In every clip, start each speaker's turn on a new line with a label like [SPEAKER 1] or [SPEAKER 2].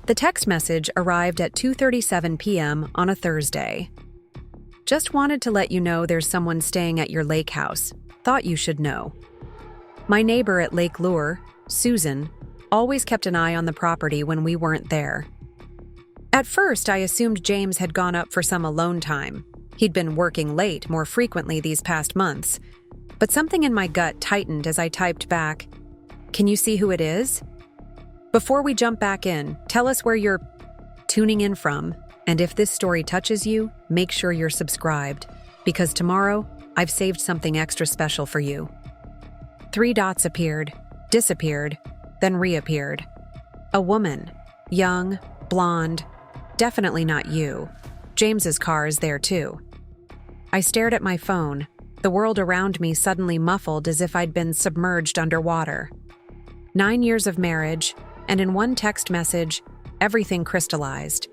[SPEAKER 1] The text message arrived at 2:37 p.m. on a Thursday. Just wanted to let you know there's someone staying at your lake house. Thought you should know. My neighbor at Lake Lure, Susan, always kept an eye on the property when we weren't there. At first, I assumed James had gone up for some alone time. He'd been working late more frequently these past months. But something in my gut tightened as I typed back, "Can you see who it is? Before we jump back in, tell us where you're tuning in from, and if this story touches you, make sure you're subscribed, because tomorrow, I've saved something extra special for you." 3 dots appeared, disappeared, then reappeared. A woman, young, blonde, definitely not you. James's car is there too. I stared at my phone, the world around me suddenly muffled as if I'd been submerged underwater. 9 years of marriage, and in one text message, everything crystallized.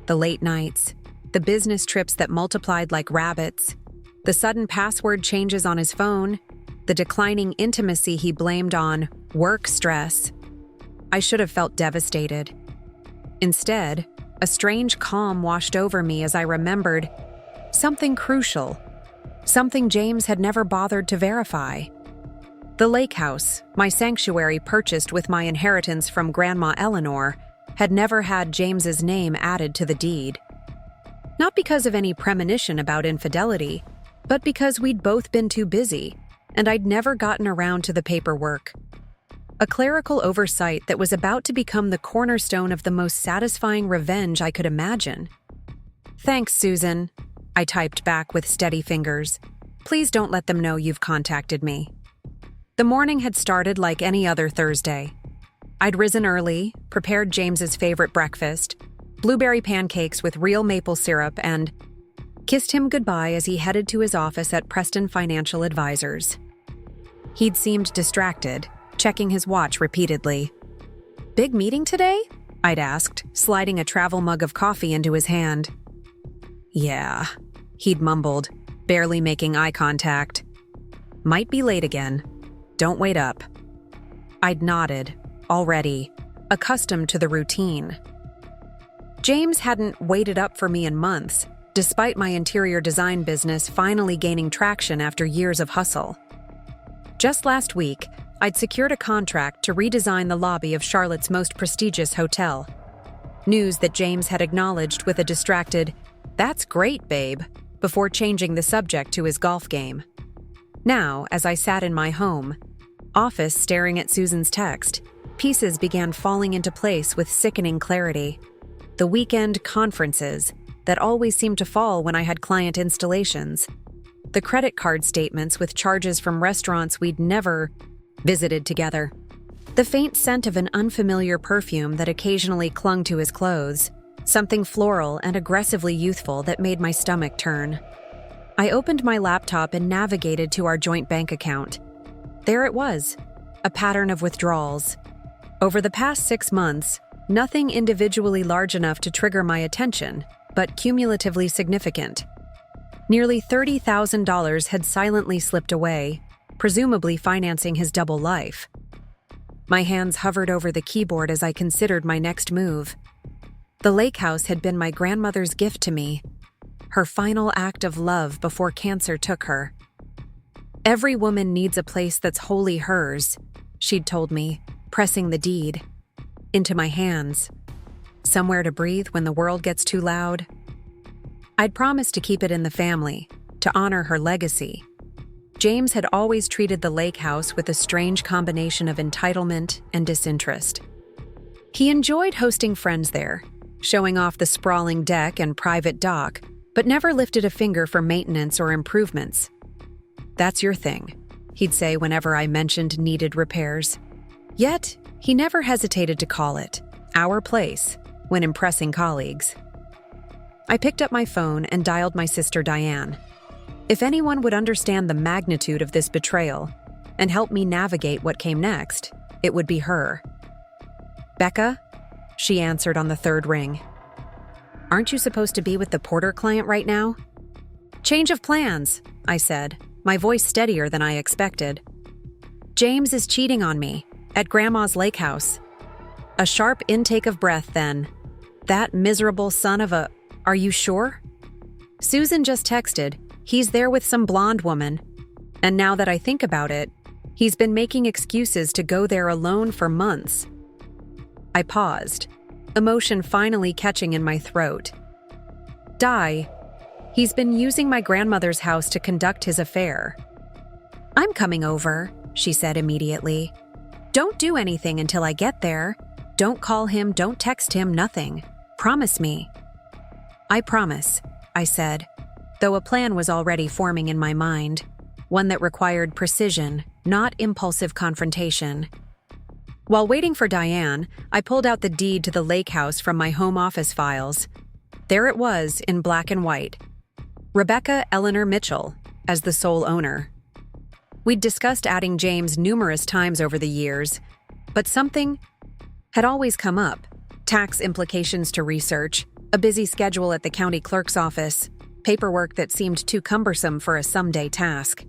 [SPEAKER 1] The late nights, the business trips that multiplied like rabbits, the sudden password changes on his phone, the declining intimacy he blamed on work stress. I should have felt devastated. Instead, a strange calm washed over me as I remembered something crucial, something James had never bothered to verify. The lake house, my sanctuary purchased with my inheritance from Grandma Eleanor, had never had James's name added to the deed. Not because of any premonition about infidelity, but because we'd both been too busy, and I'd never gotten around to the paperwork. A clerical oversight that was about to become the cornerstone of the most satisfying revenge I could imagine. "Thanks, Susan," I typed back with steady fingers. "Please don't let them know you've contacted me." The morning had started like any other Thursday. I'd risen early, prepared James's favorite breakfast, blueberry pancakes with real maple syrup, and kissed him goodbye as he headed to his office at Preston Financial Advisors. He'd seemed distracted, checking his watch repeatedly. "Big meeting today?" I'd asked, sliding a travel mug of coffee into his hand. "Yeah," he'd mumbled, barely making eye contact. "Might be late again. Don't wait up." I'd nodded, already, accustomed to the routine. James hadn't waited up for me in months, despite my interior design business finally gaining traction after years of hustle. Just last week, I'd secured a contract to redesign the lobby of Charlotte's most prestigious hotel. News that James had acknowledged with a distracted, "That's great, babe," before changing the subject to his golf game. Now, as I sat in my home office staring at Susan's text, pieces began falling into place with sickening clarity. The weekend conferences that always seemed to fall when I had client installations. The credit card statements with charges from restaurants we'd never visited together. The faint scent of an unfamiliar perfume that occasionally clung to his clothes. Something floral and aggressively youthful that made my stomach turn. I opened my laptop and navigated to our joint bank account. There it was, a pattern of withdrawals. Over the past 6 months, nothing individually large enough to trigger my attention, but cumulatively significant. Nearly $30,000 had silently slipped away, presumably financing his double life. My hands hovered over the keyboard as I considered my next move. The lake house had been my grandmother's gift to me, her final act of love before cancer took her. "Every woman needs a place that's wholly hers," she'd told me, pressing the deed into my hands. Somewhere to breathe when the world gets too loud. I'd promised to keep it in the family, to honor her legacy. James had always treated the lake house with a strange combination of entitlement and disinterest. He enjoyed hosting friends there, showing off the sprawling deck and private dock, but never lifted a finger for maintenance or improvements. "That's your thing," he'd say whenever I mentioned needed repairs. Yet, he never hesitated to call it our place when impressing colleagues. I picked up my phone and dialed my sister Diane. If anyone would understand the magnitude of this betrayal and help me navigate what came next, it would be her. "Becca?" she answered on the 3rd ring. "Aren't you supposed to be with the Porter client right now?" "Change of plans," I said, my voice steadier than I expected. "James is cheating on me, at Grandma's lake house." A sharp intake of breath then. That miserable son of a... Are you sure? Susan just texted, he's there with some blonde woman. And now that I think about it, he's been making excuses to go there alone for months. I paused, emotion finally catching in my throat. Di, he's been using my grandmother's house to conduct his affair. I'm coming over, she said immediately. Don't do anything until I get there. Don't call him, don't text him, nothing. Promise me. I promise, I said, though a plan was already forming in my mind, one that required precision, not impulsive confrontation. While waiting for Diane, I pulled out the deed to the lake house from my home office files. There it was in black and white. Rebecca Eleanor Mitchell as the sole owner. We'd discussed adding James numerous times over the years, but something had always come up. Tax implications to research, a busy schedule at the county clerk's office, paperwork that seemed too cumbersome for a someday task.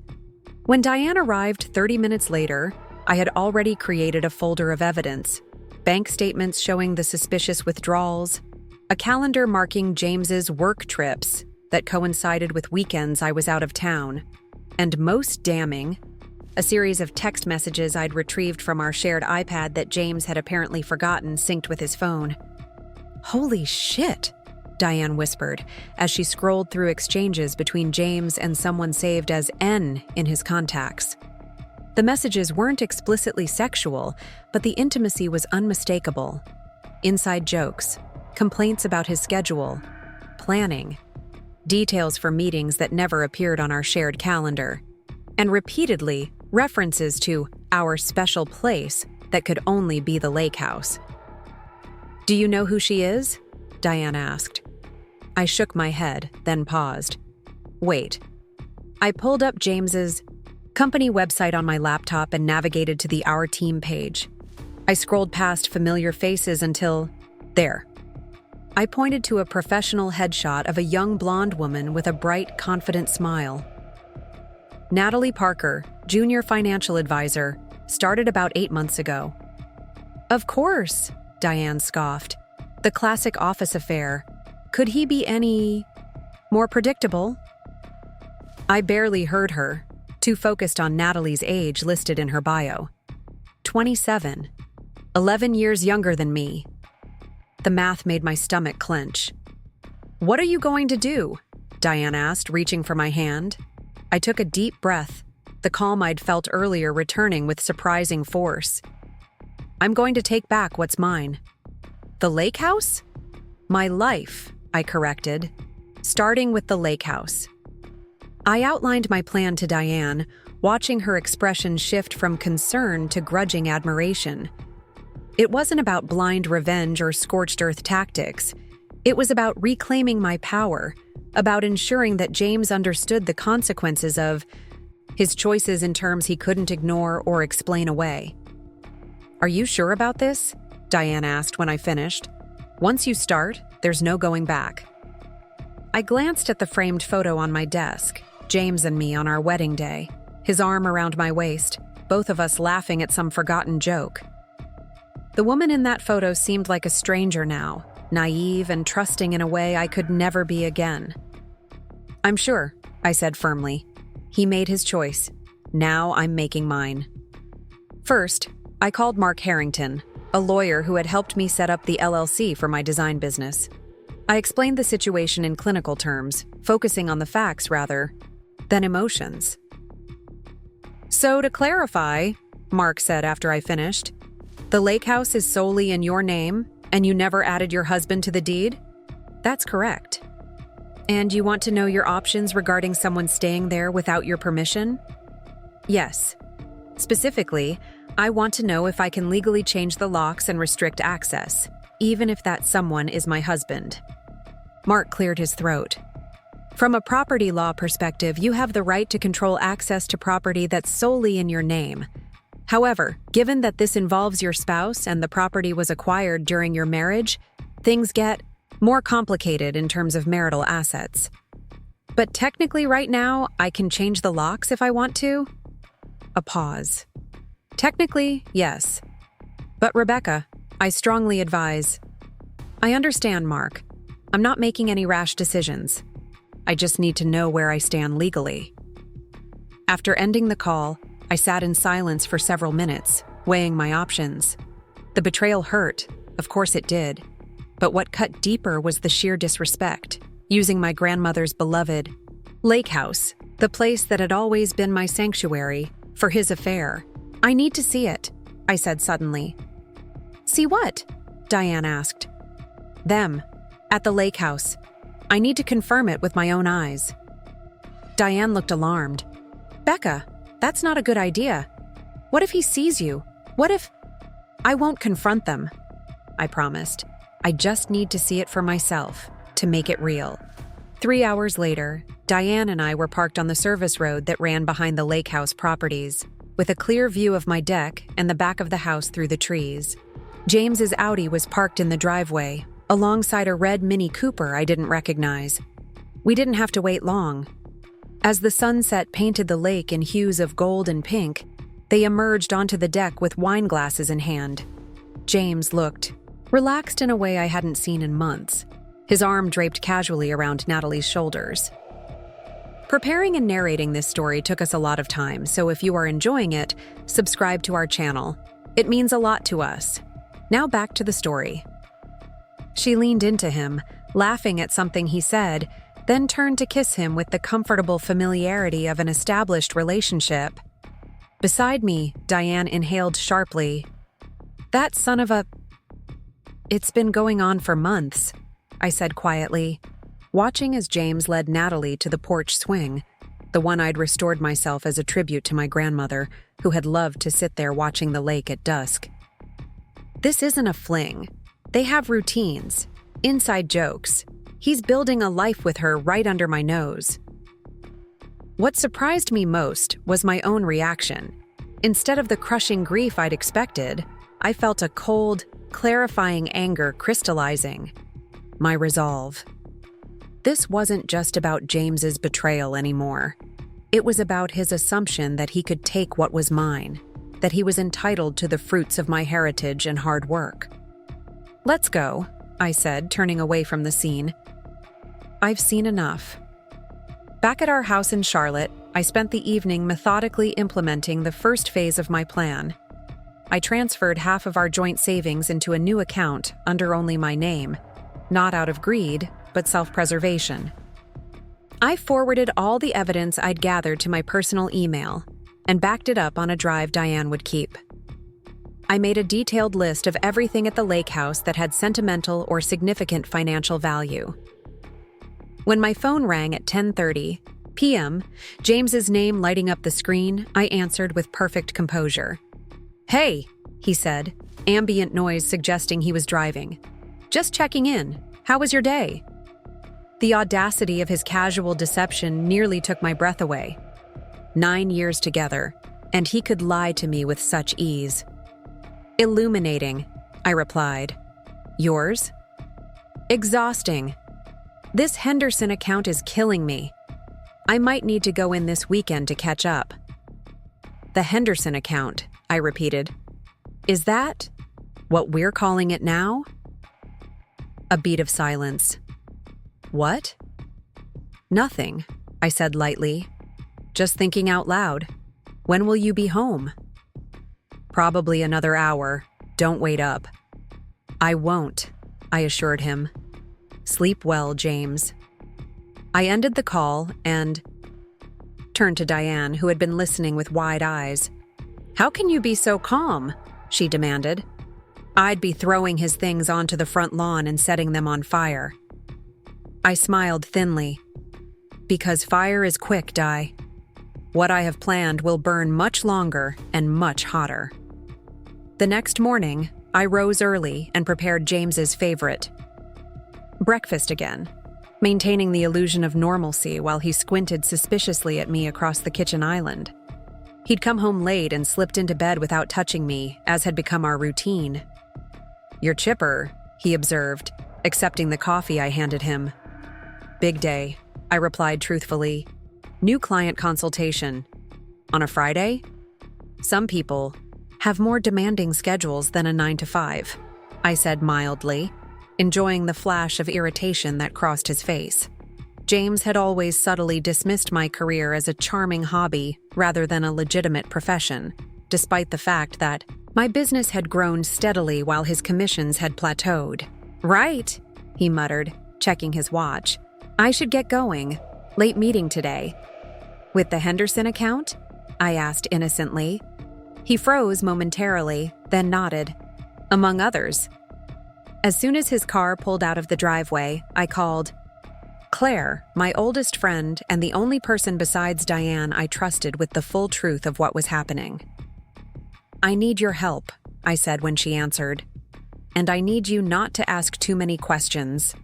[SPEAKER 1] When Diane arrived 30 minutes later, I had already created a folder of evidence, bank statements showing the suspicious withdrawals, a calendar marking James's work trips that coincided with weekends I was out of town, and most damning, a series of text messages I'd retrieved from our shared iPad that James had apparently forgotten synced with his phone. Holy shit, Diane whispered as she scrolled through exchanges between James and someone saved as N in his contacts. The messages weren't explicitly sexual, but the intimacy was unmistakable. Inside jokes, complaints about his schedule, planning, details for meetings that never appeared on our shared calendar, and repeatedly references to our special place that could only be the lake house. Do you know who she is? Diane asked. I shook my head, then paused. Wait. I pulled up James's company website on my laptop and navigated to the Our Team page. I scrolled past familiar faces until... There. I pointed to a professional headshot of a young blonde woman with a bright, confident smile. Natalie Parker, junior financial advisor, started about 8 months ago. Of course, Diane scoffed. The classic office affair. Could he be any more predictable? I barely heard her, too focused on Natalie's age listed in her bio. 27. 11 years younger than me. The math made my stomach clench. What are you going to do? Diane asked, reaching for my hand. I took a deep breath, the calm I'd felt earlier returning with surprising force. I'm going to take back what's mine. The lake house? My life, I corrected, starting with the lake house. I outlined my plan to Diane, watching her expression shift from concern to grudging admiration. It wasn't about blind revenge or scorched earth tactics. It was about reclaiming my power, about ensuring that James understood the consequences of his choices in terms he couldn't ignore or explain away. Are you sure about this? Diane asked when I finished. Once you start, there's no going back. I glanced at the framed photo on my desk, James and me on our wedding day, his arm around my waist, both of us laughing at some forgotten joke. The woman in that photo seemed like a stranger now, naive and trusting in a way I could never be again. I'm sure, I said firmly. He made his choice. Now I'm making mine. First, I called Mark Harrington, a lawyer who had helped me set up the LLC for my design business. I explained the situation in clinical terms, focusing on the facts rather than emotions. So to clarify, Mark said after I finished, the lake house is solely in your name, and you never added your husband to the deed? That's correct. And you want to know your options regarding someone staying there without your permission? Yes. Specifically, I want to know if I can legally change the locks and restrict access, even if that someone is my husband. Mark cleared his throat. From a property law perspective, you have the right to control access to property that's solely in your name. However, given that this involves your spouse and the property was acquired during your marriage, things get more complicated in terms of marital assets. But technically right now, I can change the locks if I want to? A pause. Technically, yes. But Rebecca, I strongly advise. I understand, Mark. I'm not making any rash decisions. I just need to know where I stand legally. After ending the call, I sat in silence for several minutes, weighing my options. The betrayal hurt, of course it did. But what cut deeper was the sheer disrespect, using my grandmother's beloved lake house, the place that had always been my sanctuary, for his affair. I need to see it, I said suddenly. See what? Diane asked. Them, at the lake house. I need to confirm it with my own eyes. Diane looked alarmed. Becca, that's not a good idea. What if he sees you? What if... I won't confront them, I promised. I just need to see it for myself, to make it real. 3 hours later, Diane and I were parked on the service road that ran behind the lake house properties, with a clear view of my deck and the back of the house through the trees. James's Audi was parked in the driveway, alongside a red Mini Cooper I didn't recognize. We didn't have to wait long. As the sunset painted the lake in hues of gold and pink, they emerged onto the deck with wine glasses in hand. James looked relaxed in a way I hadn't seen in months, his arm draped casually around Natalie's shoulders. Preparing and narrating this story took us a lot of time, so if you are enjoying it, subscribe to our channel. It means a lot to us. Now back to the story. She leaned into him, laughing at something he said, then turned to kiss him with the comfortable familiarity of an established relationship. Beside me, Diane inhaled sharply. That son of a... It's been going on for months, I said quietly, watching as James led Natalie to the porch swing, the one I'd restored myself as a tribute to my grandmother, who had loved to sit there watching the lake at dusk. This isn't a fling. They have routines, inside jokes. He's building a life with her right under my nose. What surprised me most was my own reaction. Instead of the crushing grief I'd expected, I felt a cold, clarifying anger crystallizing. My resolve. This wasn't just about James's betrayal anymore. It was about his assumption that he could take what was mine, that he was entitled to the fruits of my heritage and hard work. Let's go, I said, turning away from the scene. I've seen enough. Back at our house in Charlotte, I spent the evening methodically implementing the first phase of my plan. I transferred half of our joint savings into a new account under only my name, not out of greed, but self-preservation. I forwarded all the evidence I'd gathered to my personal email and backed it up on a drive Diane would keep. I made a detailed list of everything at the lake house that had sentimental or significant financial value. When my phone rang at 10:30 p.m., James's name lighting up the screen, I answered with perfect composure. Hey, he said, ambient noise suggesting he was driving. Just checking in. How was your day? The audacity of his casual deception nearly took my breath away. 9 years together, and he could lie to me with such ease. Illuminating, I replied. Yours? Exhausting. This Henderson account is killing me. I might need to go in this weekend to catch up. The Henderson account, I repeated. Is that what we're calling it now? A beat of silence. What? Nothing, I said lightly. Just thinking out loud. When will you be home? Probably another hour. Don't wait up. I won't, I assured him. Sleep well, James. I ended the call and turned to Diane, who had been listening with wide eyes. How can you be so calm? She demanded. I'd be throwing his things onto the front lawn and setting them on fire. I smiled thinly. Because fire is quick, Di. What I have planned will burn much longer and much hotter. The next morning, I rose early and prepared James's favorite. Breakfast again, maintaining the illusion of normalcy while he squinted suspiciously at me across the kitchen island. He'd come home late and slipped into bed without touching me, as had become our routine. You're chipper, he observed, accepting the coffee I handed him. Big day, I replied truthfully. New client consultation. On a Friday? Some people have more demanding schedules than a 9 to 5. I said mildly, enjoying the flash of irritation that crossed his face. James had always subtly dismissed my career as a charming hobby rather than a legitimate profession, despite the fact that my business had grown steadily while his commissions had plateaued. "Right," he muttered, checking his watch. "I should get going. Late meeting today." "With the Henderson account?" I asked innocently. He froze momentarily, then nodded. "Among others." As soon as his car pulled out of the driveway, I called, "Claire, my oldest friend and the only person besides Diane I trusted with the full truth of what was happening." "I need your help," I said when she answered. "And I need you not to ask too many questions."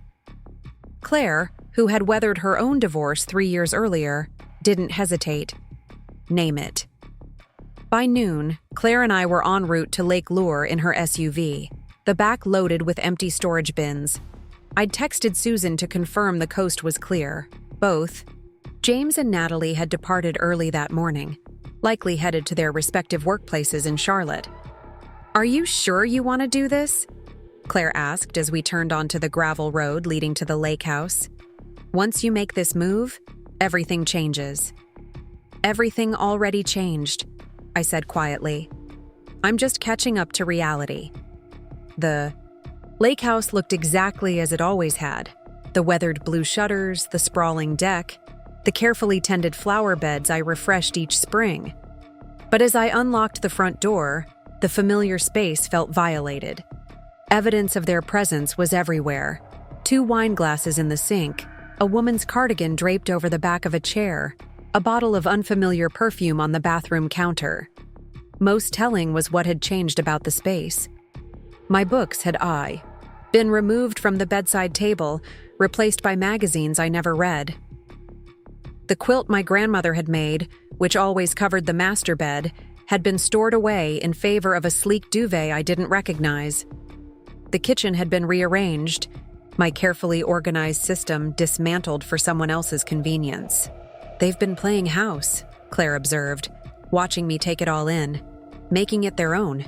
[SPEAKER 1] Claire, who had weathered her own divorce 3 years earlier, didn't hesitate. "Name it." By noon, Claire and I were en route to Lake Lure in her SUV, the back loaded with empty storage bins. I'd texted Susan to confirm the coast was clear. Both James and Natalie had departed early that morning, likely headed to their respective workplaces in Charlotte. "Are you sure you want to do this?" Claire asked as we turned onto the gravel road leading to the lake house. "Once you make this move, everything changes." "Everything already changed," I said quietly. "I'm just catching up to reality." The lake house looked exactly as it always had. The weathered blue shutters, the sprawling deck, the carefully tended flower beds I refreshed each spring. But as I unlocked the front door, the familiar space felt violated. Evidence of their presence was everywhere. 2 wine glasses in the sink, a woman's cardigan draped over the back of a chair, a bottle of unfamiliar perfume on the bathroom counter. Most telling was what had changed about the space. My books had been removed from the bedside table, replaced by magazines I never read. The quilt my grandmother had made, which always covered the master bed, had been stored away in favor of a sleek duvet I didn't recognize. The kitchen had been rearranged, my carefully organized system dismantled for someone else's convenience. "They've been playing house," Claire observed, watching me take it all in, making it their own.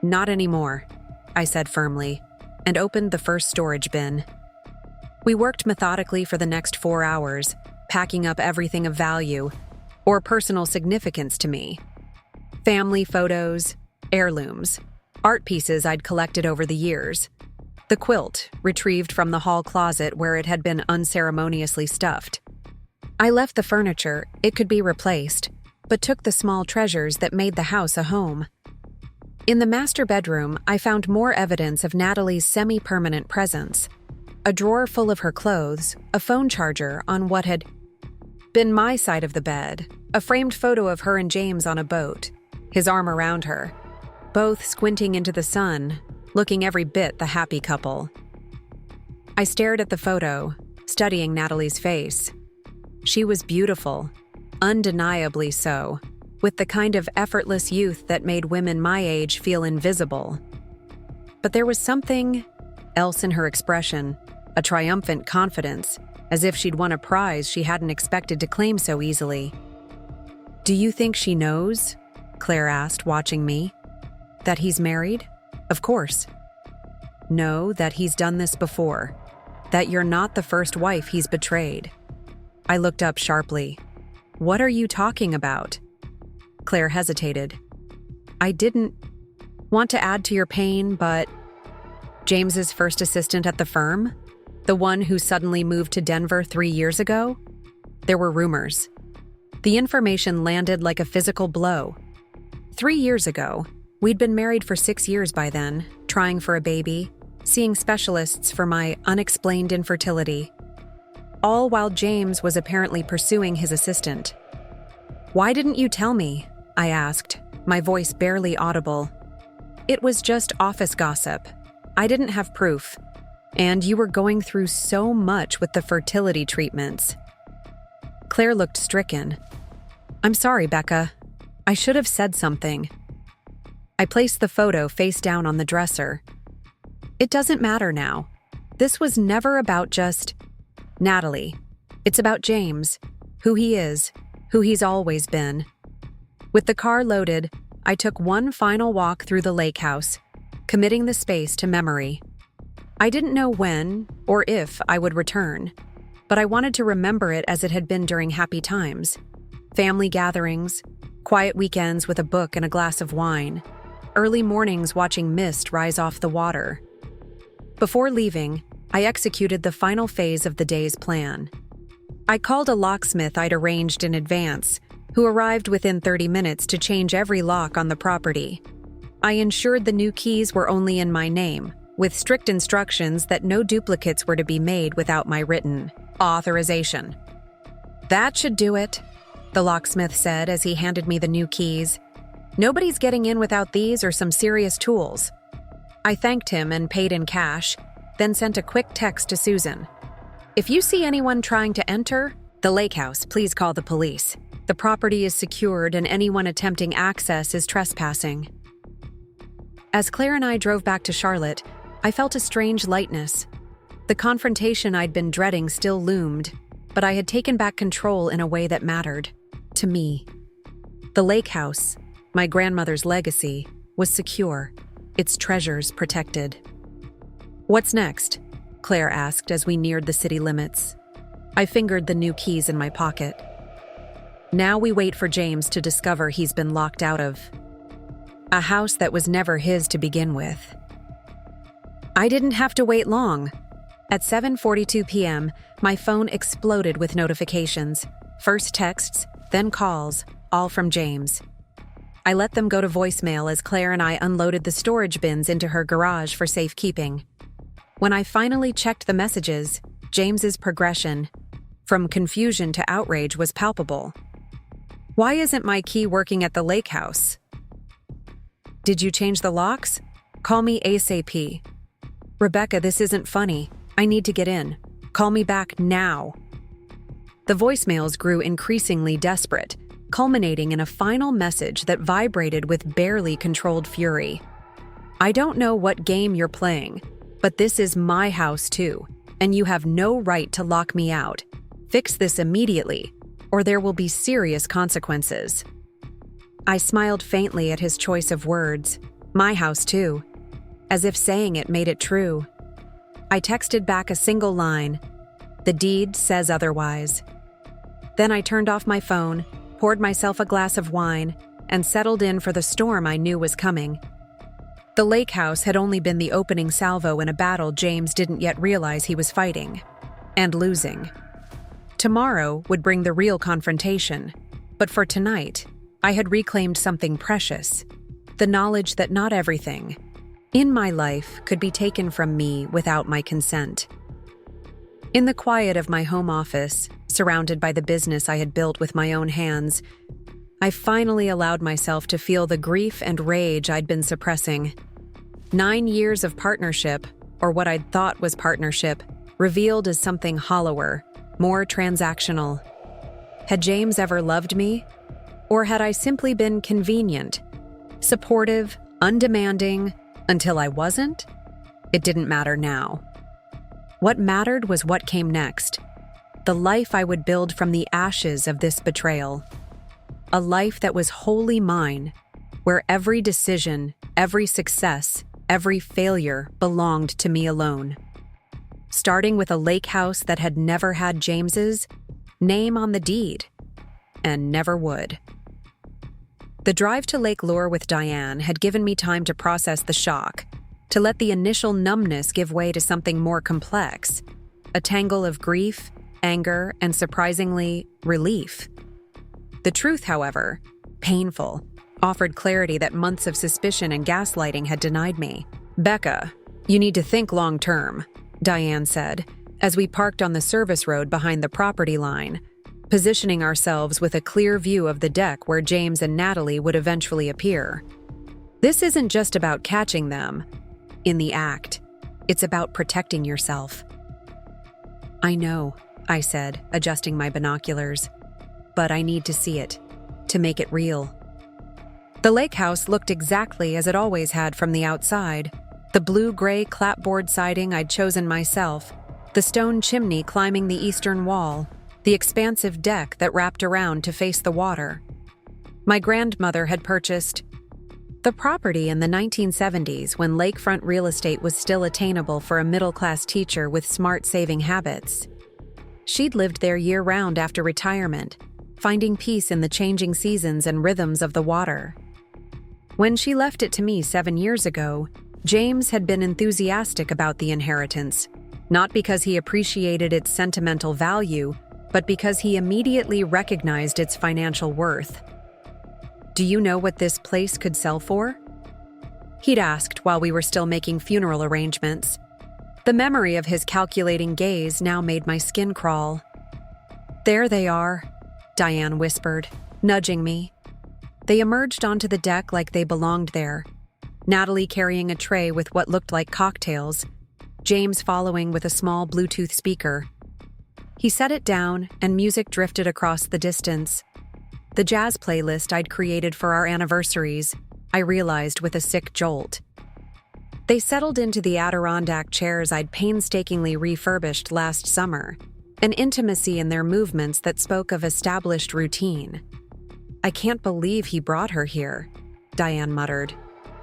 [SPEAKER 1] "Not anymore," I said firmly, and opened the first storage bin. We worked methodically for the next 4 hours, packing up everything of value, or personal significance to me. Family photos, heirlooms, art pieces I'd collected over the years. The quilt, retrieved from the hall closet where it had been unceremoniously stuffed. I left the furniture, it could be replaced, but took the small treasures that made the house a home. In the master bedroom, I found more evidence of Natalie's semi-permanent presence. A drawer full of her clothes, a phone charger on what had been my side of the bed, a framed photo of her and James on a boat, his arm around her, both squinting into the sun, looking every bit the happy couple. I stared at the photo, studying Natalie's face. She was beautiful, undeniably so, with the kind of effortless youth that made women my age feel invisible. But there was something else in her expression, a triumphant confidence, as if she'd won a prize she hadn't expected to claim so easily. "Do you think she knows?" Claire asked, watching me. "That he's married?" "Of course." "No, that he's done this before. That you're not the first wife he's betrayed." I looked up sharply. "What are you talking about?" Claire hesitated. "I didn't want to add to your pain, but..." "James's first assistant at the firm? The one who suddenly moved to Denver 3 years ago?" There were rumors. The information landed like a physical blow. 3 years ago, we'd been married for 6 years by then, trying for a baby, seeing specialists for my unexplained infertility. All while James was apparently pursuing his assistant. "Why didn't you tell me?" I asked, my voice barely audible. "It was just office gossip. I didn't have proof. And you were going through so much with the fertility treatments." Claire looked stricken. "I'm sorry, Becca. I should have said something." I placed the photo face down on the dresser. "It doesn't matter now. This was never about just Natalie. It's about James, who he is, who he's always been." With the car loaded, I took one final walk through the lake house, committing the space to memory. I didn't know when or if I would return, but I wanted to remember it as it had been during happy times. Family gatherings, quiet weekends with a book and a glass of wine, early mornings watching mist rise off the water. Before leaving, I executed the final phase of the day's plan. I called a locksmith I'd arranged in advance, who arrived within 30 minutes to change every lock on the property. I ensured the new keys were only in my name, with strict instructions that no duplicates were to be made without my written authorization. "That should do it," the locksmith said as he handed me the new keys. "Nobody's getting in without these or some serious tools." I thanked him and paid in cash, then sent a quick text to Susan. "If you see anyone trying to enter the lake house, please call the police. The property is secured and anyone attempting access is trespassing." As Claire and I drove back to Charlotte, I felt a strange lightness. The confrontation I'd been dreading still loomed, but I had taken back control in a way that mattered to me. The lake house, my grandmother's legacy, was secure, its treasures protected. "What's next?" Claire asked as we neared the city limits. I fingered the new keys in my pocket. "Now we wait for James to discover he's been locked out of a house that was never his to begin with." I didn't have to wait long. At 7:42 p.m., my phone exploded with notifications. First texts, then calls, all from James. I let them go to voicemail as Claire and I unloaded the storage bins into her garage for safekeeping. When I finally checked the messages, James's progression, from confusion to outrage, was palpable. "Why isn't my key working at the lake house? Did you change the locks? Call me ASAP. Rebecca, this isn't funny. I need to get in. Call me back now." The voicemails grew increasingly desperate, culminating in a final message that vibrated with barely controlled fury. "I don't know what game you're playing, but this is my house too, and you have no right to lock me out. Fix this immediately, or there will be serious consequences." I smiled faintly at his choice of words, "my house too," as if saying it made it true. I texted back a single line, "The deed says otherwise." Then I turned off my phone, poured myself a glass of wine, and settled in for the storm I knew was coming. The lake house had only been the opening salvo in a battle James didn't yet realize he was fighting and losing. Tomorrow would bring the real confrontation, but for tonight, I had reclaimed something precious, the knowledge that not everything in my life could be taken from me without my consent. In the quiet of my home office, surrounded by the business I had built with my own hands, I finally allowed myself to feel the grief and rage I'd been suppressing. 9 years of partnership, or what I'd thought was partnership, revealed as something hollower, more transactional. Had James ever loved me? Or had I simply been convenient, supportive, undemanding, until I wasn't? It didn't matter now. What mattered was what came next. The life I would build from the ashes of this betrayal. A life that was wholly mine, where every decision, every success, every failure belonged to me alone. Starting with a lake house that had never had James's name on the deed, and never would. The drive to Lake Lure with Diane had given me time to process the shock, to let the initial numbness give way to something more complex, a tangle of grief, anger, and surprisingly, relief. The truth, however, painful, offered clarity that months of suspicion and gaslighting had denied me. "Becca, you need to think long term," Diane said, as we parked on the service road behind the property line, positioning ourselves with a clear view of the deck where James and Natalie would eventually appear. "This isn't just about catching them in the act. It's about protecting yourself." "I know," I said, adjusting my binoculars. "But I need to see it, to make it real." The lake house looked exactly as it always had from the outside. The blue-gray clapboard siding I'd chosen myself, the stone chimney climbing the eastern wall, the expansive deck that wrapped around to face the water. My grandmother had purchased The property in the 1970s, when lakefront real estate was still attainable for a middle-class teacher with smart saving habits. She'd lived there year-round after retirement, finding peace in the changing seasons and rhythms of the water. When she left it to me 7 years ago, James had been enthusiastic about the inheritance, not because he appreciated its sentimental value, but because he immediately recognized its financial worth. "Do you know what this place could sell for?" He'd asked while we were still making funeral arrangements. The memory of his calculating gaze now made my skin crawl. "There they are," Diane whispered, nudging me. They emerged onto the deck like they belonged there, Natalie carrying a tray with what looked like cocktails, James following with a small Bluetooth speaker. He set it down, and music drifted across the distance. The jazz playlist I'd created for our anniversaries, I realized with a sick jolt. They settled into the Adirondack chairs I'd painstakingly refurbished last summer, an intimacy in their movements that spoke of established routine. "I can't believe he brought her here," Diane muttered.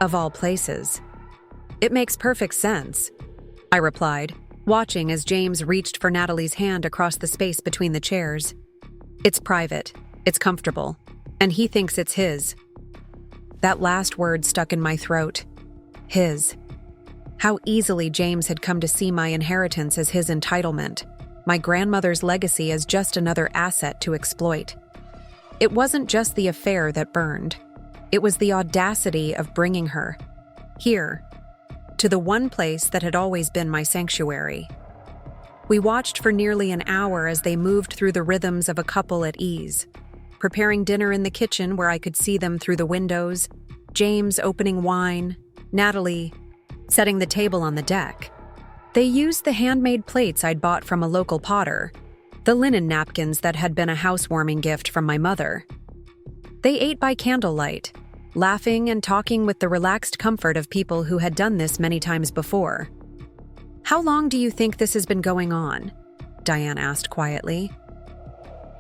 [SPEAKER 1] "Of all places." "It makes perfect sense," I replied, watching as James reached for Natalie's hand across the space between the chairs. "It's private, it's comfortable, and he thinks it's his." That last word stuck in my throat. His. How easily James had come to see my inheritance as his entitlement, my grandmother's legacy as just another asset to exploit. It wasn't just the affair that burned. It was the audacity of bringing her here, to the one place that had always been my sanctuary. We watched for nearly an hour as they moved through the rhythms of a couple at ease, preparing dinner in the kitchen where I could see them through the windows, James opening wine, Natalie setting the table on the deck. They used the handmade plates I'd bought from a local potter, the linen napkins that had been a housewarming gift from my mother. They ate by candlelight, laughing and talking with the relaxed comfort of people who had done this many times before. "How long do you think this has been going on?" Diane asked quietly.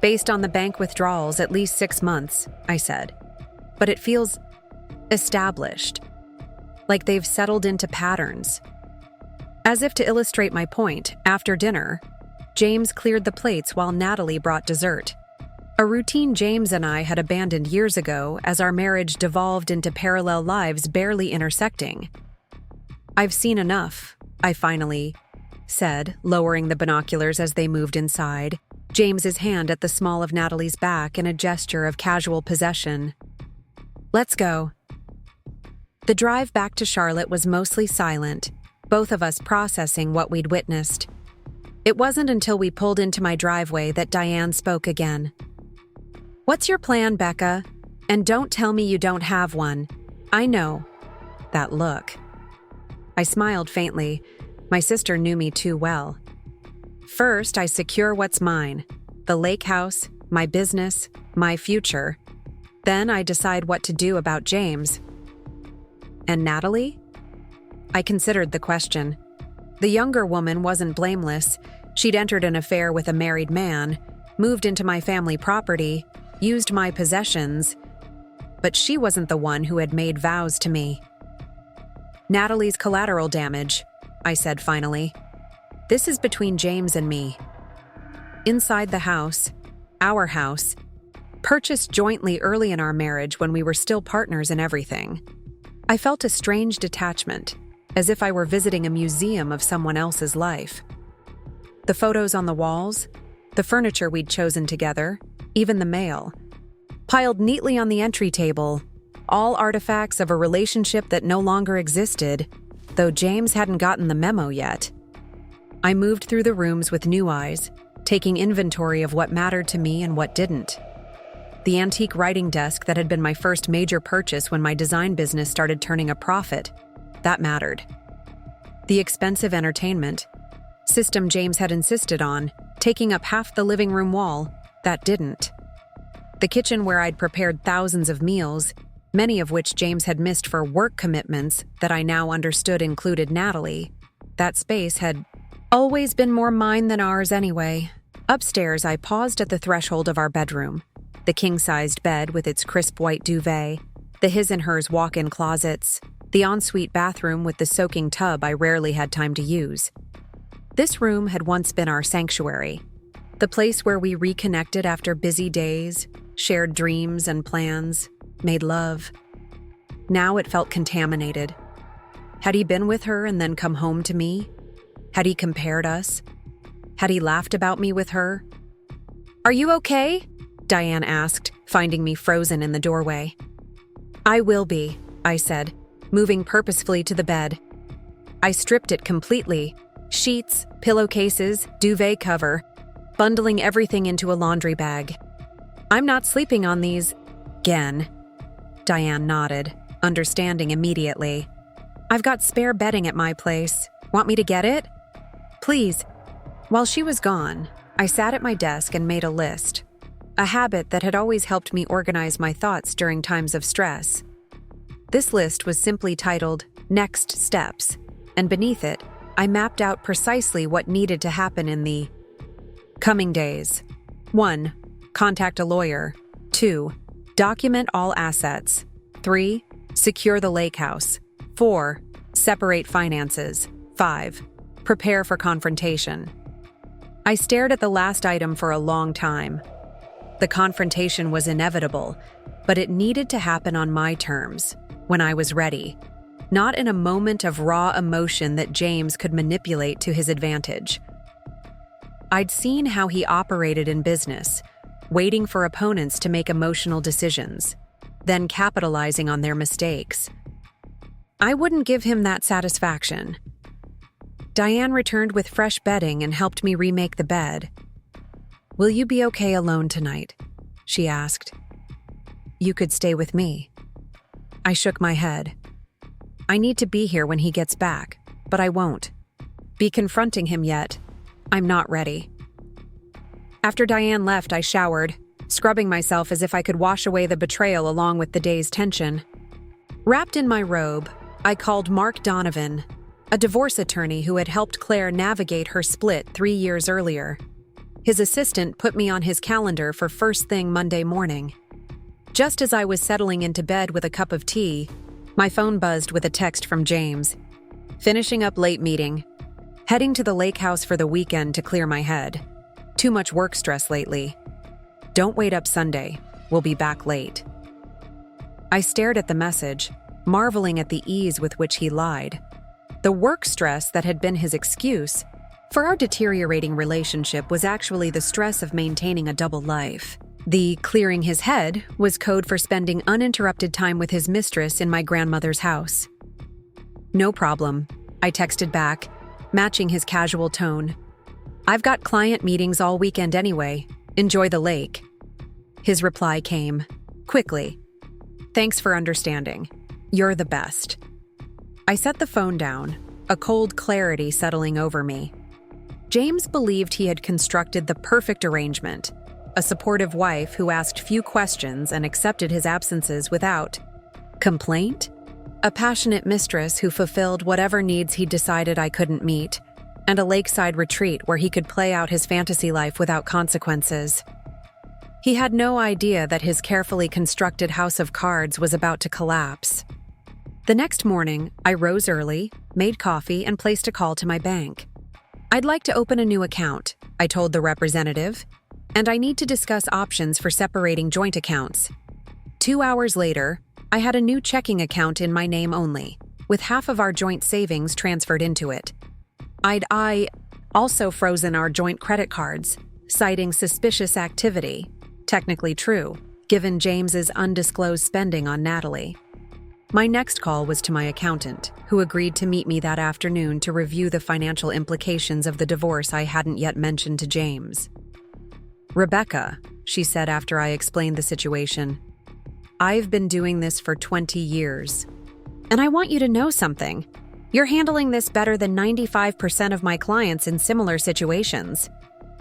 [SPEAKER 1] "Based on the bank withdrawals, at least 6 months," I said. "But it feels established, like they've settled into patterns." As if to illustrate my point, after dinner, James cleared the plates while Natalie brought dessert. A routine James and I had abandoned years ago as our marriage devolved into parallel lives barely intersecting. "I've seen enough," I finally said, lowering the binoculars as they moved inside, James's hand at the small of Natalie's back in a gesture of casual possession. "Let's go." The drive back to Charlotte was mostly silent, both of us processing what we'd witnessed. It wasn't until we pulled into my driveway that Diane spoke again. "What's your plan, Becca? And don't tell me you don't have one. I know." That look. I smiled faintly. My sister knew me too well. "First, I secure what's mine. The lake house, my business, my future. Then I decide what to do about James." "And Natalie?" I considered the question. The younger woman wasn't blameless. She'd entered an affair with a married man, moved into my family property, used my possessions, but she wasn't the one who had made vows to me. "Natalie's collateral damage," I said finally. "This is between James and me." Inside the house, our house, purchased jointly early in our marriage when we were still partners in everything, I felt a strange detachment, as if I were visiting a museum of someone else's life. The photos on the walls, the furniture we'd chosen together, even the mail, piled neatly on the entry table, all artifacts of a relationship that no longer existed, though James hadn't gotten the memo yet. I moved through the rooms with new eyes, taking inventory of what mattered to me and what didn't. The antique writing desk that had been my first major purchase when my design business started turning a profit, that mattered. The expensive entertainment system James had insisted on, taking up half the living room wall, that didn't. The kitchen where I'd prepared thousands of meals, many of which James had missed for work commitments that I now understood included Natalie, that space had always been more mine than ours anyway. Upstairs, I paused at the threshold of our bedroom, the king-sized bed with its crisp white duvet, The his and hers walk-in closets, the ensuite bathroom with the soaking tub I rarely had time to use. This room had once been our sanctuary, the place where we reconnected after busy days, shared dreams and plans, made love. Now it felt contaminated. Had he been with her and then come home to me? Had he compared us? Had he laughed about me with her? "Are you okay?" Diane asked, finding me frozen in the doorway. "I will be," I said, moving purposefully to the bed. I stripped it completely, sheets, pillowcases, duvet cover, bundling everything into a laundry bag. "I'm not sleeping on these again." Diane nodded, understanding immediately. "I've got spare bedding at my place. Want me to get it?" "Please." While she was gone, I sat at my desk and made a list, a habit that had always helped me organize my thoughts during times of stress. This list was simply titled Next Steps, and beneath it, I mapped out precisely what needed to happen in the coming days. 1. Contact a lawyer. 2. Document all assets. 3. Secure the lake house. 4. Separate finances. 5. Prepare for confrontation. I stared at the last item for a long time. The confrontation was inevitable, but it needed to happen on my terms, when I was ready, not in a moment of raw emotion that James could manipulate to his advantage. I'd seen how he operated in business, waiting for opponents to make emotional decisions, then capitalizing on their mistakes. I wouldn't give him that satisfaction. Diane returned with fresh bedding and helped me remake the bed. "Will you be okay alone tonight?" she asked. "You could stay with me." I shook my head. "I need to be here when he gets back, but I won't be confronting him yet. I'm not ready." After Diane left, I showered, scrubbing myself as if I could wash away the betrayal along with the day's tension. Wrapped in my robe, I called Mark Donovan, a divorce attorney who had helped Claire navigate her split 3 years earlier. His assistant put me on his calendar for first thing Monday morning. Just as I was settling into bed with a cup of tea, my phone buzzed with a text from James. "Finishing up late meeting. Heading to the lake house for the weekend to clear my head. Too much work stress lately. Don't wait up Sunday. We'll be back late." I stared at the message, marveling at the ease with which he lied. The work stress that had been his excuse for our deteriorating relationship was actually the stress of maintaining a double life. The clearing his head was code for spending uninterrupted time with his mistress in my grandmother's house. "No problem," I texted back, matching his casual tone. "I've got client meetings all weekend anyway. Enjoy the lake." His reply came quickly. "Thanks for understanding. You're the best." I set the phone down, a cold clarity settling over me. James believed he had constructed the perfect arrangement, a supportive wife who asked few questions and accepted his absences without complaint, a passionate mistress who fulfilled whatever needs he decided I couldn't meet, and a lakeside retreat where he could play out his fantasy life without consequences. He had no idea that his carefully constructed house of cards was about to collapse. The next morning, I rose early, made coffee, and placed a call to my bank. "I'd like to open a new account," I told the representative, "and I need to discuss options for separating joint accounts." 2 hours later, I had a new checking account in my name only, with half of our joint savings transferred into it. I also frozen our joint credit cards, citing suspicious activity, technically true, given James's undisclosed spending on Natalie. My next call was to my accountant, who agreed to meet me that afternoon to review the financial implications of the divorce I hadn't yet mentioned to James. "Rebecca," she said after I explained the situation, "I've been doing this for 20 years. And I want you to know something. You're handling this better than 95% of my clients in similar situations.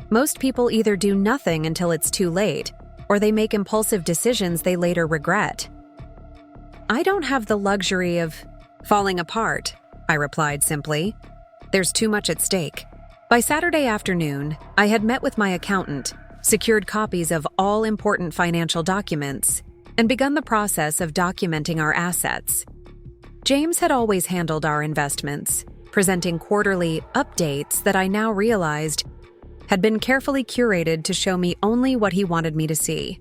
[SPEAKER 1] Most people either do nothing until it's too late, or they make impulsive decisions they later regret. I don't have the luxury of falling apart," I replied simply. "There's too much at stake." By Saturday afternoon, I had met with my accountant, secured copies of all important financial documents, and begun the process of documenting our assets. James had always handled our investments, presenting quarterly updates that I now realized had been carefully curated to show me only what he wanted me to see.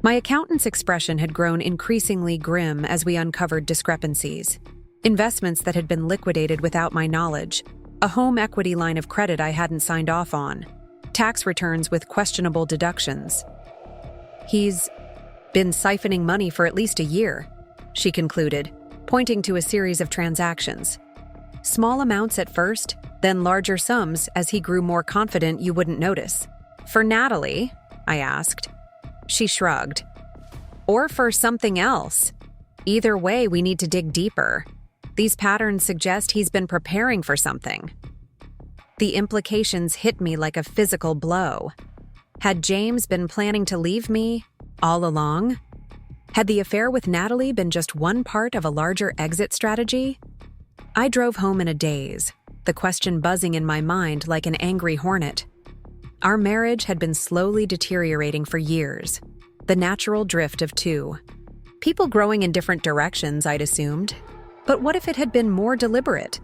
[SPEAKER 1] My accountant's expression had grown increasingly grim as we uncovered discrepancies. Investments that had been liquidated without my knowledge, a home equity line of credit I hadn't signed off on, tax returns with questionable deductions. He's been siphoning money for at least a year, she concluded, pointing to a series of transactions. Small amounts at first, then larger sums as he grew more confident you wouldn't notice. For Natalie? I asked. She shrugged. Or for something else. Either way, we need to dig deeper. These patterns suggest he's been preparing for something. The implications hit me like a physical blow. Had James been planning to leave me all along? Had the affair with Natalie been just one part of a larger exit strategy? I drove home in a daze, the question buzzing in my mind like an angry hornet. Our marriage had been slowly deteriorating for years, the natural drift of two. People growing in different directions, I'd assumed. But what if it had been more deliberate?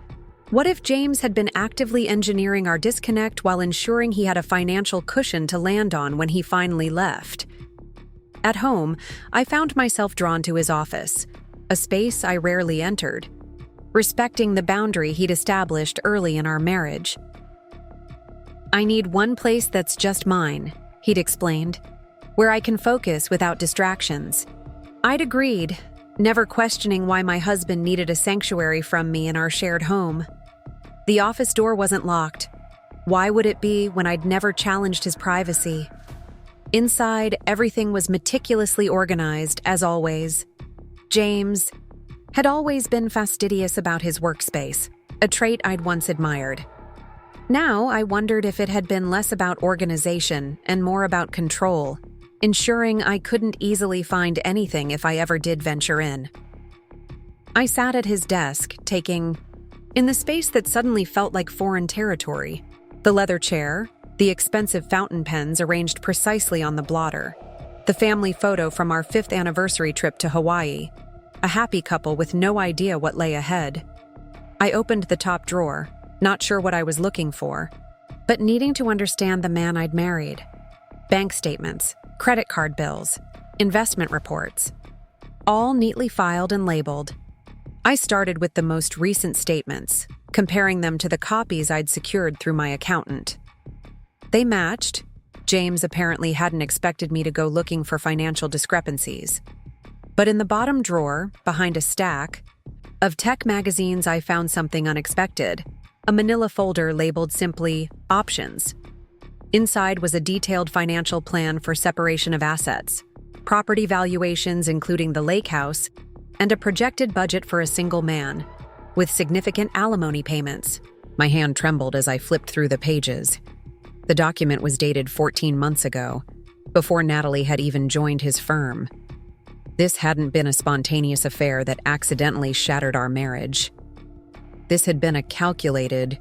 [SPEAKER 1] What if James had been actively engineering our disconnect while ensuring he had a financial cushion to land on when he finally left? At home, I found myself drawn to his office, a space I rarely entered, respecting the boundary he'd established early in our marriage. I need one place that's just mine, he'd explained, where I can focus without distractions. I'd agreed, never questioning why my husband needed a sanctuary from me in our shared home. The office door wasn't locked. Why would it be when I'd never challenged his privacy? Inside, everything was meticulously organized, as always. James had always been fastidious about his workspace, a trait I'd once admired. Now, I wondered if it had been less about organization and more about control, ensuring I couldn't easily find anything if I ever did venture in. I sat at his desk, taking in the space that suddenly felt like foreign territory. The leather chair, the expensive fountain pens arranged precisely on the blotter, the family photo from our 5th anniversary trip to Hawaii, a happy couple with no idea what lay ahead. I opened the top drawer, not sure what I was looking for, but needing to understand the man I'd married. Bank statements, credit card bills, investment reports, all neatly filed and labeled. I started with the most recent statements, comparing them to the copies I'd secured through my accountant. They matched. James apparently hadn't expected me to go looking for financial discrepancies. But in the bottom drawer, behind a stack of tech magazines, I found something unexpected, a manila folder labeled simply Options. Inside was a detailed financial plan for separation of assets, property valuations including the lake house, and a projected budget for a single man, with significant alimony payments. My hand trembled as I flipped through the pages. The document was dated 14 months ago, before Natalie had even joined his firm. This hadn't been a spontaneous affair that accidentally shattered our marriage. This had been a calculated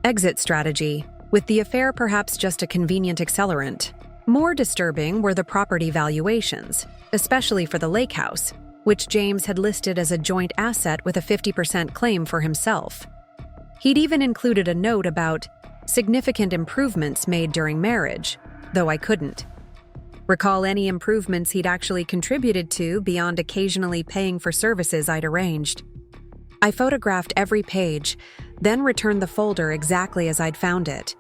[SPEAKER 1] exit strategy, with the affair perhaps just a convenient accelerant. More disturbing were the property valuations, especially for the lake house, which James had listed as a joint asset with a 50% claim for himself. He'd even included a note about significant improvements made during marriage, though I couldn't recall any improvements he'd actually contributed to beyond occasionally paying for services I'd arranged. I photographed every page, then returned the folder exactly as I'd found it.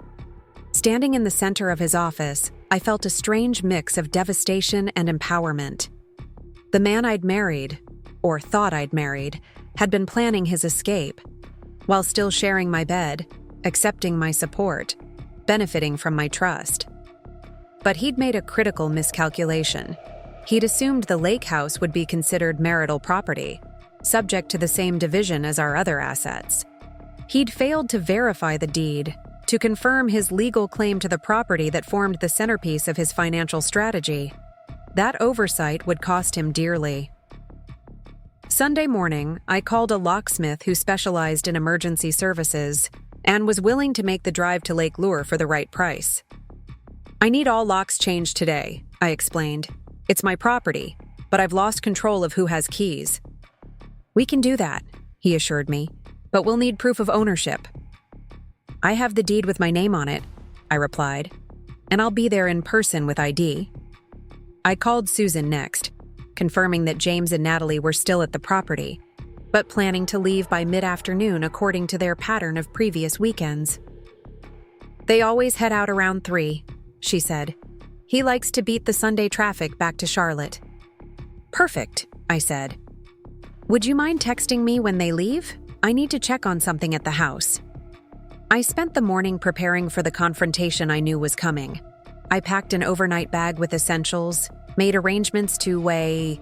[SPEAKER 1] Standing in the center of his office, I felt a strange mix of devastation and empowerment. The man I'd married, or thought I'd married, had been planning his escape, while still sharing my bed, accepting my support, benefiting from my trust. But he'd made a critical miscalculation. He'd assumed the lake house would be considered marital property, subject to the same division as our other assets. He'd failed to verify the deed, to confirm his legal claim to the property that formed the centerpiece of his financial strategy. That oversight would cost him dearly. Sunday morning, I called a locksmith who specialized in emergency services and was willing to make the drive to Lake Lure for the right price. I need all locks changed today, I explained. It's my property. but I've lost control of who has keys. We can do that, he assured me, but we'll need proof of ownership. I have the deed with my name on it, I replied, and I'll be there in person with ID. I called Susan next, confirming that James and Natalie were still at the property, but planning to leave by mid-afternoon according to their pattern of previous weekends. They always head out around 3, she said. He likes to beat the Sunday traffic back to Charlotte. Perfect, I said. Would you mind texting me when they leave? I need to check on something at the house. I spent the morning preparing for the confrontation I knew was coming. I packed an overnight bag with essentials, made arrangements to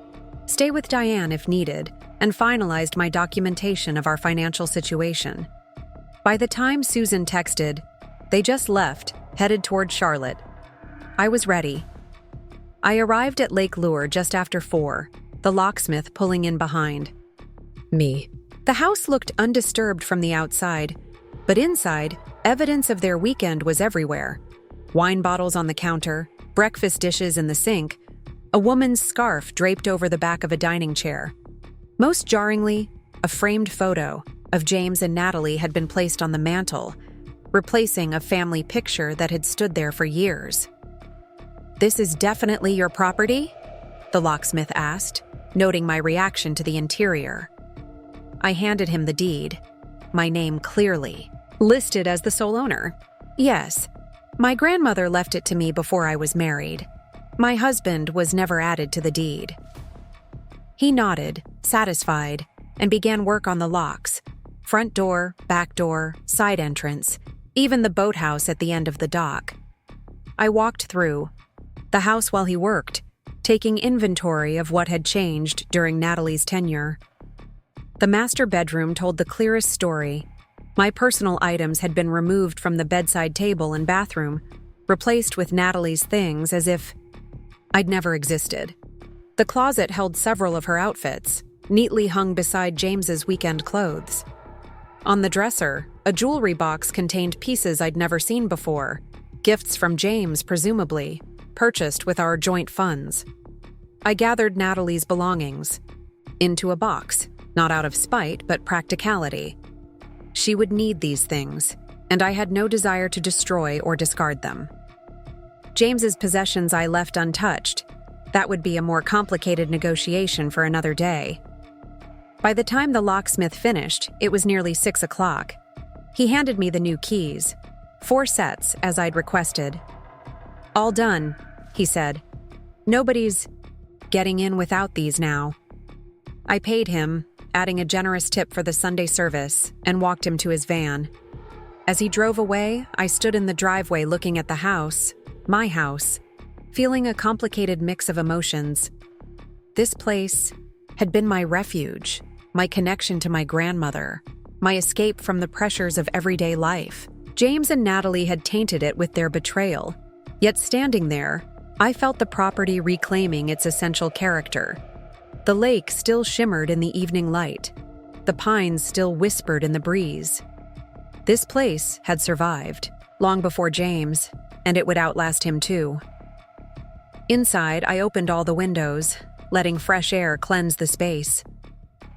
[SPEAKER 1] stay with Diane if needed, and finalized my documentation of our financial situation. By the time Susan texted, they just left, headed toward Charlotte. I was ready. I arrived at Lake Lure just after 4, the locksmith pulling in behind me. The house looked undisturbed from the outside, but inside, evidence of their weekend was everywhere. Wine bottles on the counter, breakfast dishes in the sink, a woman's scarf draped over the back of a dining chair. Most jarringly, a framed photo of James and Natalie had been placed on the mantel, replacing a family picture that had stood there for years. "This is definitely your property?" the locksmith asked, noting my reaction to the interior. I handed him the deed, my name clearly listed as the sole owner. Yes, my grandmother left it to me before I was married. My husband was never added to the deed. He nodded, satisfied, and began work on the locks. Front door, back door, side entrance, even the boathouse at the end of the dock. I walked through the house while he worked, taking inventory of what had changed during Natalie's tenure. The master bedroom told the clearest story. My personal items had been removed from the bedside table and bathroom, replaced with Natalie's things as if I'd never existed. The closet held several of her outfits, neatly hung beside James's weekend clothes. On the dresser, a jewelry box contained pieces I'd never seen before, gifts from James, presumably, purchased with our joint funds. I gathered Natalie's belongings into a box, not out of spite, but practicality. She would need these things, and I had no desire to destroy or discard them. James's possessions I left untouched. That would be a more complicated negotiation for another day. By the time the locksmith finished, it was nearly 6 o'clock. He handed me the new keys, 4 sets, as I'd requested. "All done," he said. "Nobody's getting in without these now." I paid him, adding a generous tip for the Sunday service, and walked him to his van. As he drove away, I stood in the driveway looking at the house, my house, feeling a complicated mix of emotions. This place had been my refuge, my connection to my grandmother, my escape from the pressures of everyday life. James and Natalie had tainted it with their betrayal. Yet standing there, I felt the property reclaiming its essential character. The lake still shimmered in the evening light. The pines still whispered in the breeze. This place had survived, long before James, and it would outlast him too. Inside, I opened all the windows, letting fresh air cleanse the space.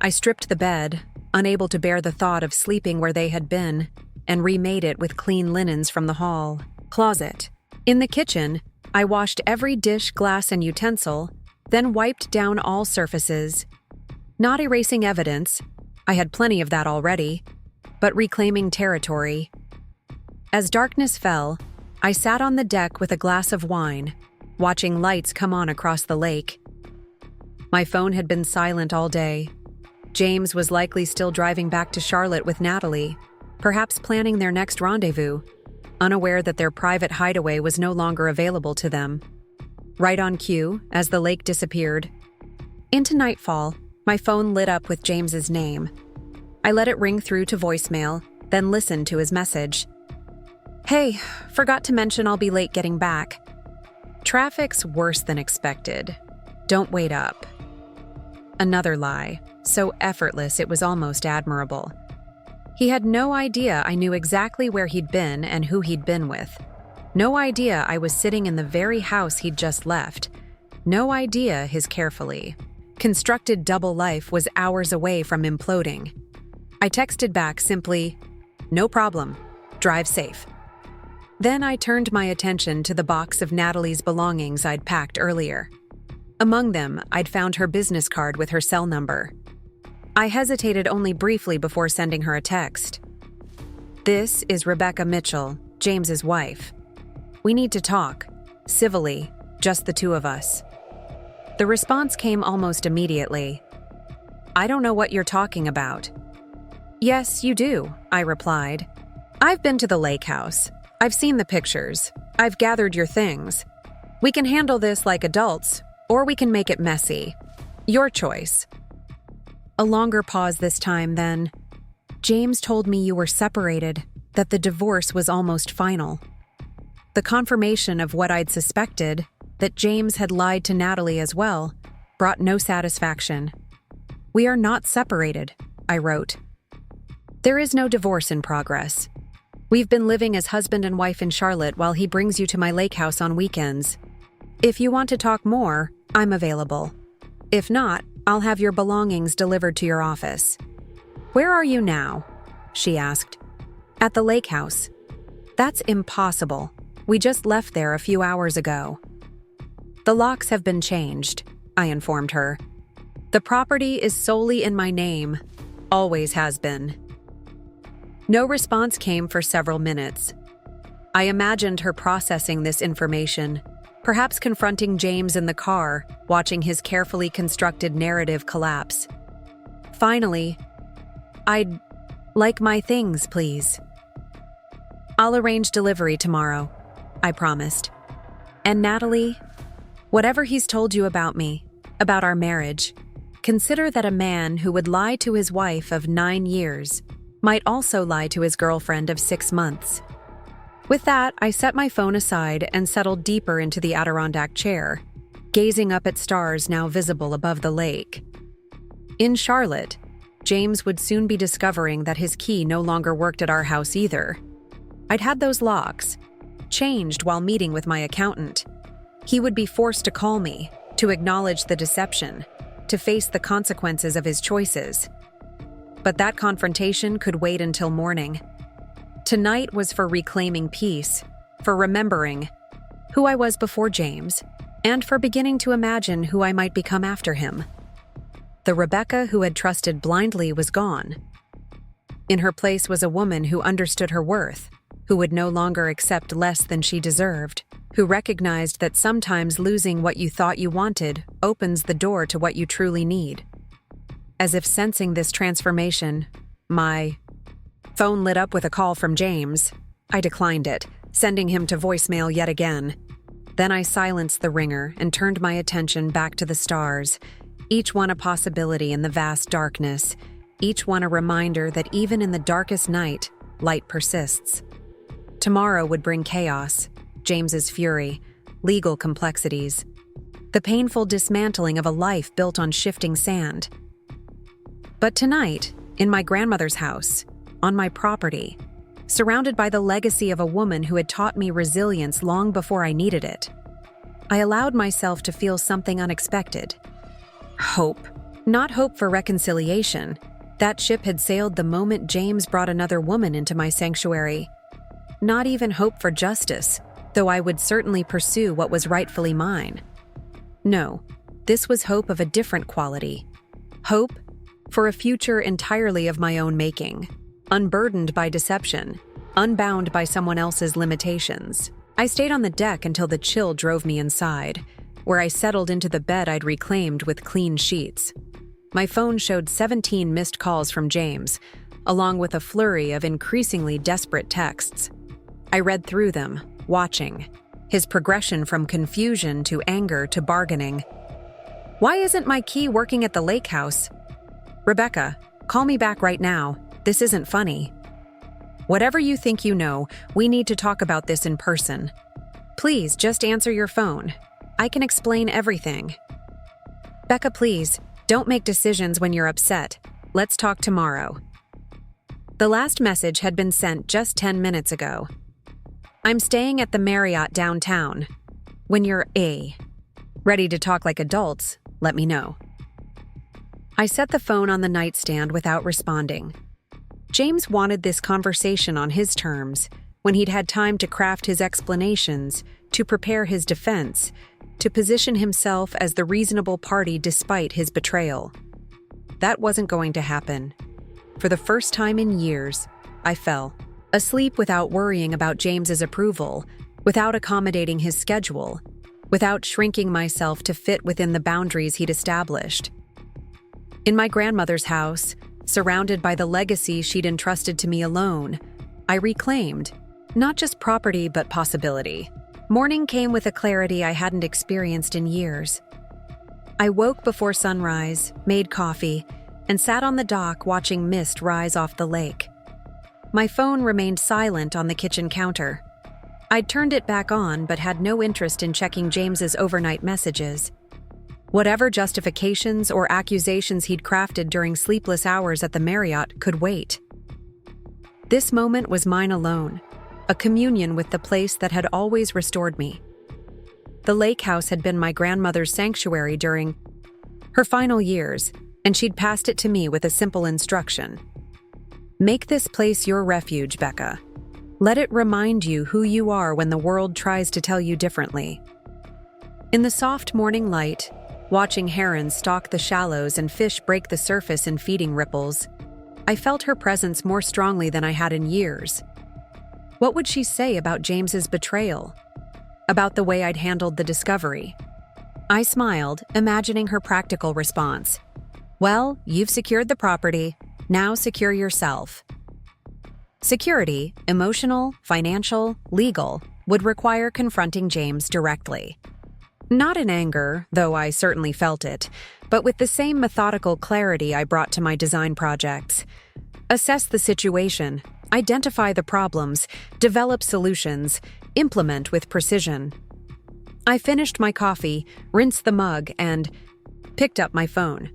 [SPEAKER 1] I stripped the bed, unable to bear the thought of sleeping where they had been, and remade it with clean linens from the hall. Closet. In the kitchen, I washed every dish, glass, and utensil, then wiped down all surfaces. Not erasing evidence, I had plenty of that already, but reclaiming territory. As darkness fell, I sat on the deck with a glass of wine, watching lights come on across the lake. My phone had been silent all day. James was likely still driving back to Charlotte with Natalie, perhaps planning their next rendezvous, unaware that their private hideaway was no longer available to them. Right on cue, as the lake disappeared. Into nightfall, my phone lit up with James's name. I let it ring through to voicemail, then listened to his message. "Hey, forgot to mention I'll be late getting back. Traffic's worse than expected. Don't wait up." Another lie, so effortless it was almost admirable. He had no idea I knew exactly where he'd been and who he'd been with. No idea I was sitting in the very house he'd just left. No idea his carefully constructed double life was hours away from imploding. I texted back simply, "No problem. Drive safe." Then I turned my attention to the box of Natalie's belongings I'd packed earlier. Among them, I'd found her business card with her cell number. I hesitated only briefly before sending her a text. "This is Rebecca Mitchell, James's wife. We need to talk, civilly, just the two of us." The response came almost immediately. "I don't know what you're talking about." "Yes, you do," I replied. "I've been to the lake house. I've seen the pictures. I've gathered your things. We can handle this like adults, or we can make it messy. Your choice." A longer pause this time, then. "James told me you were separated, that the divorce was almost final." The confirmation of what I'd suspected, that James had lied to Natalie as well, brought no satisfaction. "We are not separated," I wrote. "There is no divorce in progress. We've been living as husband and wife in Charlotte while he brings you to my lake house on weekends. If you want to talk more, I'm available. If not, I'll have your belongings delivered to your office." "Where are you now?" she asked. "At the lake house." "That's impossible. We just left there a few hours ago." "The locks have been changed," I informed her. "The property is solely in my name. Always has been." No response came for several minutes. I imagined her processing this information, perhaps confronting James in the car, watching his carefully constructed narrative collapse. Finally, "I'd like my things, please." "I'll arrange delivery tomorrow," I promised. "And Natalie, whatever he's told you about me, about our marriage, consider that a man who would lie to his wife of 9 years might also lie to his girlfriend of 6 months." With that, I set my phone aside and settled deeper into the Adirondack chair, gazing up at stars now visible above the lake. In Charlotte, James would soon be discovering that his key no longer worked at our house either. I'd had those locks changed while meeting with my accountant. He would be forced to call me, to acknowledge the deception, to face the consequences of his choices. But that confrontation could wait until morning. Tonight was for reclaiming peace, for remembering who I was before James, and for beginning to imagine who I might become after him. The Rebecca who had trusted blindly was gone. In her place was a woman who understood her worth, who would no longer accept less than she deserved, who recognized that sometimes losing what you thought you wanted opens the door to what you truly need. As if sensing this transformation, my phone lit up with a call from James. I declined it, sending him to voicemail yet again. Then I silenced the ringer and turned my attention back to the stars, each one a possibility in the vast darkness, each one a reminder that even in the darkest night, light persists. Tomorrow would bring chaos, James's fury, legal complexities, the painful dismantling of a life built on shifting sand. But tonight, in my grandmother's house, on my property, surrounded by the legacy of a woman who had taught me resilience long before I needed it, I allowed myself to feel something unexpected. Hope. Not hope for reconciliation. That ship had sailed the moment James brought another woman into my sanctuary. Not even hope for justice, though I would certainly pursue what was rightfully mine. No, this was hope of a different quality. Hope for a future entirely of my own making, unburdened by deception, unbound by someone else's limitations. I stayed on the deck until the chill drove me inside, where I settled into the bed I'd reclaimed with clean sheets. My phone showed 17 missed calls from James, along with a flurry of increasingly desperate texts. I read through them, watching, his progression from confusion to anger to bargaining. "Why isn't my key working at the lake house? Rebecca, call me back right now. This isn't funny. Whatever you think you know, we need to talk about this in person. Please just answer your phone. I can explain everything. Becca, please, don't make decisions when you're upset. Let's talk tomorrow." The last message had been sent just 10 minutes ago. "I'm staying at the Marriott downtown. When you're Ready to talk like adults? Let me know. I set the phone on the nightstand without responding. James wanted this conversation on his terms, when he'd had time to craft his explanations, to prepare his defense, to position himself as the reasonable party despite his betrayal. That wasn't going to happen. For the first time in years, I fell asleep without worrying about James's approval, without accommodating his schedule, without shrinking myself to fit within the boundaries he'd established. In my grandmother's house, surrounded by the legacy she'd entrusted to me alone, I reclaimed not just property but possibility. Morning came with a clarity I hadn't experienced in years. I woke before sunrise, made coffee, and sat on the dock watching mist rise off the lake. My phone remained silent on the kitchen counter. I'd turned it back on but had no interest in checking James's overnight messages. Whatever justifications or accusations he'd crafted during sleepless hours at the Marriott could wait. This moment was mine alone, a communion with the place that had always restored me. The lake house had been my grandmother's sanctuary during her final years, and she'd passed it to me with a simple instruction. Make this place your refuge, Becca. Let it remind you who you are when the world tries to tell you differently. In the soft morning light, watching herons stalk the shallows and fish break the surface in feeding ripples, I felt her presence more strongly than I had in years. What would she say about James's betrayal? About the way I'd handled the discovery? I smiled, imagining her practical response. Well, you've secured the property. Now secure yourself. Security, emotional, financial, legal, would require confronting James directly. Not in anger, though I certainly felt it, but with the same methodical clarity I brought to my design projects. Assess the situation, identify the problems, develop solutions, implement with precision. I finished my coffee, rinsed the mug, and picked up my phone.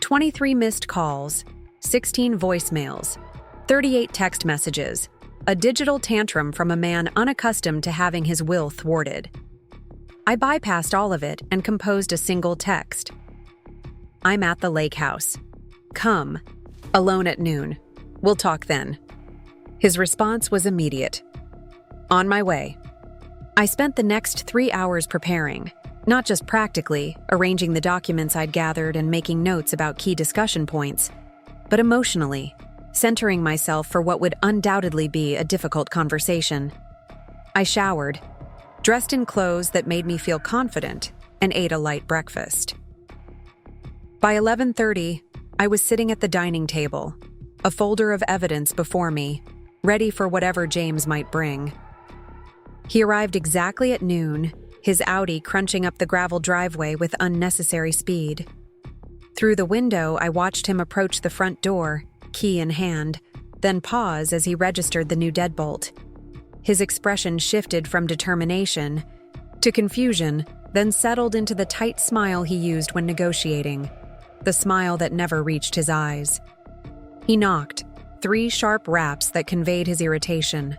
[SPEAKER 1] 23 missed calls, 16 voicemails, 38 text messages, a digital tantrum from a man unaccustomed to having his will thwarted. I bypassed all of it and composed a single text. I'm at the lake house. Come. Alone at noon. We'll talk then. His response was immediate. On my way. I spent the next 3 hours preparing, not just practically, arranging the documents I'd gathered and making notes about key discussion points, but emotionally, centering myself for what would undoubtedly be a difficult conversation. I showered, dressed in clothes that made me feel confident, and ate a light breakfast. By 11:30, I was sitting at the dining table, a folder of evidence before me, ready for whatever James might bring. He arrived exactly at noon, his Audi crunching up the gravel driveway with unnecessary speed. Through the window, I watched him approach the front door, key in hand, then pause as he registered the new deadbolt. His expression shifted from determination to confusion, then settled into the tight smile he used when negotiating, the smile that never reached his eyes. He knocked, 3 sharp raps that conveyed his irritation.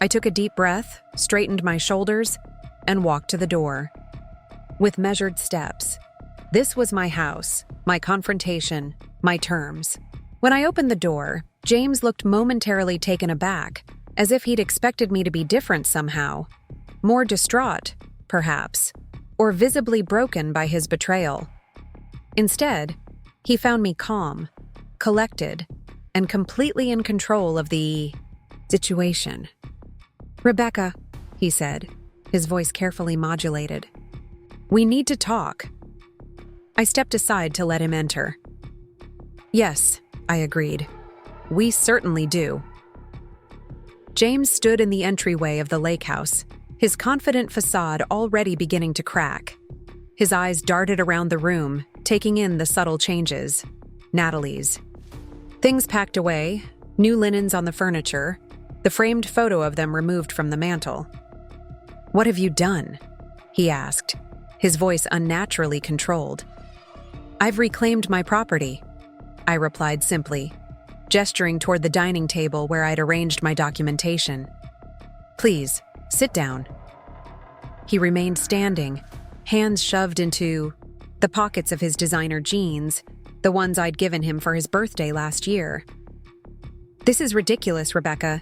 [SPEAKER 1] I took a deep breath, straightened my shoulders, and walked to the door. With measured steps. This was my house, my confrontation, my terms. When I opened the door, James looked momentarily taken aback, as if he'd expected me to be different somehow. More distraught, perhaps, or visibly broken by his betrayal. Instead, he found me calm, collected, and completely in control of the situation. Rebecca, he said, his voice carefully modulated. We need to talk. I stepped aside to let him enter. Yes, I agreed. We certainly do. James stood in the entryway of the lake house, his confident facade already beginning to crack. His eyes darted around the room, taking in the subtle changes. Natalie's. Things packed away, new linens on the furniture, the framed photo of them removed from the mantel. What have you done? He asked, his voice unnaturally controlled. I've reclaimed my property, I replied simply, gesturing toward the dining table where I'd arranged my documentation. Please, sit down. He remained standing, hands shoved into the pockets of his designer jeans, the ones I'd given him for his birthday last year. "This is ridiculous, Rebecca.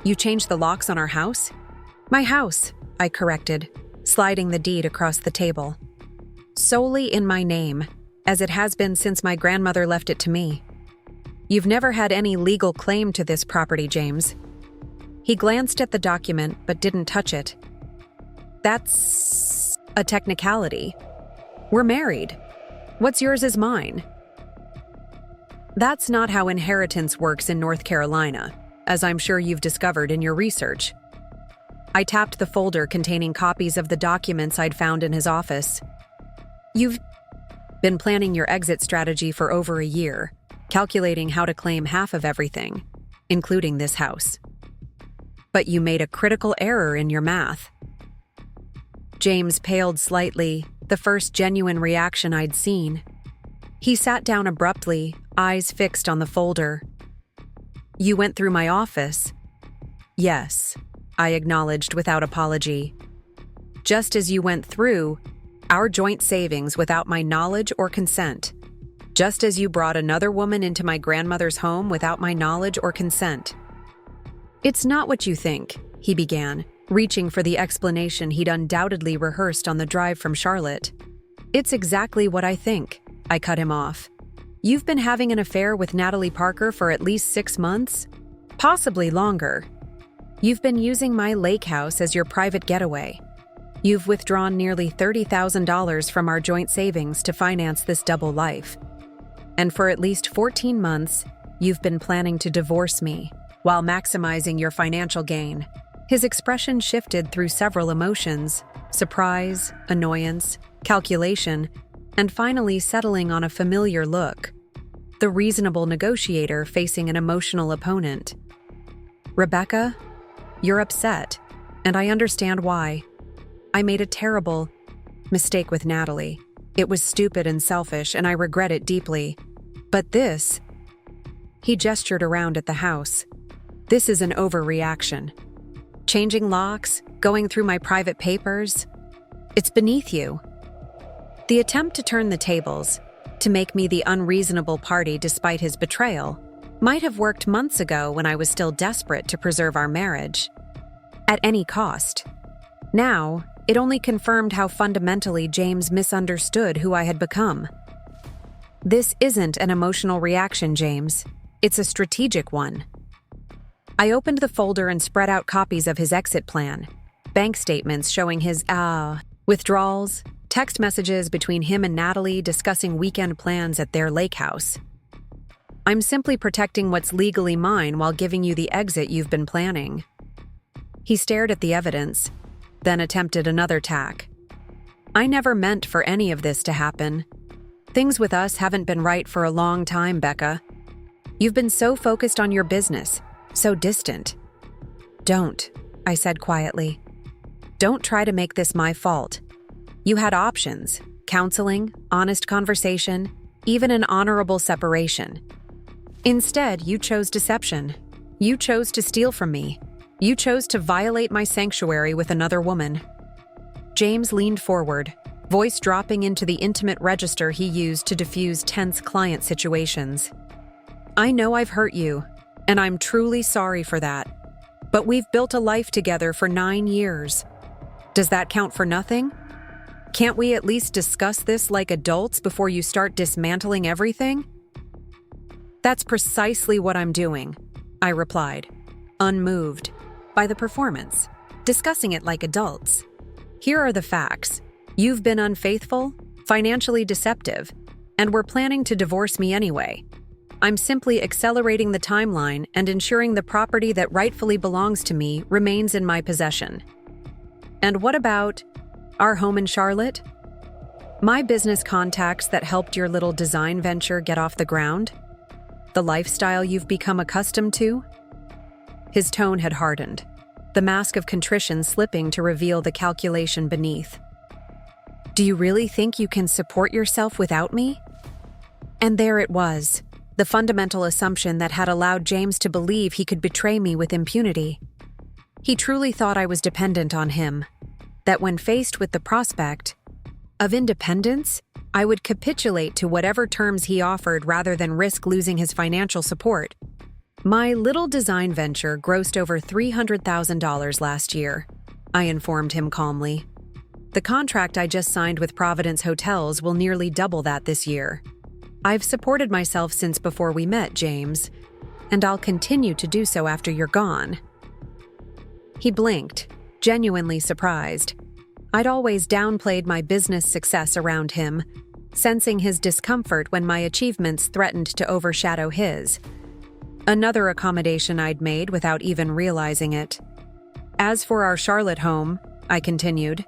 [SPEAKER 1] You changed the locks on our house?" "My house," I corrected, sliding the deed across the table. "Solely in my name, as it has been since my grandmother left it to me. You've never had any legal claim to this property, James." He glanced at the document but didn't touch it. "That's a technicality. We're married. What's yours is mine." "That's not how inheritance works in North Carolina, as I'm sure you've discovered in your research." I tapped the folder containing copies of the documents I'd found in his office. "You've been planning your exit strategy for over a year, calculating how to claim half of everything, including this house. But you made a critical error in your math." James paled slightly, the first genuine reaction I'd seen. He sat down abruptly, eyes fixed on the folder. "You went through my office?" "Yes," I acknowledged without apology. "Just as you went through our joint savings without my knowledge or consent. Just as you brought another woman into my grandmother's home without my knowledge or consent." "It's not what you think," he began, reaching for the explanation he'd undoubtedly rehearsed on the drive from Charlotte. "It's exactly what I think," I cut him off. "You've been having an affair with Natalie Parker for at least 6 months? Possibly longer. You've been using my lake house as your private getaway. You've withdrawn nearly $30,000 from our joint savings to finance this double life. And for at least 14 months, you've been planning to divorce me while maximizing your financial gain." His expression shifted through several emotions: surprise, annoyance, calculation, and finally settling on a familiar look. The reasonable negotiator facing an emotional opponent. "Rebecca, you're upset, and I understand why. I made a terrible mistake with Natalie. It was stupid and selfish, and I regret it deeply. But this..." He gestured around at the house. "This is an overreaction. Changing locks, going through my private papers. It's beneath you." The attempt to turn the tables, to make me the unreasonable party despite his betrayal, might have worked months ago when I was still desperate to preserve our marriage. At any cost. Now, it only confirmed how fundamentally James misunderstood who I had become. "This isn't an emotional reaction, James. It's a strategic one." I opened the folder and spread out copies of his exit plan, bank statements showing his withdrawals, text messages between him and Natalie discussing weekend plans at their lake house. "I'm simply protecting what's legally mine while giving you the exit you've been planning." He stared at the evidence, then attempted another tack. "I never meant for any of this to happen. Things with us haven't been right for a long time, Becca. You've been so focused on your business, so distant." "Don't," I said quietly. "Don't try to make this my fault. You had options: counseling, honest conversation, even an honorable separation. Instead, you chose deception. You chose to steal from me. You chose to violate my sanctuary with another woman." James leaned forward, voice dropping into the intimate register he used to diffuse tense client situations. "I know I've hurt you, and I'm truly sorry for that. But we've built a life together for 9 years. Does that count for nothing? Can't we at least discuss this like adults before you start dismantling everything?" "That's precisely what I'm doing," I replied, unmoved by the performance, discussing it like adults. "Here are the facts. You've been unfaithful, financially deceptive, and were planning to divorce me anyway. I'm simply accelerating the timeline and ensuring the property that rightfully belongs to me remains in my possession." "And what about our home in Charlotte? My business contacts that helped your little design venture get off the ground? The lifestyle you've become accustomed to?" His tone had hardened, the mask of contrition slipping to reveal the calculation beneath. "Do you really think you can support yourself without me?" And there it was, the fundamental assumption that had allowed James to believe he could betray me with impunity. He truly thought I was dependent on him, that when faced with the prospect, Of independence, I would capitulate to whatever terms he offered rather than risk losing his financial support. My little design venture grossed over $300,000 last year, I informed him calmly. The contract I just signed with Providence Hotels will nearly double that this year. I've supported myself since before we met, James, and I'll continue to do so after you're gone. He blinked, genuinely surprised. I'd always downplayed my business success around him, sensing his discomfort when my achievements threatened to overshadow his. Another accommodation I'd made without even realizing it. As for our Charlotte home, I continued,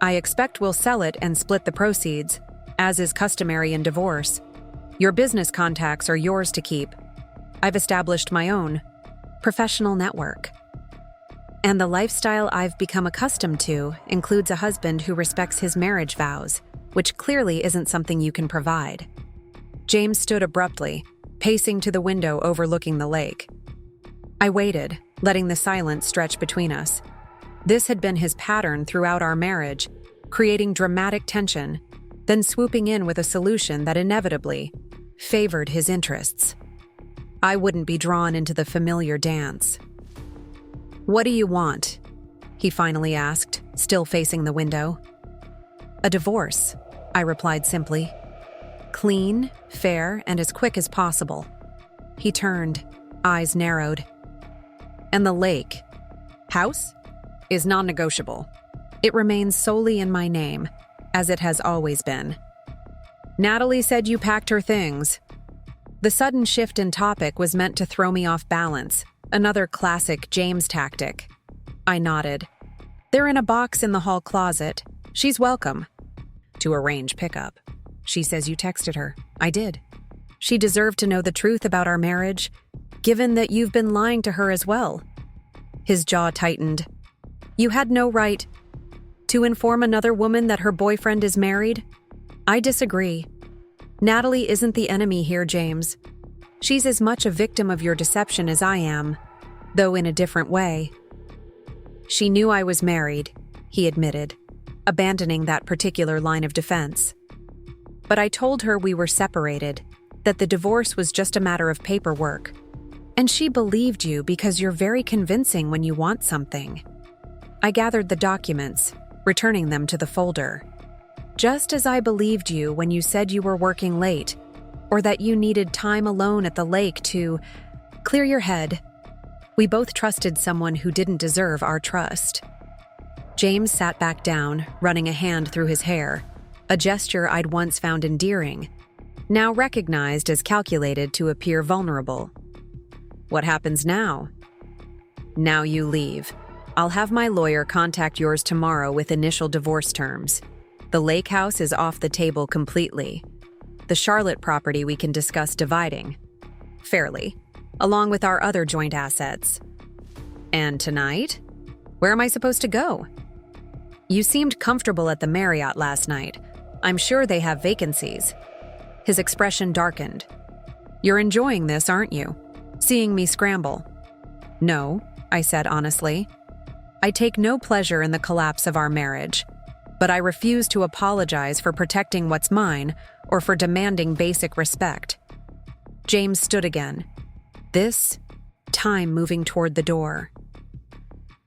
[SPEAKER 1] I expect we'll sell it and split the proceeds, as is customary in divorce. Your business contacts are yours to keep. I've established my own professional network. And the lifestyle I've become accustomed to includes a husband who respects his marriage vows, which clearly isn't something you can provide. James stood abruptly, pacing to the window overlooking the lake. I waited, letting the silence stretch between us. This had been his pattern throughout our marriage, creating dramatic tension, then swooping in with a solution that inevitably favored his interests. I wouldn't be drawn into the familiar dance. "What do you want?" he finally asked, still facing the window. "A divorce," I replied simply. "Clean, fair, and as quick as possible." He turned, eyes narrowed. "And the lake, house, is non-negotiable. It remains solely in my name, as it has always been." "Natalie said you packed her things." The sudden shift in topic was meant to throw me off balance, another classic James tactic. I nodded. "They're in a box in the hall closet. She's welcome." "To arrange pickup. She says you texted her." "I did." "She deserved to know the truth about our marriage, given that you've been lying to her as well." His jaw tightened. "You had no right to inform another woman that her boyfriend is married?" "I disagree. Natalie isn't the enemy here, James. She's as much a victim of your deception as I am, though in a different way." "She knew I was married," he admitted, abandoning that particular line of defense. "But I told her we were separated, that the divorce was just a matter of paperwork. And she believed you because you're very convincing when you want something." I gathered the documents, returning them to the folder. "Just as I believed you when you said you were working late, or that you needed time alone at the lake to clear your head. We both trusted someone who didn't deserve our trust." James sat back down, running a hand through his hair, a gesture I'd once found endearing, now recognized as calculated to appear vulnerable. "What happens now?" "Now you leave. I'll have my lawyer contact yours tomorrow with initial divorce terms. The lake house is off the table completely. The Charlotte property we can discuss dividing fairly, along with our other joint assets." "And tonight? Where am I supposed to go?" "You seemed comfortable at the Marriott last night. I'm sure they have vacancies." His expression darkened. "You're enjoying this, aren't you? Seeing me scramble?" "No," I said honestly. "I take no pleasure in the collapse of our marriage, but I refuse to apologize for protecting what's mine or for demanding basic respect." James stood again, this time moving toward the door.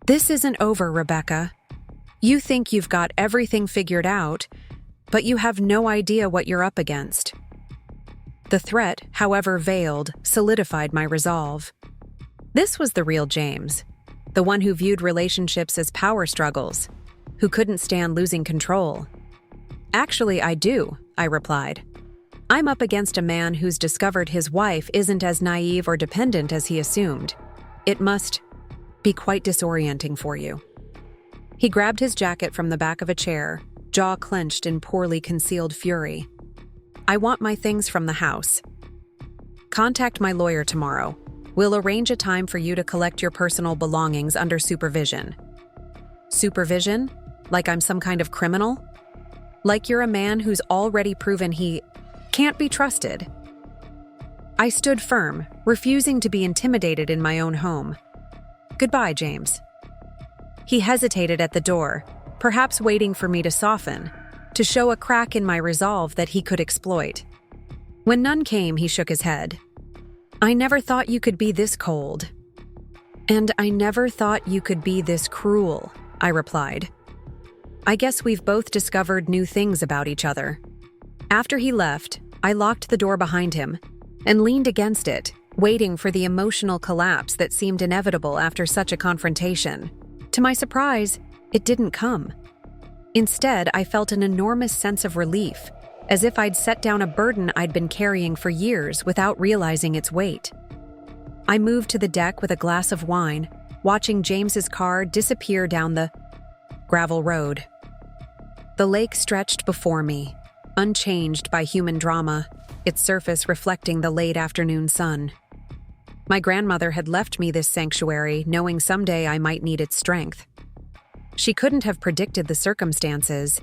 [SPEAKER 1] "This isn't over, Rebecca. You think you've got everything figured out, but you have no idea what you're up against." The threat, however veiled, solidified my resolve. This was the real James, the one who viewed relationships as power struggles, who couldn't stand losing control. "Actually, I do," I replied. "I'm up against a man who's discovered his wife isn't as naive or dependent as he assumed. It must be quite disorienting for you." He grabbed his jacket from the back of a chair, jaw clenched in poorly concealed fury. "I want my things from the house. Contact my lawyer tomorrow. We'll arrange a time for you to collect your personal belongings under supervision." "Supervision? Like I'm some kind of criminal? Like you're a man who's already proven he can't be trusted?" I stood firm, refusing to be intimidated in my own home. "Goodbye, James." He hesitated at the door, perhaps waiting for me to soften, to show a crack in my resolve that he could exploit. When none came, he shook his head. "I never thought you could be this cold." "And I never thought you could be this cruel," I replied. "I guess we've both discovered new things about each other." After he left, I locked the door behind him and leaned against it, waiting for the emotional collapse that seemed inevitable after such a confrontation. To my surprise, it didn't come. Instead, I felt an enormous sense of relief, as if I'd set down a burden I'd been carrying for years without realizing its weight. I moved to the deck with a glass of wine, watching James's car disappear down the gravel road. The lake stretched before me, unchanged by human drama, its surface reflecting the late afternoon sun. My grandmother had left me this sanctuary, knowing someday I might need its strength. She couldn't have predicted the circumstances,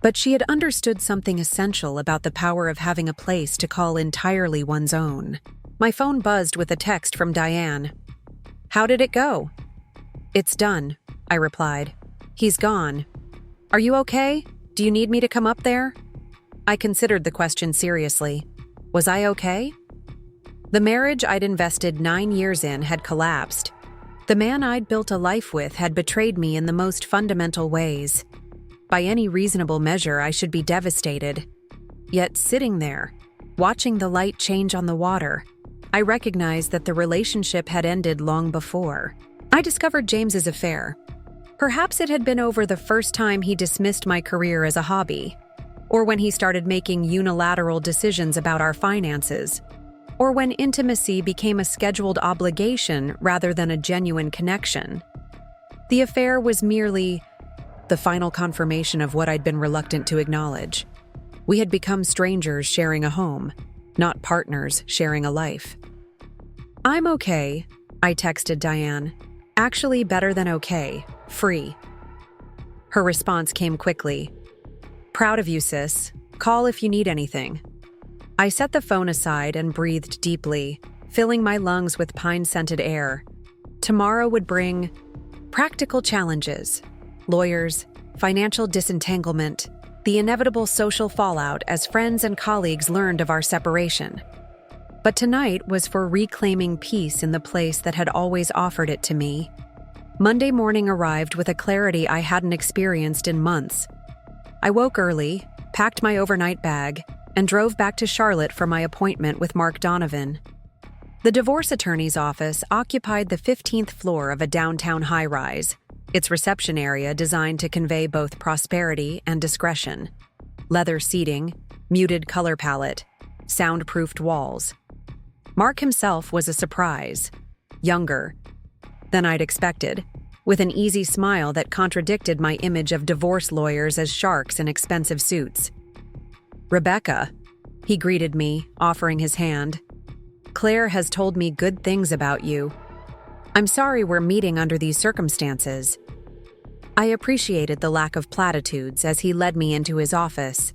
[SPEAKER 1] but she had understood something essential about the power of having a place to call entirely one's own. My phone buzzed with a text from Diane. "How did it go?" "It's done," I replied. "He's gone." "Are you okay? Do you need me to come up there?" I considered the question seriously. Was I okay? The marriage I'd invested 9 years in had collapsed. The man I'd built a life with had betrayed me in the most fundamental ways. By any reasonable measure, I should be devastated. Yet sitting there, watching the light change on the water, I recognized that the relationship had ended long before. I discovered James's affair. Perhaps it had been over the first time he dismissed my career as a hobby, or when he started making unilateral decisions about our finances, or when intimacy became a scheduled obligation rather than a genuine connection. The affair was merely the final confirmation of what I'd been reluctant to acknowledge. We had become strangers sharing a home, not partners sharing a life. "I'm okay," I texted Diane. "Actually better than okay. Free." Her response came quickly. "Proud of you, sis. Call if you need anything." I set the phone aside and breathed deeply, filling my lungs with pine-scented air. Tomorrow would bring practical challenges, lawyers, financial disentanglement, the inevitable social fallout as friends and colleagues learned of our separation. But tonight was for reclaiming peace in the place that had always offered it to me. Monday morning arrived with a clarity I hadn't experienced in months. I woke early, packed my overnight bag, and drove back to Charlotte for my appointment with Mark Donovan. The divorce attorney's office occupied the 15th floor of a downtown high-rise, its reception area designed to convey both prosperity and discretion. Leather seating, muted color palette, soundproofed walls. Mark himself was a surprise. Younger than I'd expected, with an easy smile that contradicted my image of divorce lawyers as sharks in expensive suits. "Rebecca," he greeted me, offering his hand. "Claire has told me good things about you. I'm sorry we're meeting under these circumstances." I appreciated the lack of platitudes as he led me into his office.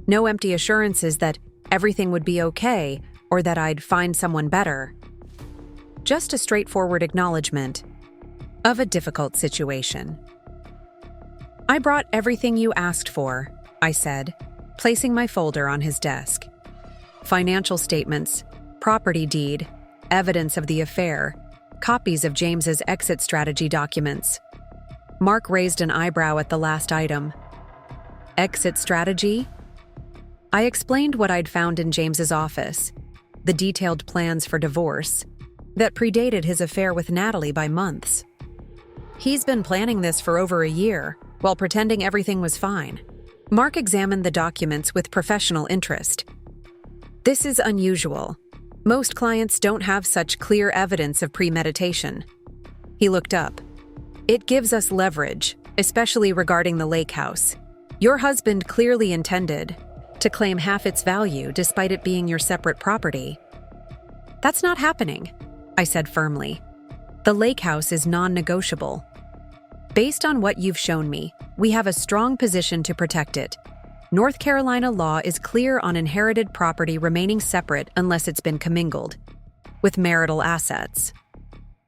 [SPEAKER 1] No empty assurances that everything would be okay or that I'd find someone better. Just a straightforward acknowledgement of a difficult situation. "I brought everything you asked for," I said, placing my folder on his desk. Financial statements, property deed, evidence of the affair, copies of James's exit strategy documents. Mark raised an eyebrow at the last item. "Exit strategy?" I explained what I'd found in James's office, the detailed plans for divorce, that predated his affair with Natalie by months. "He's been planning this for over a year, while pretending everything was fine." Mark examined the documents with professional interest. "This is unusual. Most clients don't have such clear evidence of premeditation." He looked up. "It gives us leverage, especially regarding the lake house. Your husband clearly intended to claim half its value despite it being your separate property." "That's not happening," I said firmly. "The lake house is non-negotiable. Based on what you've shown me, we have a strong position to protect it. North Carolina law is clear on inherited property remaining separate unless it's been commingled with marital assets.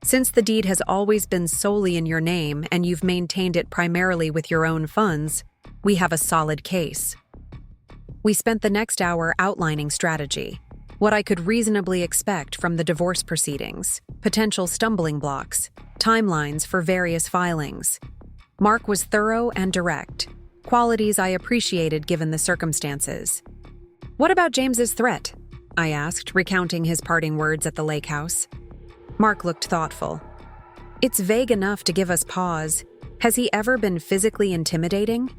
[SPEAKER 1] Since the deed has always been solely in your name and you've maintained it primarily with your own funds, we have a solid case." We spent the next hour outlining strategy, what I could reasonably expect from the divorce proceedings, potential stumbling blocks, timelines for various filings. Mark was thorough and direct, qualities I appreciated given the circumstances. "What about James's threat?" I asked, recounting his parting words at the lake house. Mark looked thoughtful. "It's vague enough to give us pause. Has he ever been physically intimidating?"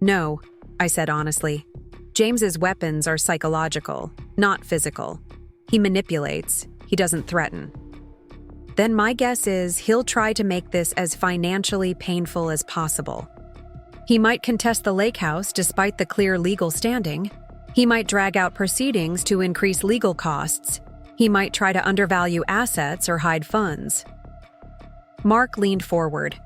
[SPEAKER 1] "No," I said honestly. "James's weapons are psychological, not physical. He manipulates, he doesn't threaten." "Then my guess is he'll try to make this as financially painful as possible. He might contest the lake house despite the clear legal standing. He might drag out proceedings to increase legal costs. He might try to undervalue assets or hide funds." Mark leaned forward.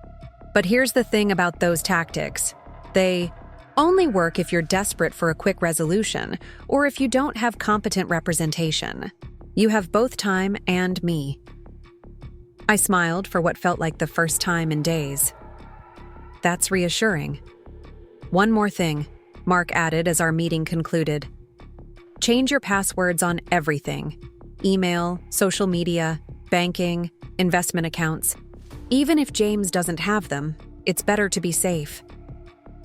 [SPEAKER 1] "But here's the thing about those tactics. They only work if you're desperate for a quick resolution or if you don't have competent representation. You have both time and me." I smiled for what felt like the first time in days. "That's reassuring." "One more thing," Mark added as our meeting concluded. "Change your passwords on everything. Email, social media, banking, investment accounts. Even if James doesn't have them, it's better to be safe.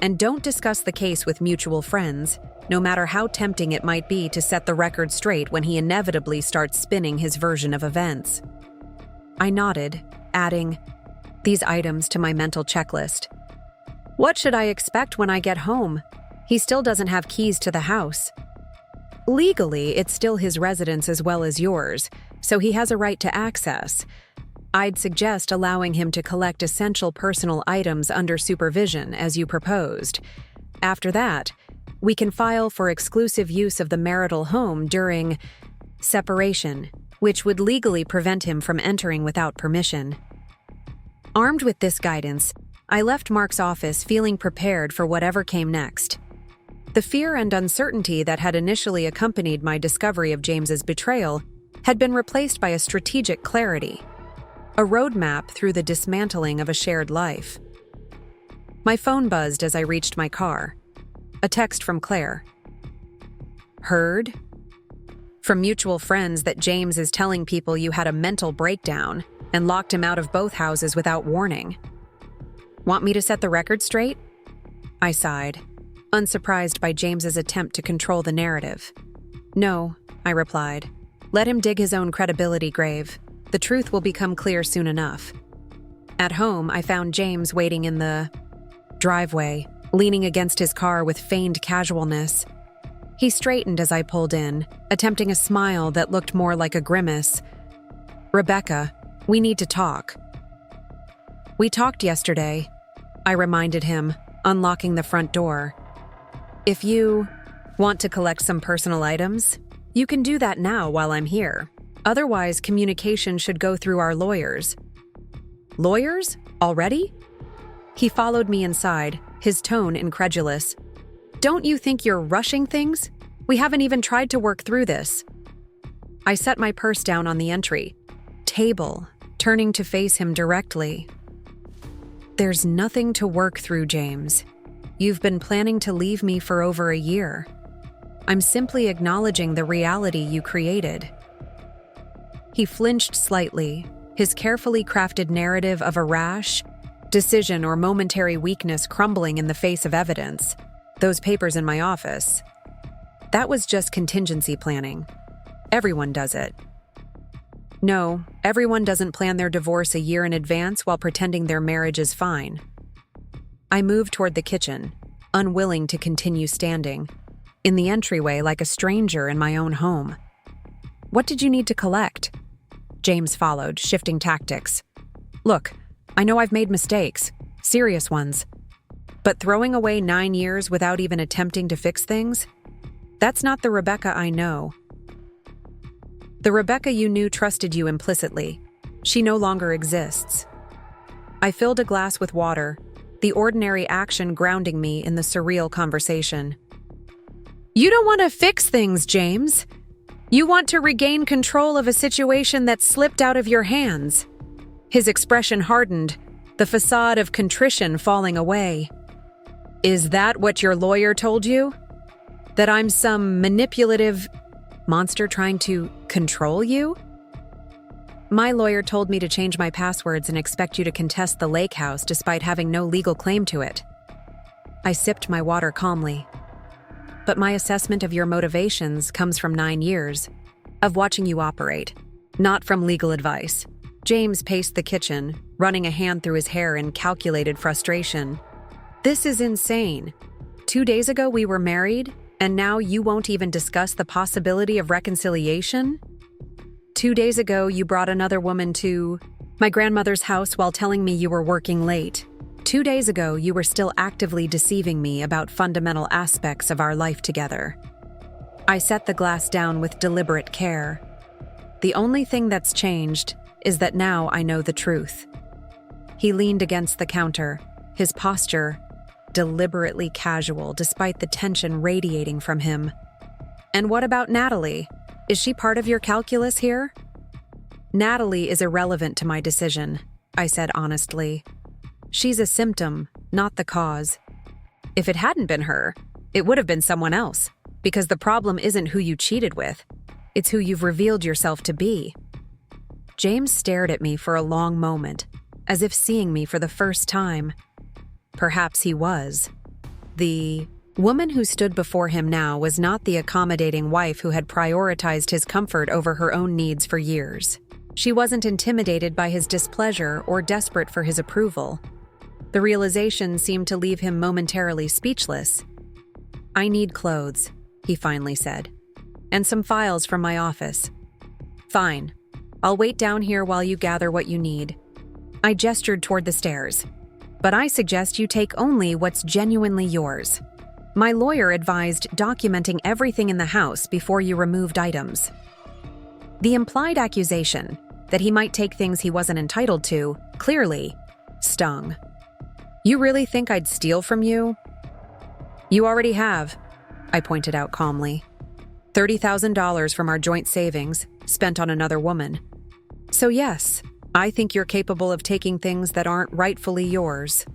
[SPEAKER 1] And don't discuss the case with mutual friends, no matter how tempting it might be to set the record straight when he inevitably starts spinning his version of events." I nodded, adding these items to my mental checklist. "What should I expect when I get home? He still doesn't have keys to the house. Legally, it's still his residence as well as yours, so he has a right to access. I'd suggest allowing him to collect essential personal items under supervision, as you proposed. After that, we can file for exclusive use of the marital home during separation, which would legally prevent him from entering without permission." Armed with this guidance, I left Mark's office feeling prepared for whatever came next. The fear and uncertainty that had initially accompanied my discovery of James's betrayal had been replaced by a strategic clarity, a roadmap through the dismantling of a shared life. My phone buzzed as I reached my car. A text from Claire. "Heard? From mutual friends that James is telling people you had a mental breakdown and locked him out of both houses without warning. Want me to set the record straight?" I sighed, unsurprised by James's attempt to control the narrative. "No," I replied. "Let him dig his own credibility grave. The truth will become clear soon enough." At home, I found James waiting in the driveway, leaning against his car with feigned casualness. He straightened as I pulled in, attempting a smile that looked more like a grimace. "Rebecca, we need to talk." "We talked yesterday," I reminded him, unlocking the front door. "If you want to collect some personal items, you can do that now while I'm here. Otherwise, communication should go through our lawyers." "Lawyers? Already?" He followed me inside, his tone incredulous. "Don't you think you're rushing things? We haven't even tried to work through this." I set my purse down on the entry table, turning to face him directly. "There's nothing to work through, James. You've been planning to leave me for over a year. I'm simply acknowledging the reality you created." He flinched slightly, his carefully crafted narrative of a rash decision or momentary weakness crumbling in the face of evidence. "Those papers in my office. That was just contingency planning. Everyone does it." "No, everyone doesn't plan their divorce a year in advance while pretending their marriage is fine." I moved toward the kitchen, unwilling to continue standing, in the entryway like a stranger in my own home. "What did you need to collect?" James followed, shifting tactics. "Look, I know I've made mistakes, serious ones. But throwing away 9 years without even attempting to fix things? That's not the Rebecca I know. The Rebecca you knew trusted you implicitly. She no longer exists." I filled a glass with water, the ordinary action grounding me in the surreal conversation. "You don't want to fix things, James. You want to regain control of a situation that slipped out of your hands." His expression hardened, the facade of contrition falling away. "Is that what your lawyer told you?" That I'm some manipulative monster trying to control you? My lawyer told me to change my passwords and expect you to contest the lake house despite having no legal claim to it. I sipped my water calmly. But my assessment of your motivations comes from 9 years of watching you operate, not from legal advice. James paced the kitchen, running a hand through his hair in calculated frustration. This is insane. 2 days ago we were married, and now you won't even discuss the possibility of reconciliation? 2 days ago you brought another woman to my grandmother's house while telling me you were working late. 2 days ago you were still actively deceiving me about fundamental aspects of our life together. I set the glass down with deliberate care. The only thing that's changed is that now I know the truth. He leaned against the counter, his posture deliberately casual despite the tension radiating from him. And what about Natalie? Is she part of your calculus here? Natalie is irrelevant to my decision, I said honestly. She's a symptom, not the cause. If it hadn't been her, it would have been someone else, because the problem isn't who you cheated with, it's who you've revealed yourself to be. James stared at me for a long moment, as if seeing me for the first time. Perhaps he was. The woman who stood before him now was not the accommodating wife who had prioritized his comfort over her own needs for years. She wasn't intimidated by his displeasure or desperate for his approval. The realization seemed to leave him momentarily speechless. I need clothes, he finally said, and some files from my office. Fine. I'll wait down here while you gather what you need. I gestured toward the stairs. But I suggest you take only what's genuinely yours. My lawyer advised documenting everything in the house before you removed items. The implied accusation that he might take things he wasn't entitled to clearly stung. You really think I'd steal from you? You already have, I pointed out calmly. $30,000 from our joint savings, spent on another woman. So yes, I think you're capable of taking things that aren't rightfully yours.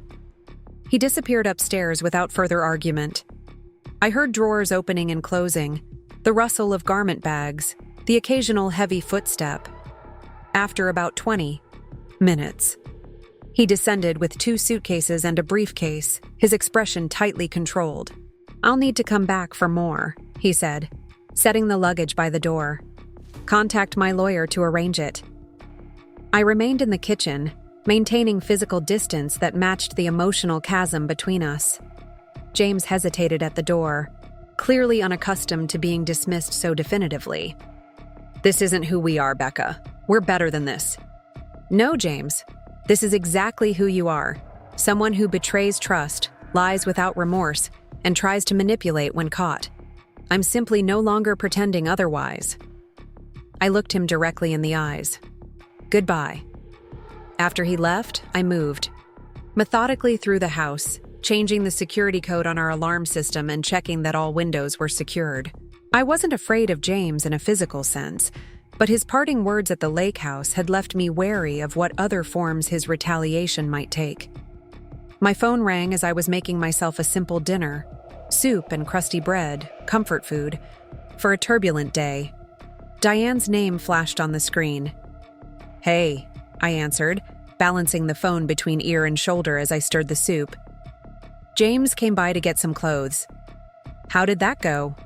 [SPEAKER 1] He disappeared upstairs without further argument. I heard drawers opening and closing, the rustle of garment bags, the occasional heavy footstep. After about 20 minutes, he descended with 2 suitcases and a briefcase, his expression tightly controlled. I'll need to come back for more, he said, setting the luggage by the door. Contact my lawyer to arrange it. I remained in the kitchen, maintaining physical distance that matched the emotional chasm between us. James hesitated at the door, clearly unaccustomed to being dismissed so definitively. This isn't who we are, Becca. We're better than this. No, James. This is exactly who you are. Someone who betrays trust, lies without remorse, and tries to manipulate when caught. I'm simply no longer pretending otherwise. I looked him directly in the eyes. Goodbye. After he left, I moved methodically through the house, changing the security code on our alarm system and checking that all windows were secured. I wasn't afraid of James in a physical sense, but his parting words at the lake house had left me wary of what other forms his retaliation might take. My phone rang as I was making myself a simple dinner, soup and crusty bread, comfort food, for a turbulent day. Diane's name flashed on the screen. Hey, I answered, balancing the phone between ear and shoulder as I stirred the soup. James came by to get some clothes. How did that go?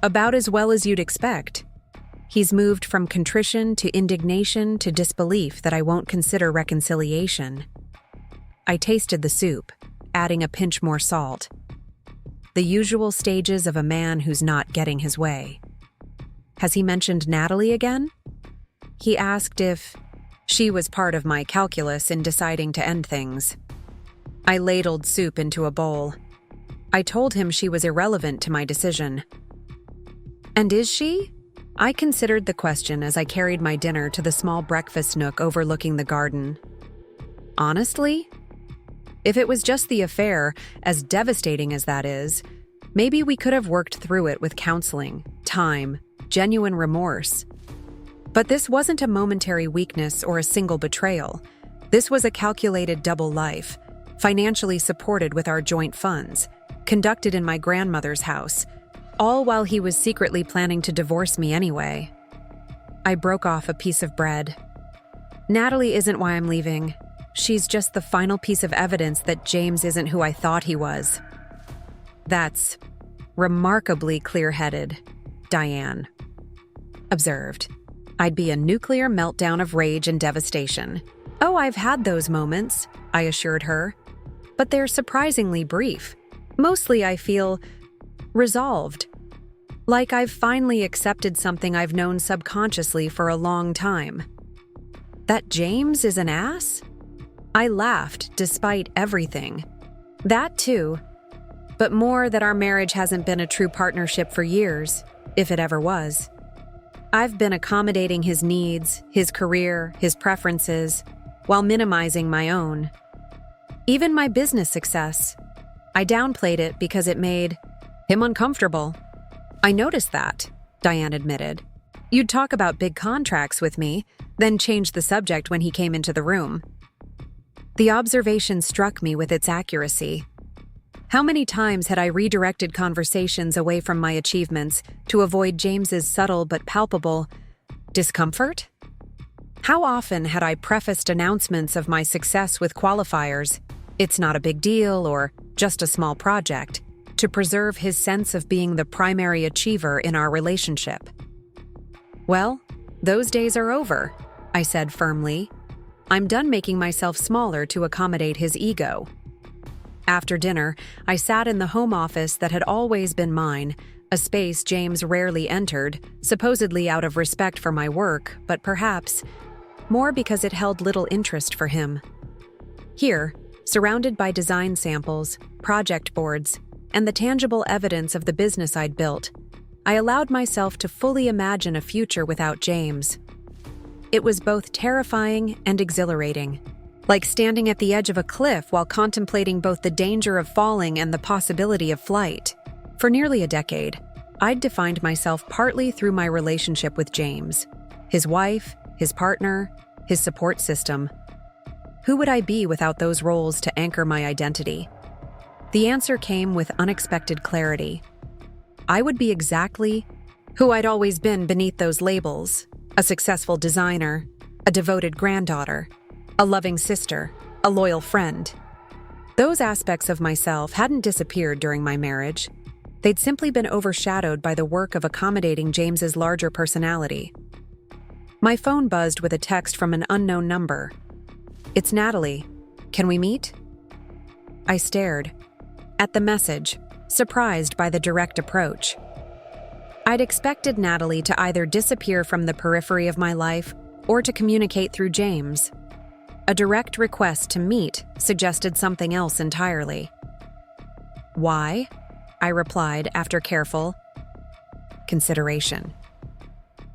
[SPEAKER 1] About as well as you'd expect. He's moved from contrition to indignation to disbelief that I won't consider reconciliation. I tasted the soup, adding a pinch more salt. The usual stages of a man who's not getting his way. Has he mentioned Natalie again? He asked if she was part of my calculus in deciding to end things. I ladled soup into a bowl. I told him she was irrelevant to my decision. And is she? I considered the question as I carried my dinner to the small breakfast nook overlooking the garden. Honestly? If it was just the affair, as devastating as that is, maybe we could have worked through it with counseling, time, genuine remorse. But this wasn't a momentary weakness or a single betrayal. This was a calculated double life, financially supported with our joint funds, conducted in my grandmother's house, All while he was secretly planning to divorce me anyway. I broke off a piece of bread. Natalie isn't why I'm leaving. She's just the final piece of evidence that James isn't who I thought he was. That's remarkably clear-headed, Diane observed. I'd be a nuclear meltdown of rage and devastation. Oh, I've had those moments, I assured her. But they're surprisingly brief. Mostly I feel resolved. Like I've finally accepted something I've known subconsciously for a long time. That James is an ass? I laughed despite everything. That too. But more that our marriage hasn't been a true partnership for years, if it ever was. I've been accommodating his needs, his career, his preferences, while minimizing my own. Even my business success. I downplayed it because it made him uncomfortable. I noticed that, Diane admitted. You'd talk about big contracts with me, then change the subject when he came into the room. The observation struck me with its accuracy. How many times had I redirected conversations away from my achievements to avoid James's subtle but palpable discomfort? How often had I prefaced announcements of my success with qualifiers, "It's not a big deal," or "just a small project," to preserve his sense of being the primary achiever in our relationship? Well, those days are over, I said firmly. I'm done making myself smaller to accommodate his ego. After dinner, I sat in the home office that had always been mine, a space James rarely entered, supposedly out of respect for my work, but perhaps more because it held little interest for him. Here, surrounded by design samples, project boards, and the tangible evidence of the business I'd built, I allowed myself to fully imagine a future without James. It was both terrifying and exhilarating, like standing at the edge of a cliff while contemplating both the danger of falling and the possibility of flight. For nearly a decade, I'd defined myself partly through my relationship with James, his wife, his partner, his support system. Who would I be without those roles to anchor my identity? The answer came with unexpected clarity. I would be exactly who I'd always been beneath those labels: a successful designer, a devoted granddaughter, a loving sister, a loyal friend. Those aspects of myself hadn't disappeared during my marriage. They'd simply been overshadowed by the work of accommodating James's larger personality. My phone buzzed with a text from an unknown number. "It's Natalie. Can we meet?" I stared at the message, surprised by the direct approach. I'd expected Natalie to either disappear from the periphery of my life or to communicate through James. A direct request to meet suggested something else entirely. "Why?" I replied after careful consideration.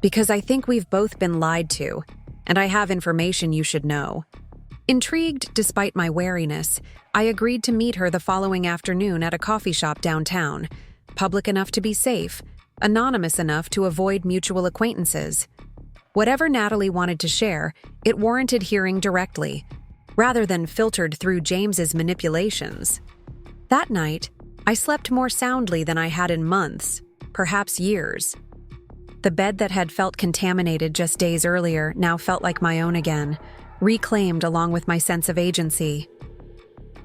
[SPEAKER 1] "Because I think we've both been lied to, and I have information you should know." Intrigued despite my wariness, I agreed to meet her the following afternoon at a coffee shop downtown, public enough to be safe, anonymous enough to avoid mutual acquaintances. Whatever Natalie wanted to share, it warranted hearing directly, rather than filtered through James's manipulations. That night, I slept more soundly than I had in months, perhaps years. The bed that had felt contaminated just days earlier now felt like my own again, reclaimed along with my sense of agency.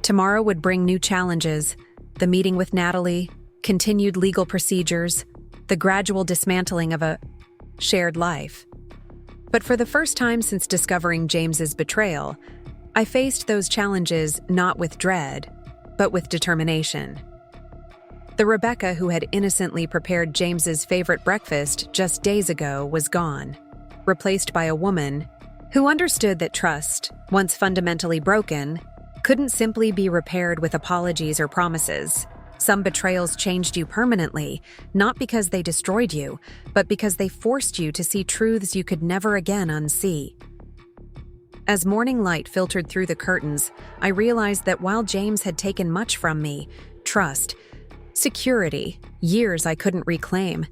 [SPEAKER 1] Tomorrow would bring new challenges: the meeting with Natalie, continued legal procedures, the gradual dismantling of a shared life. But for the first time since discovering James's betrayal, I faced those challenges not with dread, but with determination. The Rebecca who had innocently prepared James's favorite breakfast just days ago was gone, replaced by a woman who understood that trust, once fundamentally broken, couldn't simply be repaired with apologies or promises. Some betrayals changed you permanently, not because they destroyed you, but because they forced you to see truths you could never again unsee. As morning light filtered through the curtains, I realized that while James had taken much from me, trust, security, years I couldn't reclaim,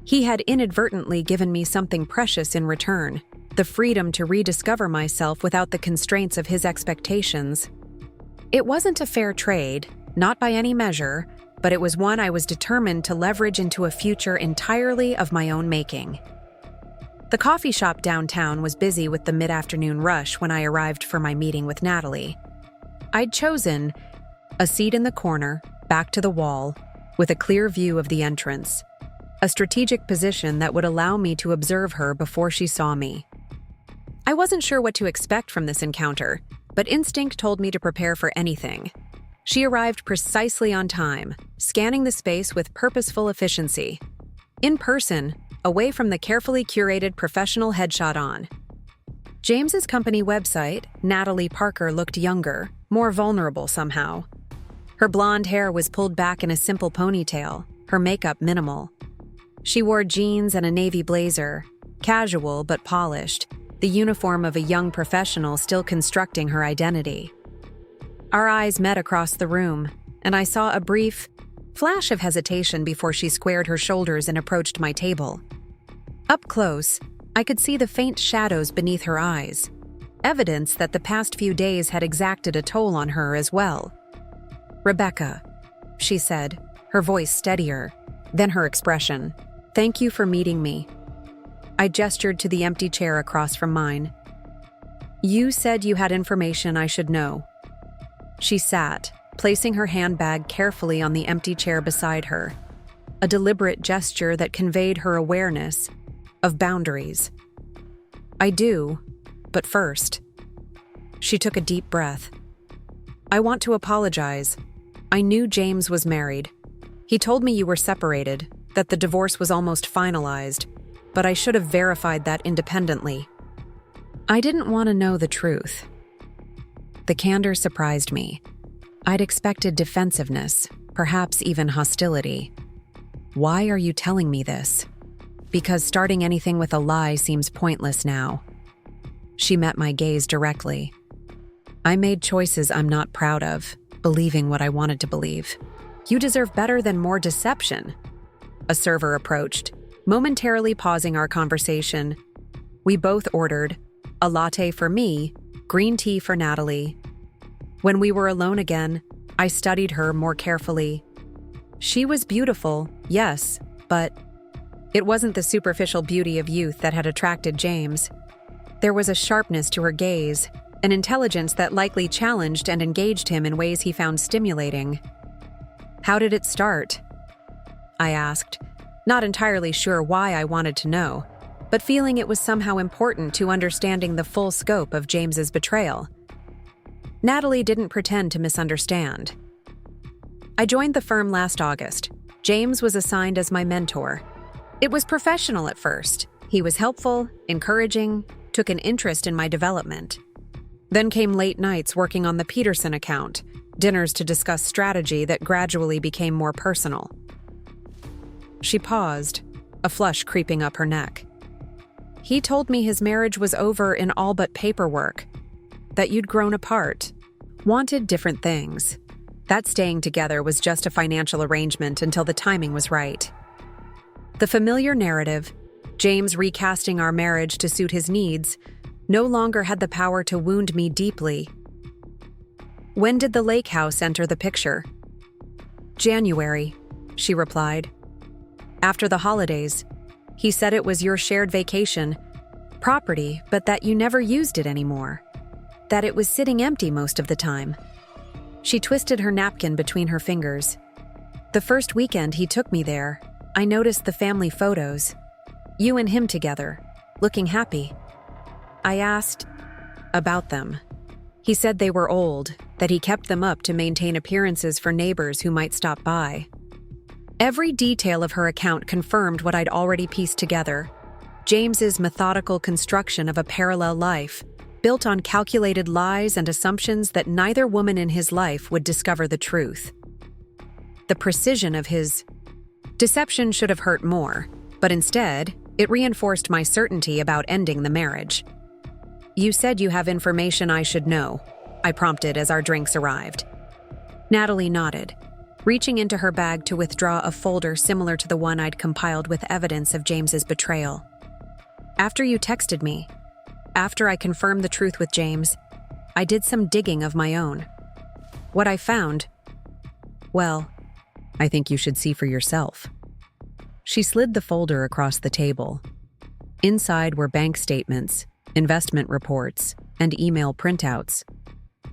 [SPEAKER 1] he had inadvertently given me something precious in return: the freedom to rediscover myself without the constraints of his expectations. It wasn't a fair trade, not by any measure, but it was one I was determined to leverage into a future entirely of my own making. The coffee shop downtown was busy with the mid-afternoon rush when I arrived for my meeting with Natalie. I'd chosen a seat in the corner, back to the wall, with a clear view of the entrance, a strategic position that would allow me to observe her before she saw me. I wasn't sure what to expect from this encounter, but instinct told me to prepare for anything. She arrived precisely on time, scanning the space with purposeful efficiency. In person, away from the carefully curated professional headshot on. James's company website, Natalie Parker, looked younger, more vulnerable somehow. Her blonde hair was pulled back in a simple ponytail, her makeup minimal. She wore jeans and a navy blazer, casual but polished, the uniform of a young professional still constructing her identity. Our eyes met across the room, and I saw a brief flash of hesitation before she squared her shoulders and approached my table. Up close, I could see the faint shadows beneath her eyes, evidence that the past few days had exacted a toll on her as well. "Rebecca," she said, her voice steadier, then her expression. "Thank you for meeting me." I gestured to the empty chair across from mine. "You said you had information I should know." She sat, placing her handbag carefully on the empty chair beside her, a deliberate gesture that conveyed her awareness of boundaries. "I do, but first." She took a deep breath. "I want to apologize. I knew James was married. He told me you were separated, that the divorce was almost finalized, but I should have verified that independently. I didn't want to know the truth." The candor surprised me. I'd expected defensiveness, perhaps even hostility. "Why are you telling me this?" "Because starting anything with a lie seems pointless now." She met my gaze directly. "I made choices I'm not proud of, believing what I wanted to believe. You deserve better than more deception." A server approached, momentarily pausing our conversation. We both ordered a latte for me, green tea for Natalie. When we were alone again, I studied her more carefully. She was beautiful, yes, but it wasn't the superficial beauty of youth that had attracted James. There was a sharpness to her gaze, an intelligence that likely challenged and engaged him in ways he found stimulating. "How did it start?" I asked, not entirely sure why I wanted to know, but feeling it was somehow important to understanding the full scope of James's betrayal. Natalie didn't pretend to misunderstand. "I joined the firm last August. James was assigned as my mentor. It was professional at first. He was helpful, encouraging, took an interest in my development. Then came late nights working on the Peterson account, dinners to discuss strategy that gradually became more personal." She paused, a flush creeping up her neck. "He told me his marriage was over in all but paperwork, that you'd grown apart, wanted different things. That staying together was just a financial arrangement until the timing was right." The familiar narrative, James recasting our marriage to suit his needs, no longer had the power to wound me deeply. "When did the lake house enter the picture?" "January," she replied. "After the holidays. He said it was your shared vacation property, but that you never used it anymore. That it was sitting empty most of the time." She twisted her napkin between her fingers. "The first weekend he took me there, I noticed the family photos. You and him together, looking happy. I asked about them. He said they were old, that he kept them up to maintain appearances for neighbors who might stop by." Every detail of her account confirmed what I'd already pieced together. James's methodical construction of a parallel life, built on calculated lies and assumptions that neither woman in his life would discover the truth. The precision of his deception should have hurt more, but instead, it reinforced my certainty about ending the marriage. "You said you have information I should know," I prompted as our drinks arrived. Natalie nodded, reaching into her bag to withdraw a folder similar to the one I'd compiled with evidence of James's betrayal. "After you texted me, after I confirmed the truth with James, I did some digging of my own. What I found, well, I think you should see for yourself. She slid the folder across the table. Inside were bank statements, investment reports, and email printouts,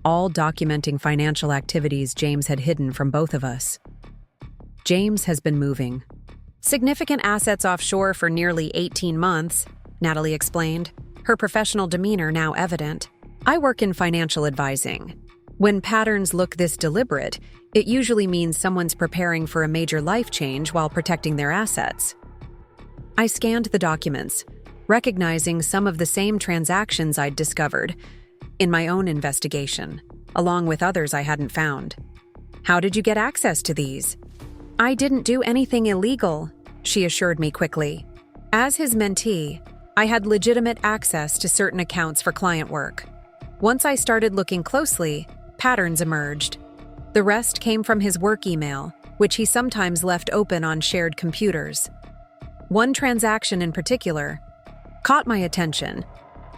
[SPEAKER 1] all documenting financial activities James had hidden from both of us. James has been moving significant assets offshore for nearly 18 months, Natalie explained, her professional demeanor now evident. I work in financial advising. When patterns look this deliberate, it usually means someone's preparing for a major life change while protecting their assets. I scanned the documents, recognizing some of the same transactions I'd discovered in my own investigation, along with others I hadn't found. How did you get access to these? I didn't do anything illegal, she assured me quickly. As his mentee, I had legitimate access to certain accounts for client work. Once I started looking closely, patterns emerged. The rest came from his work email, which he sometimes left open on shared computers. One transaction in particular caught my attention: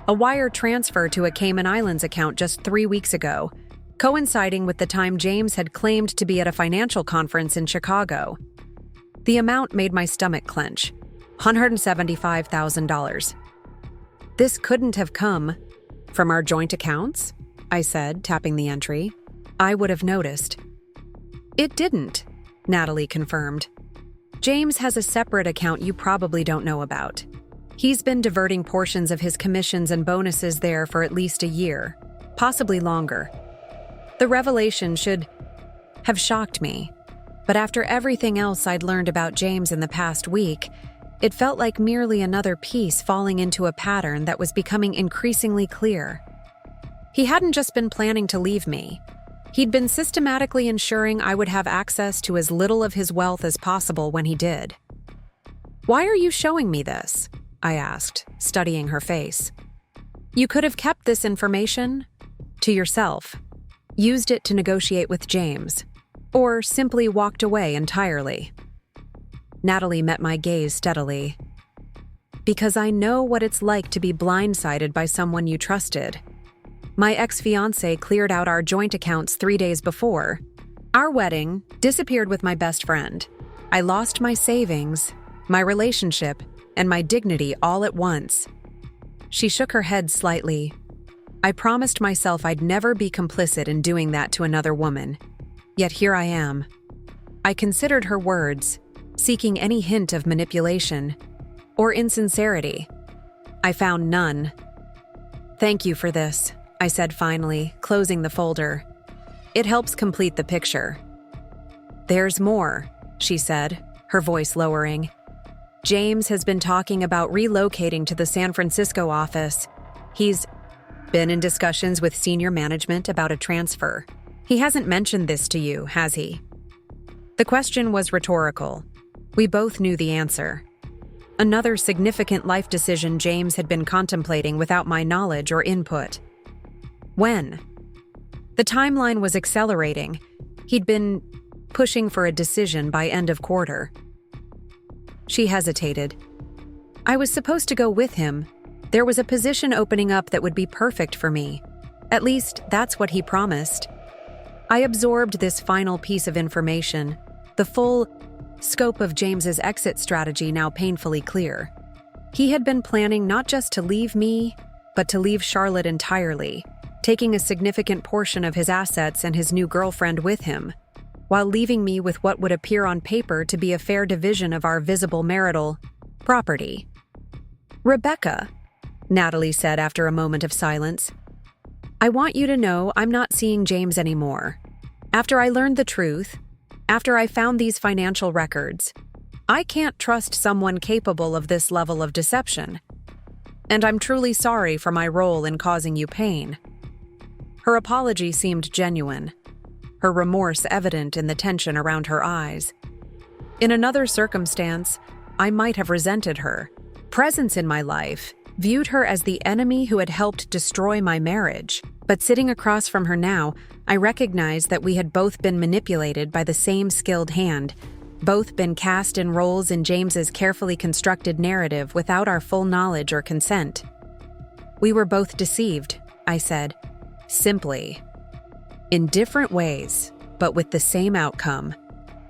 [SPEAKER 1] a wire transfer to a Cayman Islands account just 3 weeks ago, coinciding with the time James had claimed to be at a financial conference in Chicago. The amount made my stomach clench: $175,000. This couldn't have come from our joint accounts, I said, tapping the entry. I would have noticed. It didn't, Natalie confirmed. James has a separate account you probably don't know about. He's been diverting portions of his commissions and bonuses there for at least a year, possibly longer. The revelation should have shocked me, but after everything else I'd learned about James in the past week, it felt like merely another piece falling into a pattern that was becoming increasingly clear. He hadn't just been planning to leave me. He'd been systematically ensuring I would have access to as little of his wealth as possible when he did. Why are you showing me this? I asked, studying her face. You could have kept this information to yourself, used it to negotiate with James, or simply walked away entirely. Natalie met my gaze steadily. Because I know what it's like to be blindsided by someone you trusted. My ex-fiancé cleared out our joint accounts 3 days before. Our wedding disappeared with my best friend. I lost my savings, my relationship, and my dignity all at once. She shook her head slightly. I promised myself I'd never be complicit in doing that to another woman. Yet here I am. I considered her words, seeking any hint of manipulation or insincerity. I found none. Thank you for this, I said finally, closing the folder. It helps complete the picture. There's more, she said, her voice lowering. James has been talking about relocating to the San Francisco office. He's been in discussions with senior management about a transfer. He hasn't mentioned this to you, has he? The question was rhetorical. We both knew the answer. Another significant life decision James had been contemplating without my knowledge or input. When? The timeline was accelerating. He'd been pushing for a decision by end of quarter. She hesitated. I was supposed to go with him. There was a position opening up that would be perfect for me. At least, that's what he promised. I absorbed this final piece of information, the full scope of James's exit strategy now painfully clear. He had been planning not just to leave me, but to leave Charlotte entirely, taking a significant portion of his assets and his new girlfriend with him, while leaving me with what would appear on paper to be a fair division of our visible marital property. Rebecca, Natalie said after a moment of silence, I want you to know I'm not seeing James anymore. After I learned the truth, after I found these financial records, I can't trust someone capable of this level of deception. And I'm truly sorry for my role in causing you pain. Her apology seemed genuine, her remorse evident in the tension around her eyes. In another circumstance, I might have resented her presence in my life, viewed her as the enemy who had helped destroy my marriage. But sitting across from her now, I recognized that we had both been manipulated by the same skilled hand, both been cast in roles in James's carefully constructed narrative without our full knowledge or consent. We were both deceived, I said, simply. In different ways, but with the same outcome.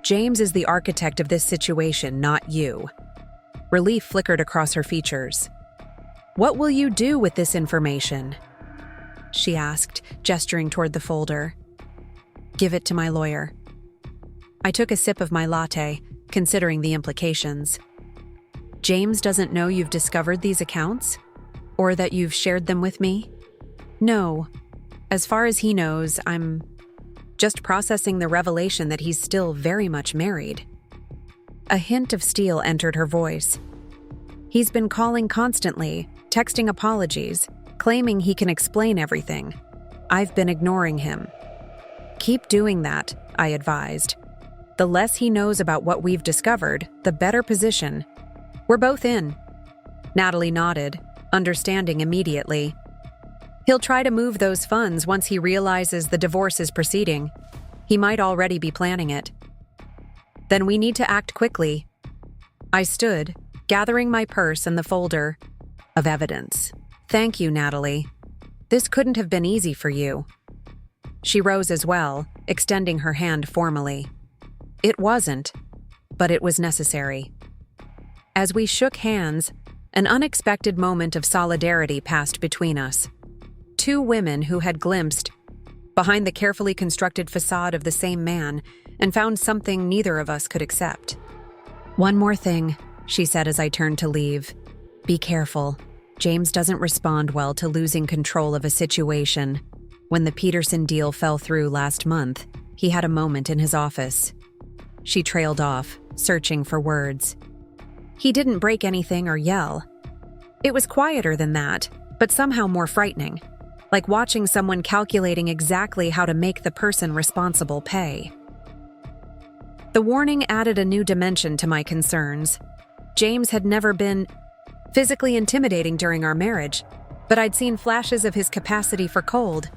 [SPEAKER 1] James is the architect of this situation, not you. Relief flickered across her features. What will you do with this information? She asked, gesturing toward the folder. Give it to my lawyer. I took a sip of my latte, considering the implications. James doesn't know you've discovered these accounts? Or that you've shared them with me? No. As far as he knows, I'm just processing the revelation that he's still very much married. A hint of steel entered her voice. He's been calling constantly, texting apologies, claiming he can explain everything. I've been ignoring him. Keep doing that, I advised. The less he knows about what we've discovered, the better position. We're both in. Natalie nodded, understanding immediately. He'll try to move those funds once he realizes the divorce is proceeding. He might already be planning it. Then we need to act quickly. I stood, gathering my purse and the folder of evidence. Thank you, Natalie. This couldn't have been easy for you. She rose as well, extending her hand formally. It wasn't, but it was necessary. As we shook hands, an unexpected moment of solidarity passed between us. Two women who had glimpsed behind the carefully constructed facade of the same man and found something neither of us could accept. One more thing, she said as I turned to leave. Be careful. James doesn't respond well to losing control of a situation. When the Peterson deal fell through last month, he had a moment in his office. She trailed off, searching for words. He didn't break anything or yell. It was quieter than that, but somehow more frightening, like watching someone calculating exactly how to make the person responsible pay. The warning added a new dimension to my concerns. James had never been physically intimidating during our marriage, but I'd seen flashes of his capacity for cold,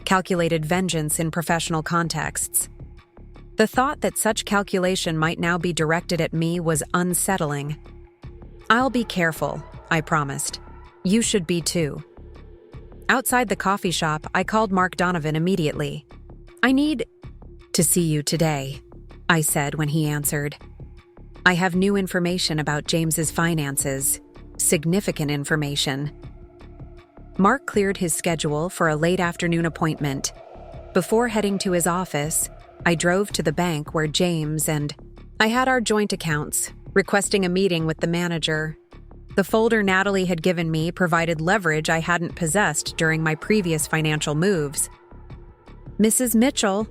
[SPEAKER 1] calculated vengeance in professional contexts. The thought that such calculation might now be directed at me was unsettling. I'll be careful, I promised. You should be too. Outside the coffee shop, I called Mark Donovan immediately. I need to see you today, I said when he answered. I have new information about James's finances. Significant information. Mark cleared his schedule for a late afternoon appointment. Before heading to his office, I drove to the bank where James and I had our joint accounts, requesting a meeting with the manager. The folder Natalie had given me provided leverage I hadn't possessed during my previous financial moves. Mrs. Mitchell,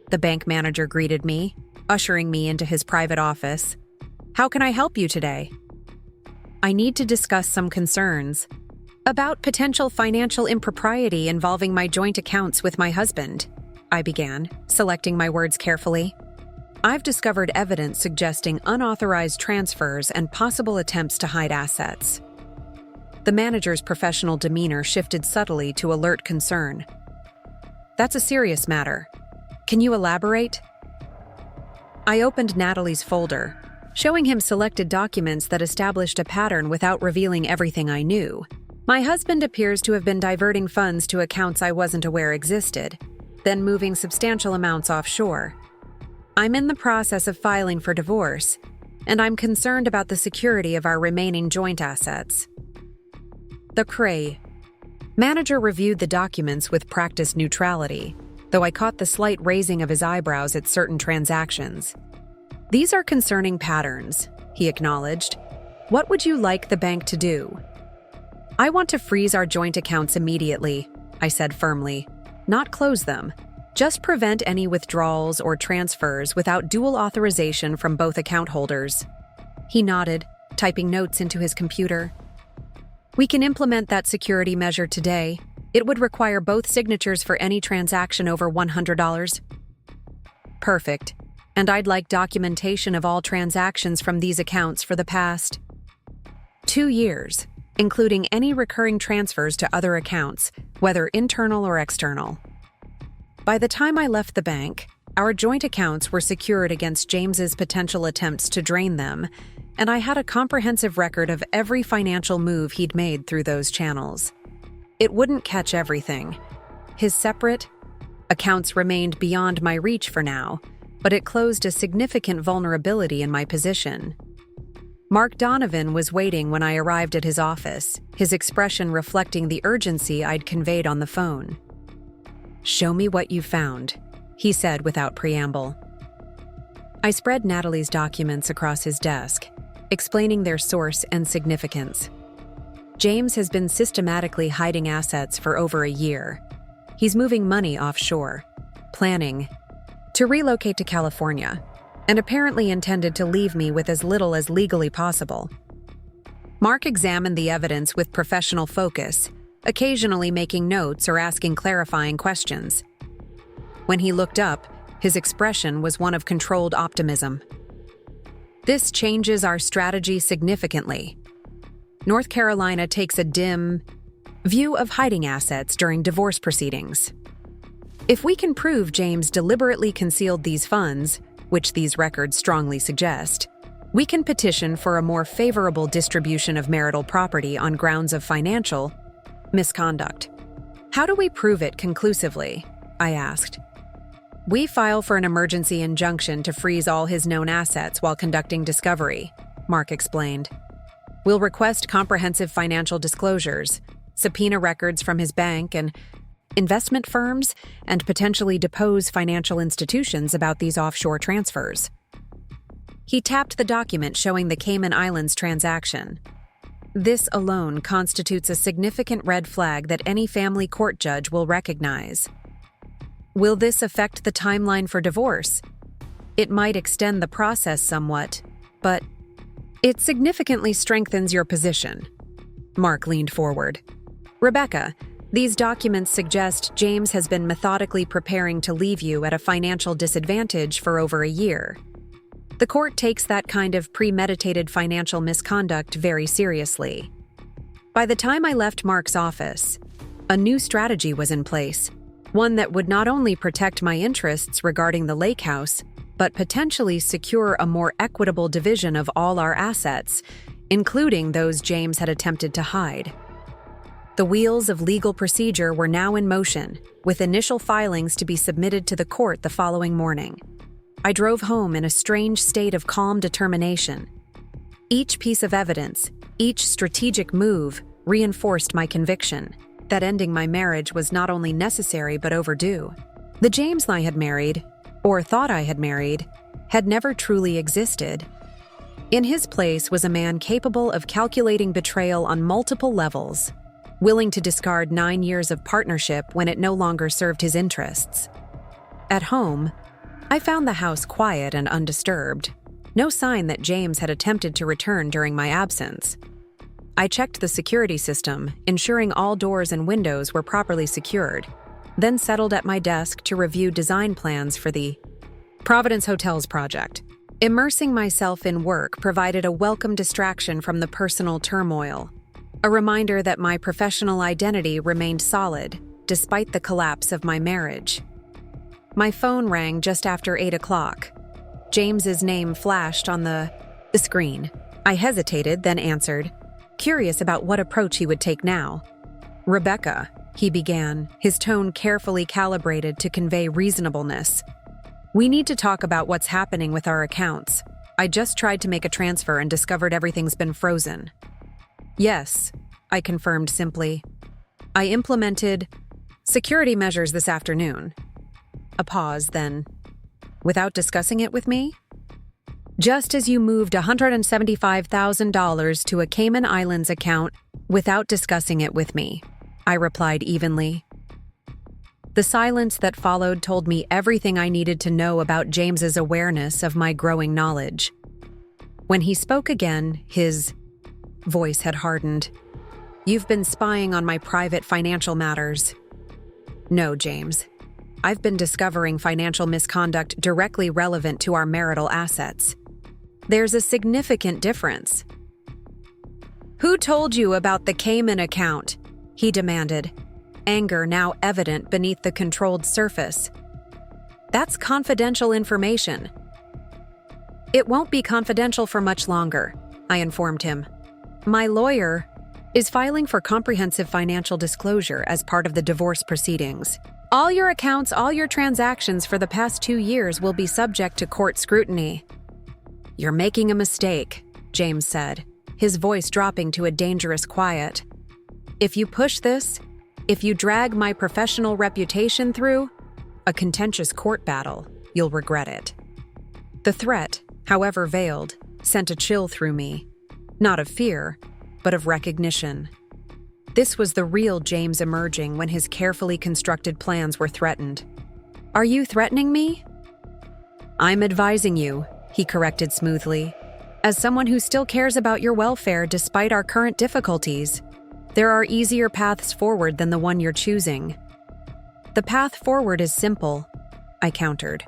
[SPEAKER 1] the bank manager greeted me, ushering me into his private office. How can I help you today? I need to discuss some concerns about potential financial impropriety involving my joint accounts with my husband, I began, selecting my words carefully. I've discovered evidence suggesting unauthorized transfers and possible attempts to hide assets. The manager's professional demeanor shifted subtly to alert concern. That's a serious matter. Can you elaborate? I opened Natalie's folder, showing him selected documents that established a pattern without revealing everything I knew. My husband appears to have been diverting funds to accounts I wasn't aware existed, then moving substantial amounts offshore. I'm in the process of filing for divorce, and I'm concerned about the security of our remaining joint assets. The Cray manager reviewed the documents with practiced neutrality, though I caught the slight raising of his eyebrows at certain transactions. These are concerning patterns, he acknowledged. What would you like the bank to do? I want to freeze our joint accounts immediately, I said firmly. Not close them. Just prevent any withdrawals or transfers without dual authorization from both account holders. He nodded, typing notes into his computer. We can implement that security measure today. It would require both signatures for any transaction over $100. Perfect. And I'd like documentation of all transactions from these accounts for the past 2 years, including any recurring transfers to other accounts, whether internal or external. By the time I left the bank, our joint accounts were secured against James's potential attempts to drain them, and I had a comprehensive record of every financial move he'd made through those channels. It wouldn't catch everything. His separate accounts remained beyond my reach for now, but it closed a significant vulnerability in my position. Mark Donovan was waiting when I arrived at his office, his expression reflecting the urgency I'd conveyed on the phone. "Show me what you found," he said without preamble. I spread Natalie's documents across his desk, explaining their source and significance. James has been systematically hiding assets for over a year. He's moving money offshore, planning to relocate to California, and apparently intended to leave me with as little as legally possible. Mark examined the evidence with professional focus, occasionally making notes or asking clarifying questions. When he looked up, his expression was one of controlled optimism. "This changes our strategy significantly. North Carolina takes a dim view of hiding assets during divorce proceedings. If we can prove James deliberately concealed these funds, which these records strongly suggest, we can petition for a more favorable distribution of marital property on grounds of financial misconduct." "How do we prove it conclusively?" I asked. "We file for an emergency injunction to freeze all his known assets while conducting discovery," Mark explained. "We'll request comprehensive financial disclosures, subpoena records from his bank and investment firms, and potentially depose financial institutions about these offshore transfers." He tapped the document showing the Cayman Islands transaction. "This alone constitutes a significant red flag that any family court judge will recognize." "Will this affect the timeline for divorce?" "It might extend the process somewhat, but it significantly strengthens your position." Mark leaned forward. "Rebecca, these documents suggest James has been methodically preparing to leave you at a financial disadvantage for over a year. The court takes that kind of premeditated financial misconduct very seriously." By the time I left Mark's office, a new strategy was in place, one that would not only protect my interests regarding the lake house, but potentially secure a more equitable division of all our assets, including those James had attempted to hide. The wheels of legal procedure were now in motion, with initial filings to be submitted to the court the following morning. I drove home in a strange state of calm determination. Each piece of evidence, each strategic move, reinforced my conviction that ending my marriage was not only necessary but overdue. The James I had married, or thought I had married, had never truly existed. In his place was a man capable of calculating betrayal on multiple levels, willing to discard 9 years of partnership when it no longer served his interests. At home, I found the house quiet and undisturbed, no sign that James had attempted to return during my absence. I checked the security system, ensuring all doors and windows were properly secured, then settled at my desk to review design plans for the Providence Hotels project. Immersing myself in work provided a welcome distraction from the personal turmoil, a reminder that my professional identity remained solid despite the collapse of my marriage. My phone rang just after 8 o'clock. James's name flashed on the screen. I hesitated, then answered, curious about what approach he would take now. "Rebecca," he began, his tone carefully calibrated to convey reasonableness. "We need to talk about what's happening with our accounts. I just tried to make a transfer and discovered everything's been frozen." "Yes," I confirmed simply. "I implemented security measures this afternoon." A pause, then, "Without discussing it with me?" "Just as you moved $175,000 to a Cayman Islands account without discussing it with me," I replied evenly. The silence that followed told me everything I needed to know about James's awareness of my growing knowledge. When he spoke again, his voice had hardened. "You've been spying on my private financial matters." "No, James. I've been discovering financial misconduct directly relevant to our marital assets. There's a significant difference." "Who told you about the Cayman account?" he demanded, anger now evident beneath the controlled surface. "That's confidential information." "It won't be confidential for much longer," I informed him. "My lawyer is filing for comprehensive financial disclosure as part of the divorce proceedings. All your accounts, all your transactions for the past 2 years will be subject to court scrutiny. You're making a mistake, James said, his voice dropping to a dangerous quiet. If you push this, if you drag my professional reputation through a contentious court battle, you'll regret it. The threat, however veiled, sent a chill through me, not of fear, but of recognition. This was the real James emerging when his carefully constructed plans were threatened. Are you threatening me? I'm advising you, he corrected smoothly. As someone who still cares about your welfare despite our current difficulties, there are easier paths forward than the one you're choosing. The path forward is simple, I countered.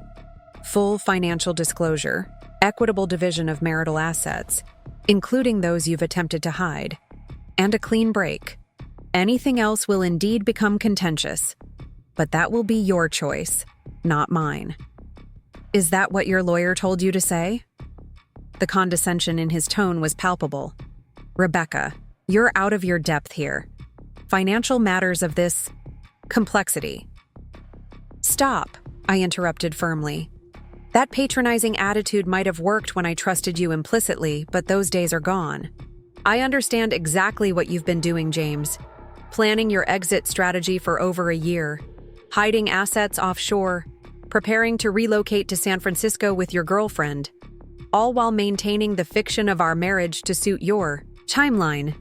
[SPEAKER 1] Full financial disclosure, equitable division of marital assets, including those you've attempted to hide, and a clean break. Anything else will indeed become contentious, but that will be your choice, not mine. Is that what your lawyer told you to say? The condescension in his tone was palpable. Rebecca, you're out of your depth here. Financial matters of this complexity. Stop, I interrupted firmly. That patronizing attitude might have worked when I trusted you implicitly, but those days are gone. I understand exactly what you've been doing, James. Planning your exit strategy for over a year, hiding assets offshore, preparing to relocate to San Francisco with your girlfriend, all while maintaining the fiction of our marriage to suit your timeline.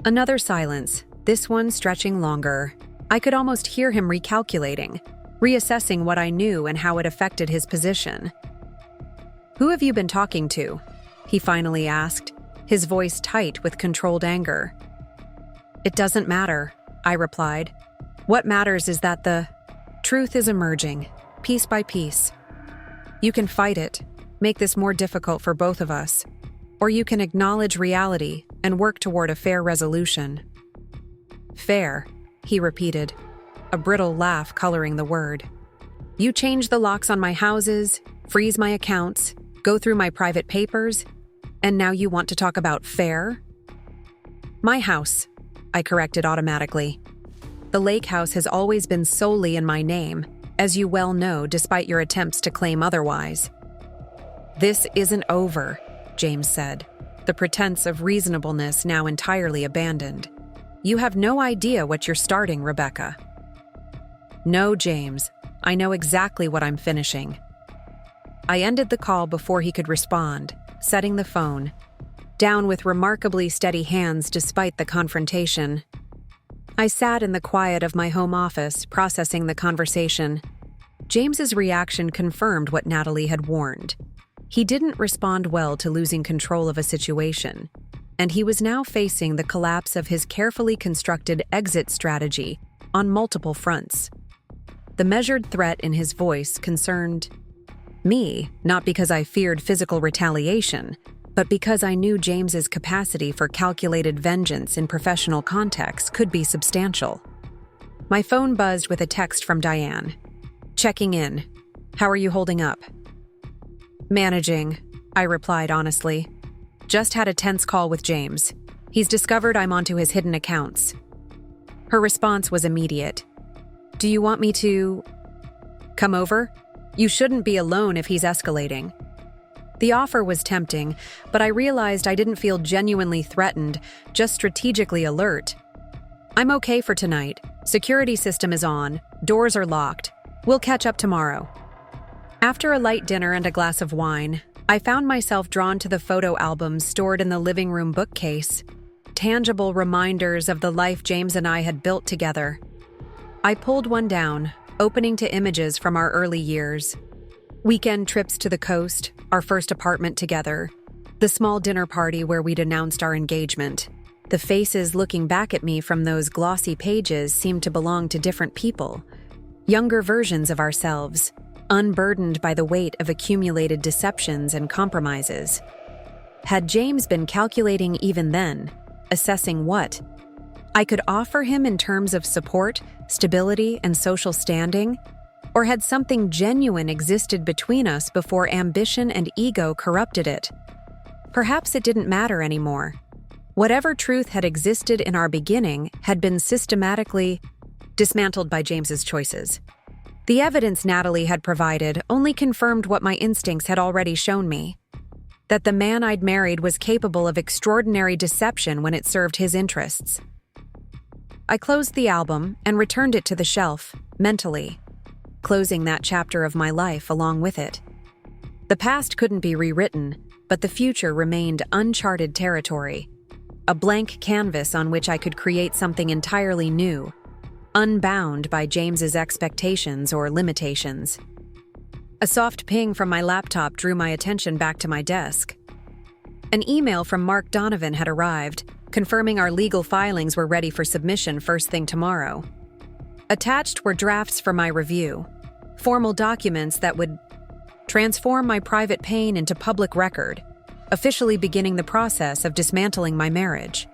[SPEAKER 1] Another silence, this one stretching longer. I could almost hear him recalculating, reassessing what I knew and how it affected his position. Who have you been talking to? He finally asked, his voice tight with controlled anger. It doesn't matter, I replied. What matters is that the truth is emerging, piece by piece. You can fight it, make this more difficult for both of us, or you can acknowledge reality and work toward a fair resolution. Fair, he repeated, a brittle laugh coloring the word. You change the locks on my houses, freeze my accounts, go through my private papers, and now you want to talk about fair? My house, I corrected automatically. The lake house has always been solely in my name, as you well know, despite your attempts to claim otherwise. This isn't over, James said, the pretense of reasonableness now entirely abandoned. You have no idea what you're starting, Rebecca. No, James, I know exactly what I'm finishing. I ended the call before he could respond, setting the phone down with remarkably steady hands despite the confrontation. I sat in the quiet of my home office, processing the conversation. James's reaction confirmed what Natalie had warned. He didn't respond well to losing control of a situation, and he was now facing the collapse of his carefully constructed exit strategy on multiple fronts. The measured threat in his voice concerned me, not because I feared physical retaliation, but because I knew James's capacity for calculated vengeance in professional contexts could be substantial. My phone buzzed with a text from Diane. Checking in. How are you holding up? Managing, I replied honestly. Just had a tense call with James. He's discovered I'm onto his hidden accounts. Her response was immediate. Do you want me to come over? You shouldn't be alone if he's escalating. The offer was tempting, but I realized I didn't feel genuinely threatened, just strategically alert. I'm okay for tonight. Security system is on. Doors are locked. We'll catch up tomorrow. After a light dinner and a glass of wine, I found myself drawn to the photo albums stored in the living room bookcase, tangible reminders of the life James and I had built together. I pulled one down, opening to images from our early years. Weekend trips to the coast, our first apartment together, the small dinner party where we'd announced our engagement. The faces looking back at me from those glossy pages seemed to belong to different people, younger versions of ourselves, unburdened by the weight of accumulated deceptions and compromises. Had James been calculating even then, assessing what I could offer him in terms of support, stability, and social standing? Or had something genuine existed between us before ambition and ego corrupted it? Perhaps it didn't matter anymore. Whatever truth had existed in our beginning had been systematically dismantled by James's choices. The evidence Natalie had provided only confirmed what my instincts had already shown me, that the man I'd married was capable of extraordinary deception when it served his interests. I closed the album and returned it to the shelf, mentally, closing that chapter of my life along with it. The past couldn't be rewritten, but the future remained uncharted territory, a blank canvas on which I could create something entirely new, unbound by James's expectations or limitations. A soft ping from my laptop drew my attention back to my desk. An email from Mark Donovan had arrived, confirming our legal filings were ready for submission first thing tomorrow. Attached were drafts for my review, formal documents that would transform my private pain into public record, officially beginning the process of dismantling my marriage.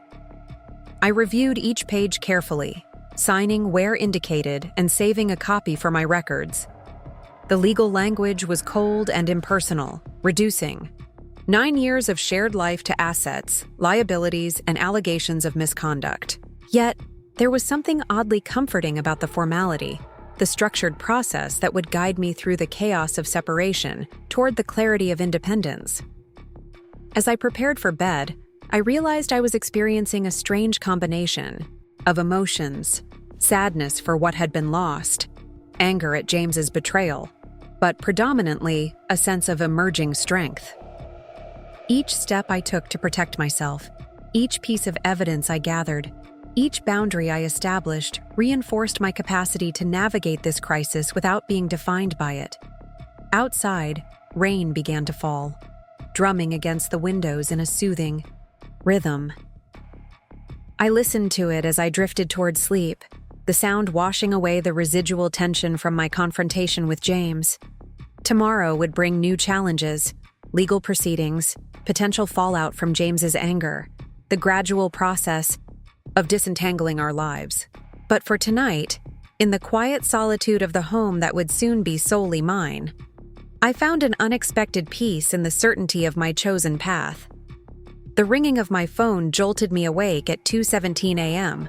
[SPEAKER 1] I reviewed each page carefully, signing where indicated and saving a copy for my records. The legal language was cold and impersonal, reducing 9 years of shared life to assets, liabilities, and allegations of misconduct. Yet, there was something oddly comforting about the formality, the structured process that would guide me through the chaos of separation toward the clarity of independence. As I prepared for bed, I realized I was experiencing a strange combination of emotions, sadness for what had been lost, anger at James's betrayal, but predominantly a sense of emerging strength. Each step I took to protect myself, each piece of evidence I gathered, each boundary I established reinforced my capacity to navigate this crisis without being defined by it. Outside, rain began to fall, drumming against the windows in a soothing rhythm. I listened to it as I drifted toward sleep, the sound washing away the residual tension from my confrontation with James. Tomorrow would bring new challenges, legal proceedings, potential fallout from James's anger, the gradual process of disentangling our lives. But for tonight, in the quiet solitude of the home that would soon be solely mine, I found an unexpected peace in the certainty of my chosen path. The ringing of my phone jolted me awake at 2:17 a.m.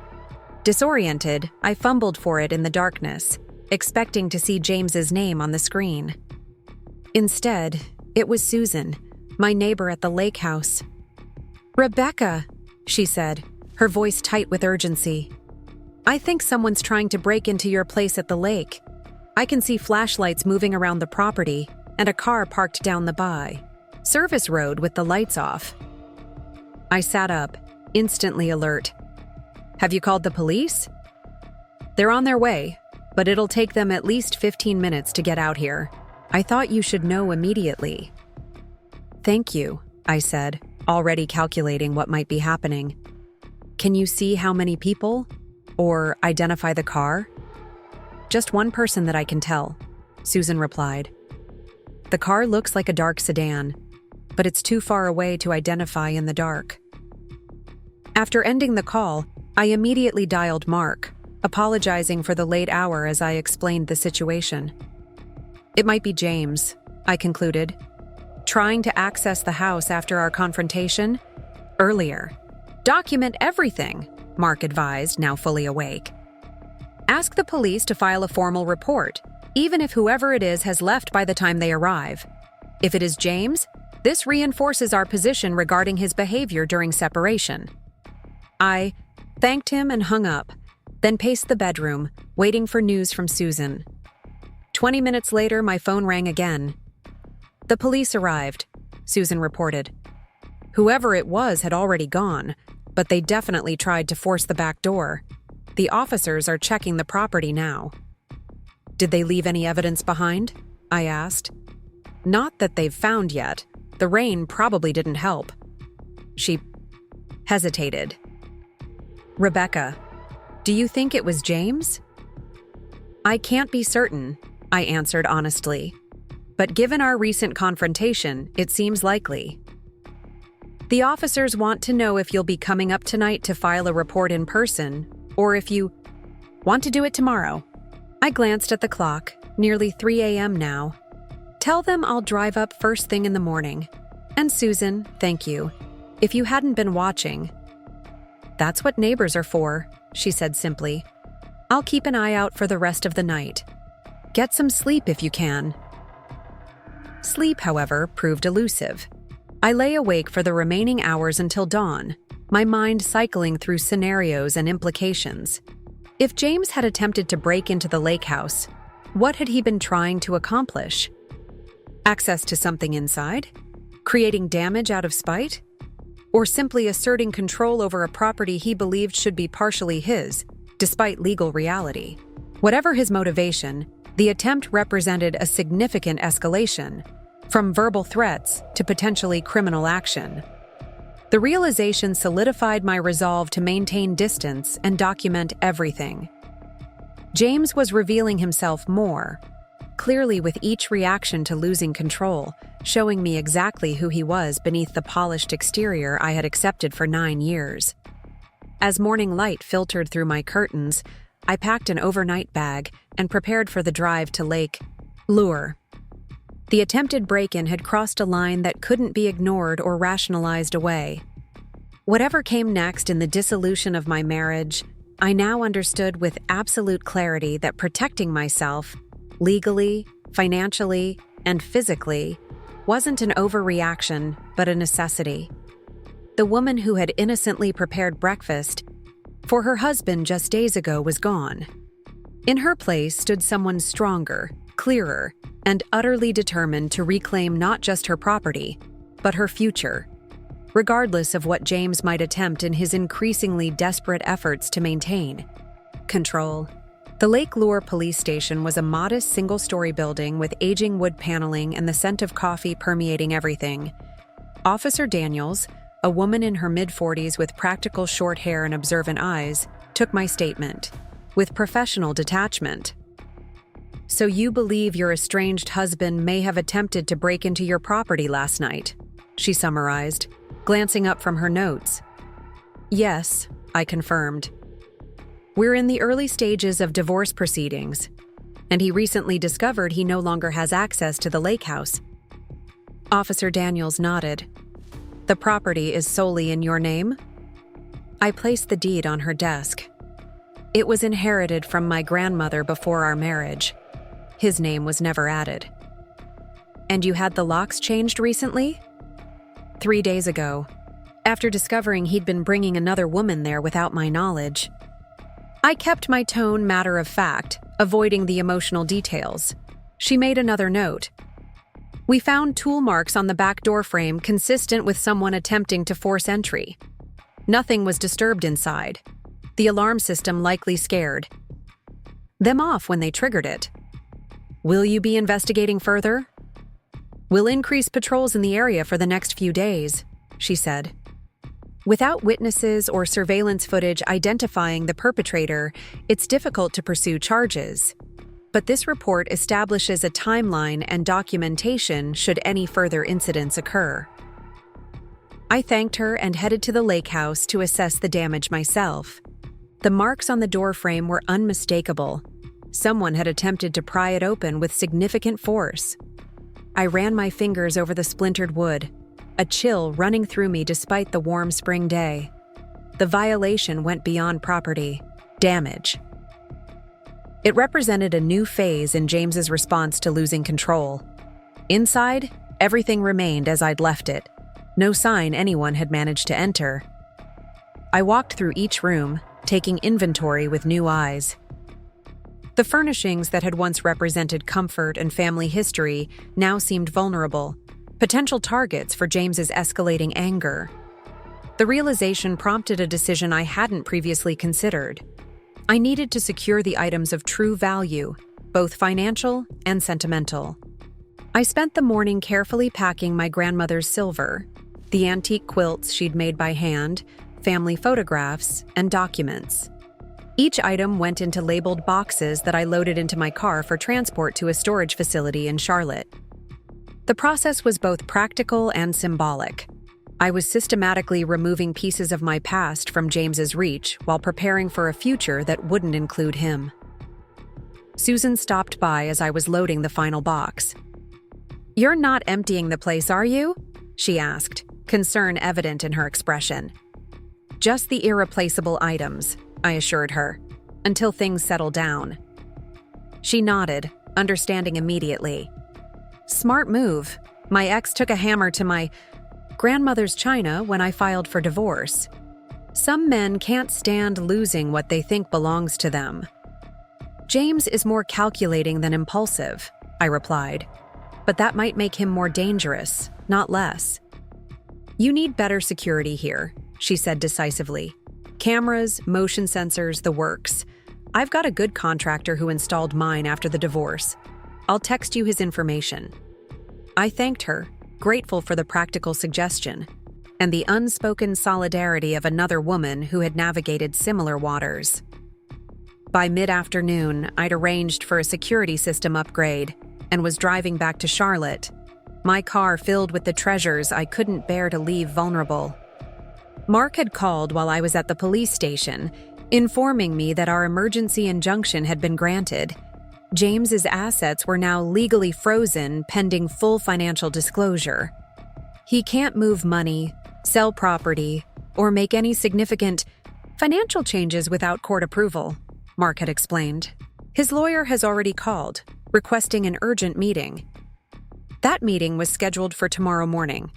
[SPEAKER 1] Disoriented, I fumbled for it in the darkness, expecting to see James's name on the screen. Instead, it was Susan, my neighbor at the lake house. "Rebecca," she said, her voice tight with urgency. "I think someone's trying to break into your place at the lake. I can see flashlights moving around the property and a car parked down the service road with the lights off." I sat up, instantly alert. "Have you called the police?" "They're on their way, but it'll take them at least 15 minutes to get out here. I thought you should know immediately." "Thank you," I said, already calculating what might be happening. "Can you see how many people? Or identify the car?" "Just one person that I can tell," Susan replied. "The car looks like a dark sedan, but it's too far away to identify in the dark." After ending the call, I immediately dialed Mark, apologizing for the late hour as I explained the situation. "It might be James," I concluded, "trying to access the house after our confrontation earlier." "Document everything," Mark advised, now fully awake. "Ask the police to file a formal report, even if whoever it is has left by the time they arrive. If it is James, this reinforces our position regarding his behavior during separation." I thanked him and hung up, then paced the bedroom, waiting for news from Susan. 20 minutes later, my phone rang again. "The police arrived," Susan reported. "Whoever it was had already gone, but they definitely tried to force the back door. The officers are checking the property now." "Did they leave any evidence behind?" I asked. "Not that they've found yet. The rain probably didn't help." She hesitated. "Rebecca, do you think it was James?" "I can't be certain," I answered honestly. "But given our recent confrontation, it seems likely." "The officers want to know if you'll be coming up tonight to file a report in person, or if you want to do it tomorrow." I glanced at the clock, nearly 3 a.m. now. "Tell them I'll drive up first thing in the morning. And Susan, thank you. If you hadn't been watching..." "That's what neighbors are for," she said simply. I'll keep an eye out for the rest of the night. Get some sleep if you can." Sleep, however, proved elusive. I lay awake for the remaining hours until dawn, my mind cycling through scenarios and implications. If James had attempted to break into the lake house, what had he been trying to accomplish? Access to something inside? Creating damage out of spite? Or simply asserting control over a property he believed should be partially his, despite legal reality? Whatever his motivation, the attempt represented a significant escalation, from verbal threats to potentially criminal action. The realization solidified my resolve to maintain distance and document everything. James was revealing himself more, clearly with each reaction to losing control, showing me exactly who he was beneath the polished exterior I had accepted for 9 years. As morning light filtered through my curtains, I packed an overnight bag and prepared for the drive to Lake Lure. The attempted break-in had crossed a line that couldn't be ignored or rationalized away. Whatever came next in the dissolution of my marriage, I now understood with absolute clarity that protecting myself, legally, financially, and physically, wasn't an overreaction, but a necessity. The woman who had innocently prepared breakfast for her husband just days ago was gone. In her place stood someone stronger, clearer, and utterly determined to reclaim not just her property, but her future, regardless of what James might attempt in his increasingly desperate efforts to maintain control. The Lake Lure police station was a modest single-story building with aging wood paneling and the scent of coffee permeating everything. Officer Daniels, a woman in her mid-40s with practical short hair and observant eyes, took my statement with professional detachment. "So you believe your estranged husband may have attempted to break into your property last night?" she summarized, glancing up from her notes. "Yes," I confirmed. "We're in the early stages of divorce proceedings, and he recently discovered he no longer has access to the lake house." Officer Daniels nodded. "The property is solely in your name?" I placed the deed on her desk. "It was inherited from my grandmother before our marriage. His name was never added." "And you had the locks changed recently?" 3 days ago, after discovering he'd been bringing another woman there without my knowledge. I kept my tone matter of fact, avoiding the emotional details. She made another note. "We found tool marks on the back door frame consistent with someone attempting to force entry. Nothing was disturbed inside. The alarm system likely scared them off when they triggered it." "Will you be investigating further?" "We'll increase patrols in the area for the next few days," she said. Without witnesses or surveillance footage identifying the perpetrator, it's difficult to pursue charges. But this report establishes a timeline and documentation should any further incidents occur. I thanked her and headed to the lake house to assess the damage myself. The marks on the door frame were unmistakable. Someone had attempted to pry it open with significant force. I ran my fingers over the splintered wood, a chill running through me despite the warm spring day. The violation went beyond property damage. It represented a new phase in James's response to losing control. Inside, everything remained as I'd left it. No sign anyone had managed to enter. I walked through each room, taking inventory with new eyes. The furnishings that had once represented comfort and family history now seemed vulnerable, potential targets for James's escalating anger. The realization prompted a decision I hadn't previously considered. I needed to secure the items of true value, both financial and sentimental. I spent the morning carefully packing my grandmother's silver, the antique quilts she'd made by hand, family photographs, and documents. Each item went into labeled boxes that I loaded into my car for transport to a storage facility in Charlotte. The process was both practical and symbolic. I was systematically removing pieces of my past from James's reach while preparing for a future that wouldn't include him. Susan stopped by as I was loading the final box. "You're not emptying the place, are you?" she asked, concern evident in her expression. "Just the irreplaceable items," I assured her, until things settle down. She nodded, understanding immediately. Smart move. My ex took a hammer to my grandmother's china when I filed for divorce. Some men can't stand losing what they think belongs to them. James is more calculating than impulsive, I replied. But that might make him more dangerous, not less. You need better security here, she said decisively. Cameras, motion sensors, the works. I've got a good contractor who installed mine after the divorce. I'll text you his information. I thanked her, grateful for the practical suggestion, and the unspoken solidarity of another woman who had navigated similar waters. By mid-afternoon, I'd arranged for a security system upgrade and was driving back to Charlotte, my car filled with the treasures I couldn't bear to leave vulnerable. Mark had called while I was at the police station, informing me that our emergency injunction had been granted. James's assets were now legally frozen pending full financial disclosure. He can't move money, sell property, or make any significant financial changes without court approval, Mark had explained. His lawyer has already called, requesting an urgent meeting. That meeting was scheduled for tomorrow morning,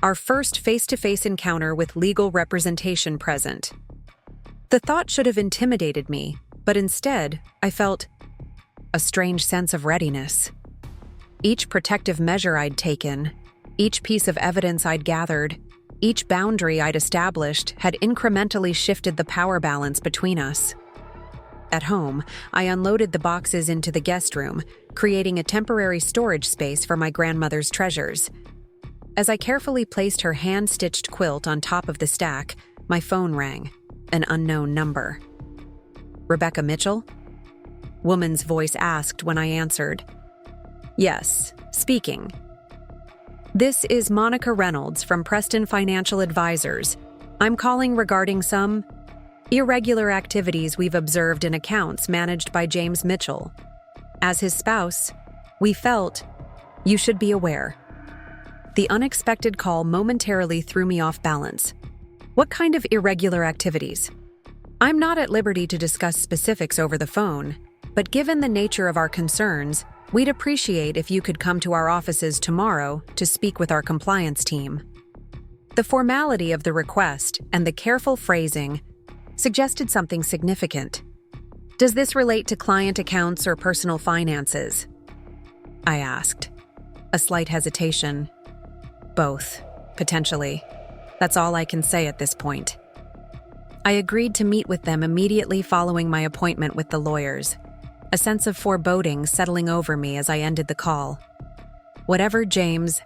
[SPEAKER 1] our first face-to-face encounter with legal representation present. The thought should have intimidated me, but instead, I felt a strange sense of readiness. Each protective measure I'd taken, each piece of evidence I'd gathered, each boundary I'd established had incrementally shifted the power balance between us. At home, I unloaded the boxes into the guest room, creating a temporary storage space for my grandmother's treasures. As I carefully placed her hand-stitched quilt on top of the stack, my phone rang, an unknown number. Rebecca Mitchell? Woman's voice asked when I answered. Yes, speaking. This is Monica Reynolds from Preston Financial Advisors. I'm calling regarding some irregular activities we've observed in accounts managed by James Mitchell. As his spouse, we felt you should be aware. The unexpected call momentarily threw me off balance. What kind of irregular activities? I'm not at liberty to discuss specifics over the phone, but given the nature of our concerns, we'd appreciate if you could come to our offices tomorrow to speak with our compliance team. The formality of the request and the careful phrasing suggested something significant. Does this relate to client accounts or personal finances? I asked. A slight hesitation. Both, potentially. That's all I can say at this point. I agreed to meet with them immediately following my appointment with the lawyers, a sense of foreboding settling over me as I ended the call. Whatever James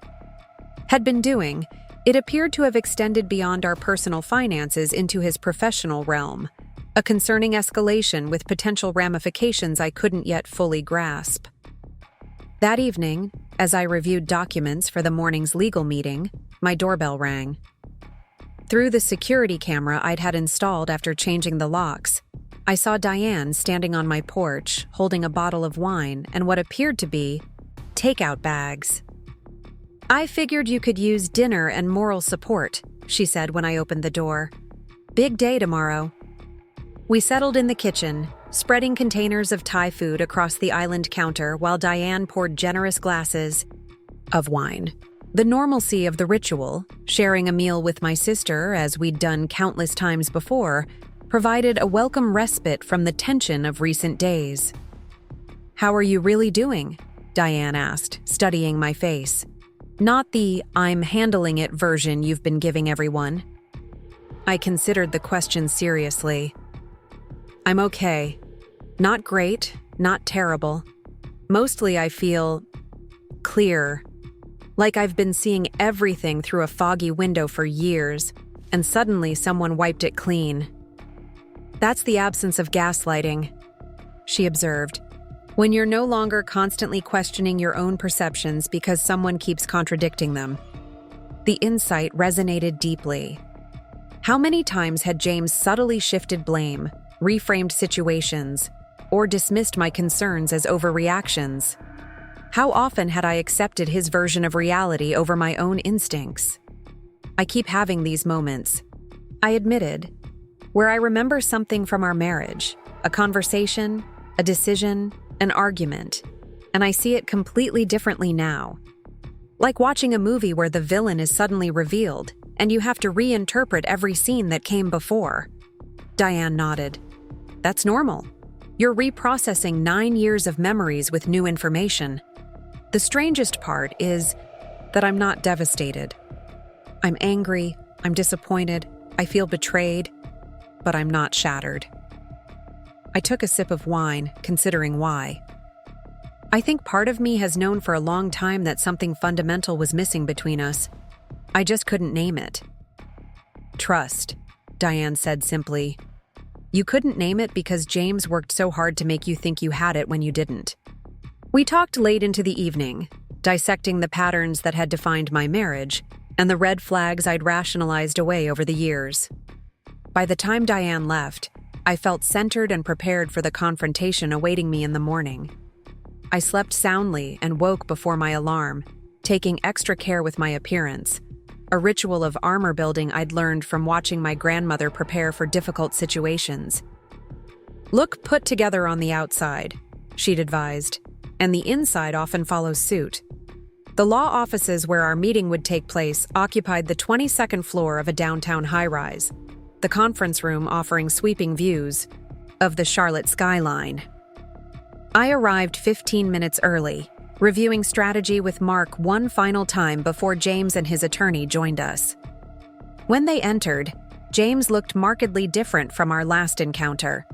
[SPEAKER 1] had been doing, it appeared to have extended beyond our personal finances into his professional realm, a concerning escalation with potential ramifications I couldn't yet fully grasp. That evening, as I reviewed documents for the morning's legal meeting, my doorbell rang. Through the security camera I'd had installed after changing the locks, I saw Diane standing on my porch, holding a bottle of wine and what appeared to be takeout bags. I figured you could use dinner and moral support, she said when I opened the door. Big day tomorrow. We settled in the kitchen, spreading containers of Thai food across the island counter while Diane poured generous glasses of wine. The normalcy of the ritual, sharing a meal with my sister as we'd done countless times before, provided a welcome respite from the tension of recent days. How are you really doing? Diane asked, studying my face. Not the I'm handling it version you've been giving everyone. I considered the question seriously. I'm okay. Not great, not terrible. Mostly I feel clear, like I've been seeing everything through a foggy window for years, and suddenly someone wiped it clean. That's the absence of gaslighting, she observed. When you're no longer constantly questioning your own perceptions because someone keeps contradicting them. The insight resonated deeply. How many times had James subtly shifted blame, reframed situations, or dismissed my concerns as overreactions? How often had I accepted his version of reality over my own instincts? I keep having these moments, I admitted, where I remember something from our marriage, A conversation, a decision, an argument, and I see it completely differently now. Like watching a movie where the villain is suddenly revealed, and you have to reinterpret every scene that came before. Diane nodded. That's normal. You're reprocessing 9 years of memories with new information. The strangest part is that I'm not devastated. I'm angry, I'm disappointed, I feel betrayed, but I'm not shattered. I took a sip of wine, considering why. I think part of me has known for a long time that something fundamental was missing between us. I just couldn't name it. Trust, Diane said simply. You couldn't name it because James worked so hard to make you think you had it when you didn't. We talked late into the evening, dissecting the patterns that had defined my marriage and the red flags I'd rationalized away over the years. By the time Diane left, I felt centered and prepared for the confrontation awaiting me in the morning. I slept soundly and woke before my alarm, taking extra care with my appearance, a ritual of armor building I'd learned from watching my grandmother prepare for difficult situations. Look put together on the outside, she'd advised, and the inside often follows suit. The law offices where our meeting would take place occupied the 22nd floor of a downtown high-rise, the conference room offering sweeping views of the Charlotte skyline. I arrived 15 minutes early, reviewing strategy with Mark one final time before James and his attorney joined us. When they entered, James looked markedly different from our last encounter.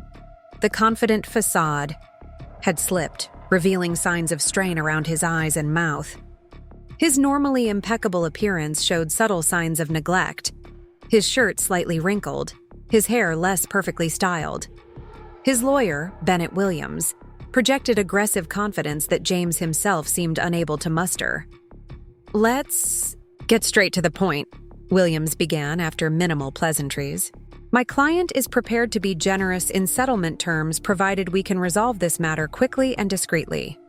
[SPEAKER 1] The confident facade had slipped, revealing signs of strain around his eyes and mouth. His normally impeccable appearance showed subtle signs of neglect, his shirt slightly wrinkled, his hair less perfectly styled. His lawyer, Bennett Williams, projected aggressive confidence that James himself seemed unable to muster. Let's get straight to the point, Williams began after minimal pleasantries. My client is prepared to be generous in settlement terms provided we can resolve this matter quickly and discreetly.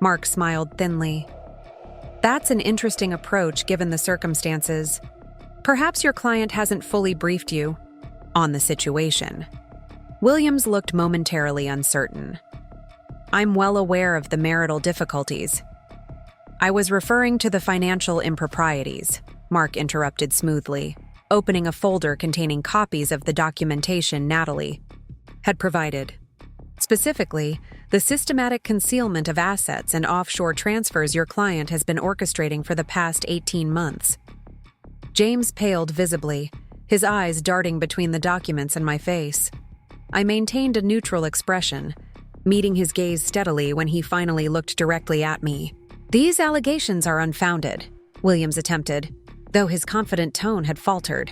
[SPEAKER 1] Mark smiled thinly. That's an interesting approach given the circumstances. Perhaps your client hasn't fully briefed you on the situation. Williams looked momentarily uncertain. I'm well aware of the marital difficulties. I was referring to the financial improprieties, Mark interrupted smoothly, opening a folder containing copies of the documentation Natalie had provided. Specifically, the systematic concealment of assets and offshore transfers your client has been orchestrating for the past 18 months. James paled visibly, his eyes darting between the documents and my face. I maintained a neutral expression, meeting his gaze steadily when he finally looked directly at me. These allegations are unfounded, Williams attempted, though his confident tone had faltered.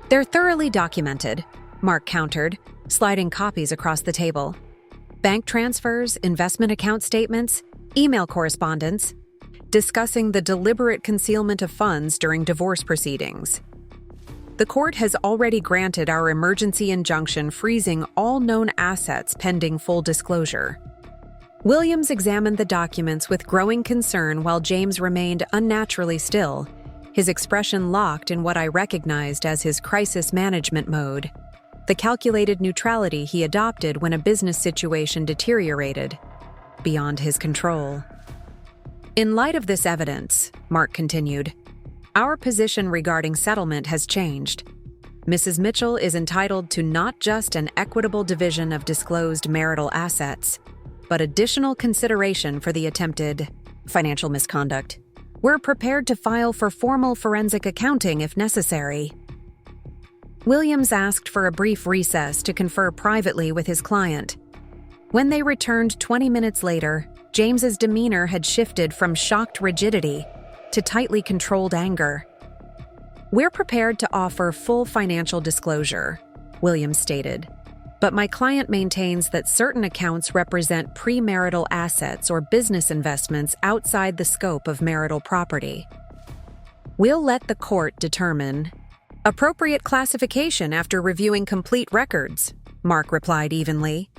[SPEAKER 1] They're thoroughly documented, Mark countered, sliding copies across the table. Bank transfers, investment account statements, email correspondence, discussing the deliberate concealment of funds during divorce proceedings. The court has already granted our emergency injunction freezing all known assets pending full disclosure. Williams examined the documents with growing concern while James remained unnaturally still, his expression locked in what I recognized as his crisis management mode, the calculated neutrality he adopted when a business situation deteriorated beyond his control. In light of this evidence, Mark continued, our position regarding settlement has changed. Mrs. Mitchell is entitled to not just an equitable division of disclosed marital assets, but additional consideration for the attempted financial misconduct. We're prepared to file for formal forensic accounting if necessary. Williams asked for a brief recess to confer privately with his client. When they returned 20 minutes later, James's demeanor had shifted from shocked rigidity to tightly controlled anger. We're prepared to offer full financial disclosure, Williams stated, but my client maintains that certain accounts represent premarital assets or business investments outside the scope of marital property. We'll let the court determine appropriate classification after reviewing complete records, Mark replied evenly.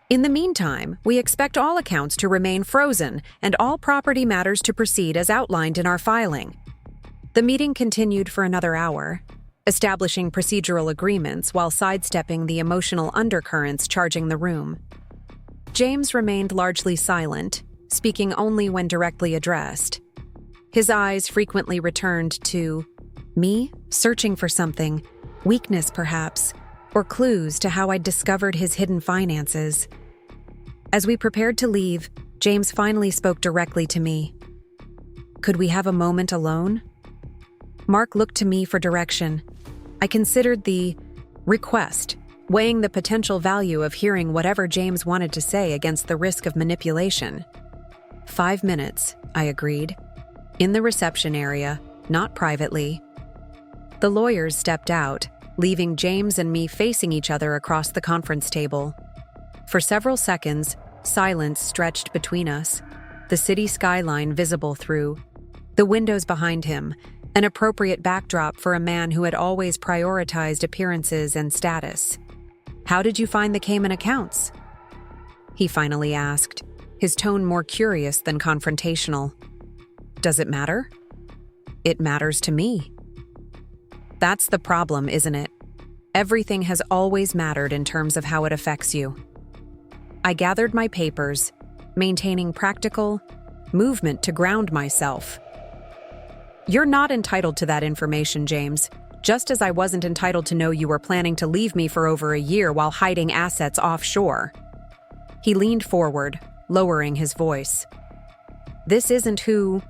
[SPEAKER 1] In the meantime, we expect all accounts to remain frozen and all property matters to proceed as outlined in our filing. The meeting continued for another hour, establishing procedural agreements while sidestepping the emotional undercurrents charging the room. James remained largely silent, speaking only when directly addressed. His eyes frequently returned to me, searching for something, weakness perhaps, or clues to how I'd discovered his hidden finances. As we prepared to leave, James finally spoke directly to me. Could we have a moment alone? Mark looked to me for direction. I considered the request, weighing the potential value of hearing whatever James wanted to say against the risk of manipulation. 5 minutes, I agreed. In the reception area, not privately. The lawyers stepped out, leaving James and me facing each other across the conference table. For several seconds, silence stretched between us, the city skyline visible through the windows behind him, an appropriate backdrop for a man who had always prioritized appearances and status. How did you find the Cayman accounts? He finally asked, his tone more curious than confrontational. Does it matter? It matters to me. That's the problem, isn't it? Everything has always mattered in terms of how it affects you. I gathered my papers, maintaining practical movement to ground myself. You're not entitled to that information, James, just as I wasn't entitled to know you were planning to leave me for over a year while hiding assets offshore. He leaned forward, lowering his voice. This isn't who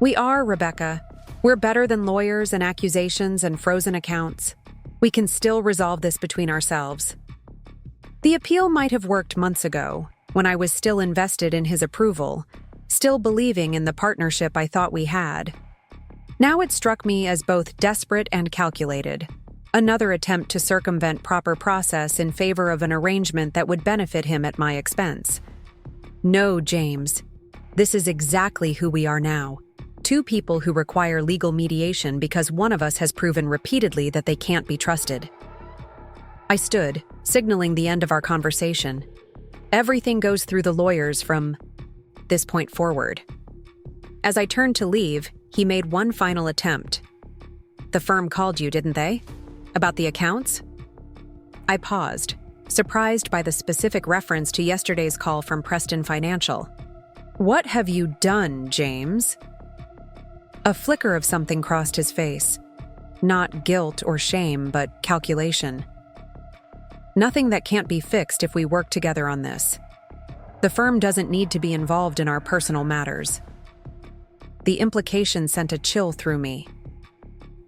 [SPEAKER 1] we are, Rebecca. We're better than lawyers and accusations and frozen accounts. We can still resolve this between ourselves. The appeal might have worked months ago, when I was still invested in his approval, still believing in the partnership I thought we had. Now it struck me as both desperate and calculated, another attempt to circumvent proper process in favor of an arrangement that would benefit him at my expense. No, James. This is exactly who we are now. Two people who require legal mediation because one of us has proven repeatedly that they can't be trusted. I stood, signaling the end of our conversation. Everything goes through the lawyers from this point forward. As I turned to leave, he made one final attempt. The firm called you, didn't they? About the accounts? I paused, surprised by the specific reference to yesterday's call from Preston Financial. What have you done, James? A flicker of something crossed his face. Not guilt or shame, but calculation. Nothing that can't be fixed if we work together on this. The firm doesn't need to be involved in our personal matters. The implication sent a chill through me.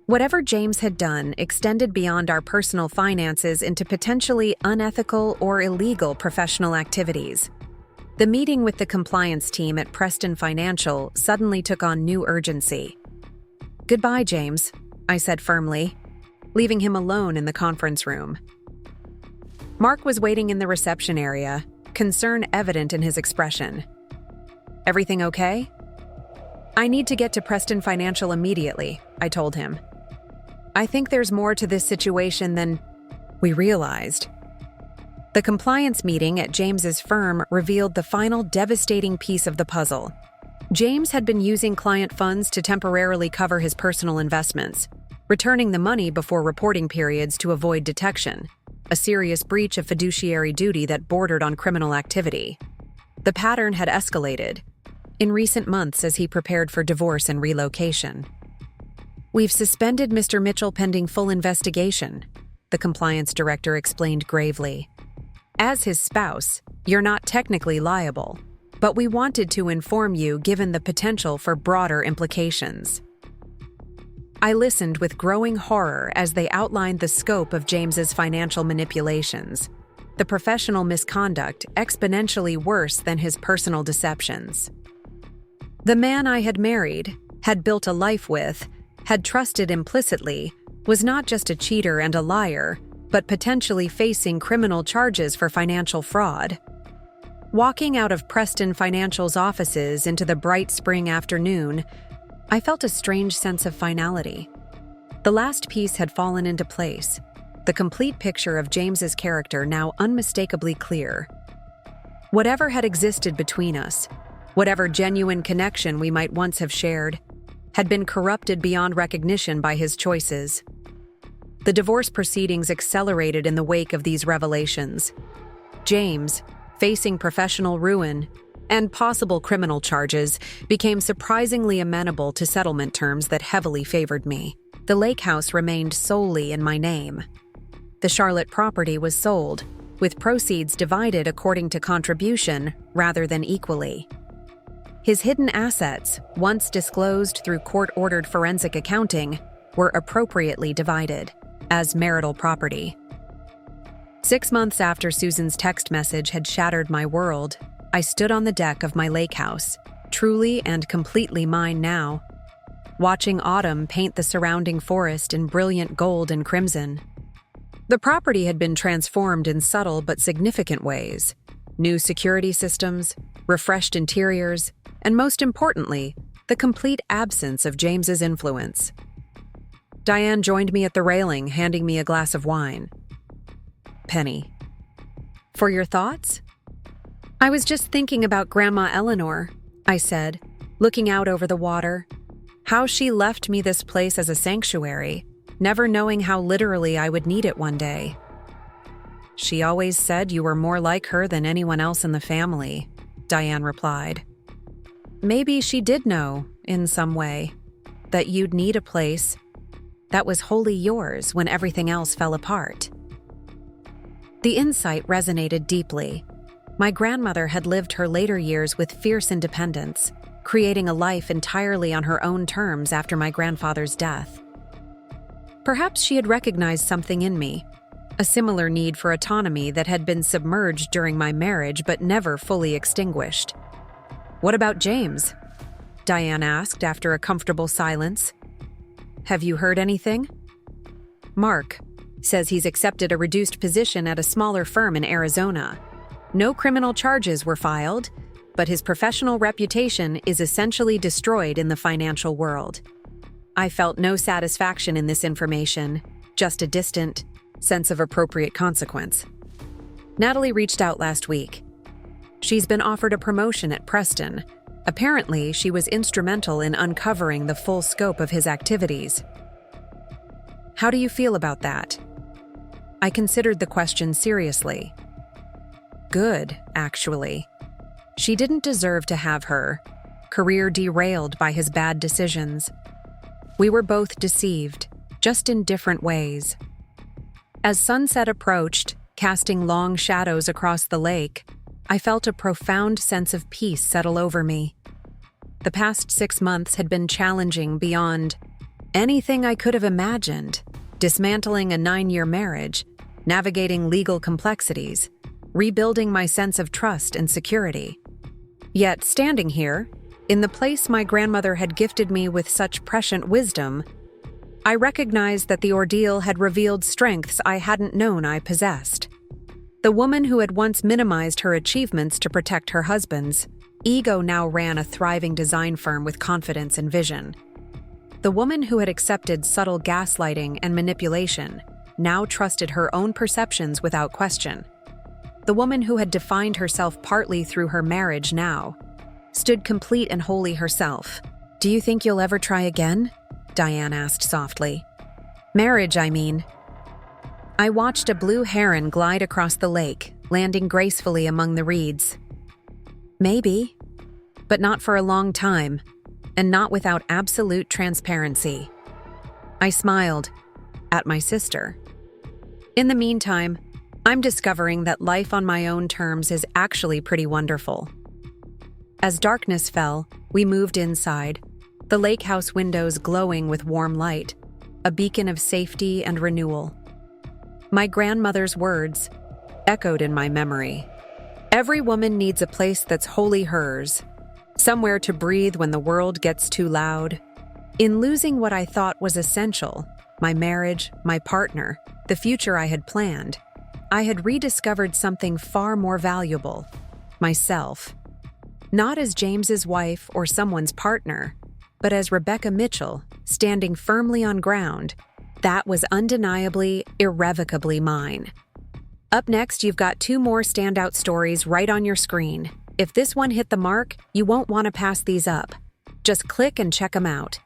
[SPEAKER 1] Whatever James had done extended beyond our personal finances into potentially unethical or illegal professional activities. The meeting with the compliance team at Preston Financial suddenly took on new urgency. Goodbye, James, I said firmly, leaving him alone in the conference room. Mark was waiting in the reception area, concern evident in his expression. Everything okay? I need to get to Preston Financial immediately, I told him. I think there's more to this situation than we realized. The compliance meeting at James's firm revealed the final devastating piece of the puzzle. James had been using client funds to temporarily cover his personal investments, returning the money before reporting periods to avoid detection, a serious breach of fiduciary duty that bordered on criminal activity. The pattern had escalated in recent months as he prepared for divorce and relocation. We've suspended Mr. Mitchell pending full investigation, the compliance director explained gravely. As his spouse, you're not technically liable, but we wanted to inform you given the potential for broader implications. I listened with growing horror as they outlined the scope of James's financial manipulations, the professional misconduct exponentially worse than his personal deceptions. The man I had married, had built a life with, had trusted implicitly, was not just a cheater and a liar, but potentially facing criminal charges for financial fraud. Walking out of Preston Financial's offices into the bright spring afternoon, I felt a strange sense of finality. The last piece had fallen into place, the complete picture of James's character now unmistakably clear. Whatever had existed between us, whatever genuine connection we might once have shared, had been corrupted beyond recognition by his choices. The divorce proceedings accelerated in the wake of these revelations. James, facing professional ruin and possible criminal charges, became surprisingly amenable to settlement terms that heavily favored me. The lake house remained solely in my name. The Charlotte property was sold, with proceeds divided according to contribution rather than equally. His hidden assets, once disclosed through court-ordered forensic accounting, were appropriately divided as marital property. 6 months after Susan's text message had shattered my world, I stood on the deck of my lake house, truly and completely mine now, watching autumn paint the surrounding forest in brilliant gold and crimson. The property had been transformed in subtle but significant ways. New security systems, refreshed interiors, and most importantly, the complete absence of James's influence. Diane joined me at the railing, handing me a glass of wine. Penny. For your thoughts? I was just thinking about Grandma Eleanor, I said, looking out over the water. How she left me this place as a sanctuary, never knowing how literally I would need it one day. She always said you were more like her than anyone else in the family, Diane replied. Maybe she did know, in some way, that you'd need a place that was wholly yours when everything else fell apart. The insight resonated deeply. My grandmother had lived her later years with fierce independence, creating a life entirely on her own terms after my grandfather's death. Perhaps she had recognized something in me, a similar need for autonomy that had been submerged during my marriage but never fully extinguished. What about James? Diane asked after a comfortable silence. Have you heard anything? Mark says he's accepted a reduced position at a smaller firm in Arizona. No criminal charges were filed, but his professional reputation is essentially destroyed in the financial world. I felt no satisfaction in this information, just a distant sense of appropriate consequence. Natalie reached out last week. She's been offered a promotion at Preston. Apparently, she was instrumental in uncovering the full scope of his activities. How do you feel about that? I considered the question seriously. Good, actually. She didn't deserve to have her career derailed by his bad decisions. We were both deceived, just in different ways. As sunset approached, casting long shadows across the lake, I felt a profound sense of peace settle over me. The past 6 months had been challenging beyond anything I could have imagined, dismantling a 9-year marriage, navigating legal complexities, rebuilding my sense of trust and security. Yet, standing here, in the place my grandmother had gifted me with such prescient wisdom, I recognized that the ordeal had revealed strengths I hadn't known I possessed. The woman who had once minimized her achievements to protect her husband's ego now ran a thriving design firm with confidence and vision. The woman who had accepted subtle gaslighting and manipulation now trusted her own perceptions without question. The woman who had defined herself partly through her marriage now stood complete and wholly herself. Do you think you'll ever try again? Diane asked softly. Marriage, I mean. I watched a blue heron glide across the lake, landing gracefully among the reeds. Maybe, but not for a long time, and not without absolute transparency. I smiled at my sister. In the meantime, I'm discovering that life on my own terms is actually pretty wonderful. As darkness fell, we moved inside, the lake house windows glowing with warm light, a beacon of safety and renewal. My grandmother's words echoed in my memory. Every woman needs a place that's wholly hers, somewhere to breathe when the world gets too loud. In losing what I thought was essential, my marriage, my partner, the future I had planned, I had rediscovered something far more valuable, myself. Not as James's wife or someone's partner, but as Rebecca Mitchell, standing firmly on ground that was undeniably, irrevocably mine. Up next, you've got 2 more standout stories right on your screen. If this one hit the mark, you won't want to pass these up. Just click and check them out.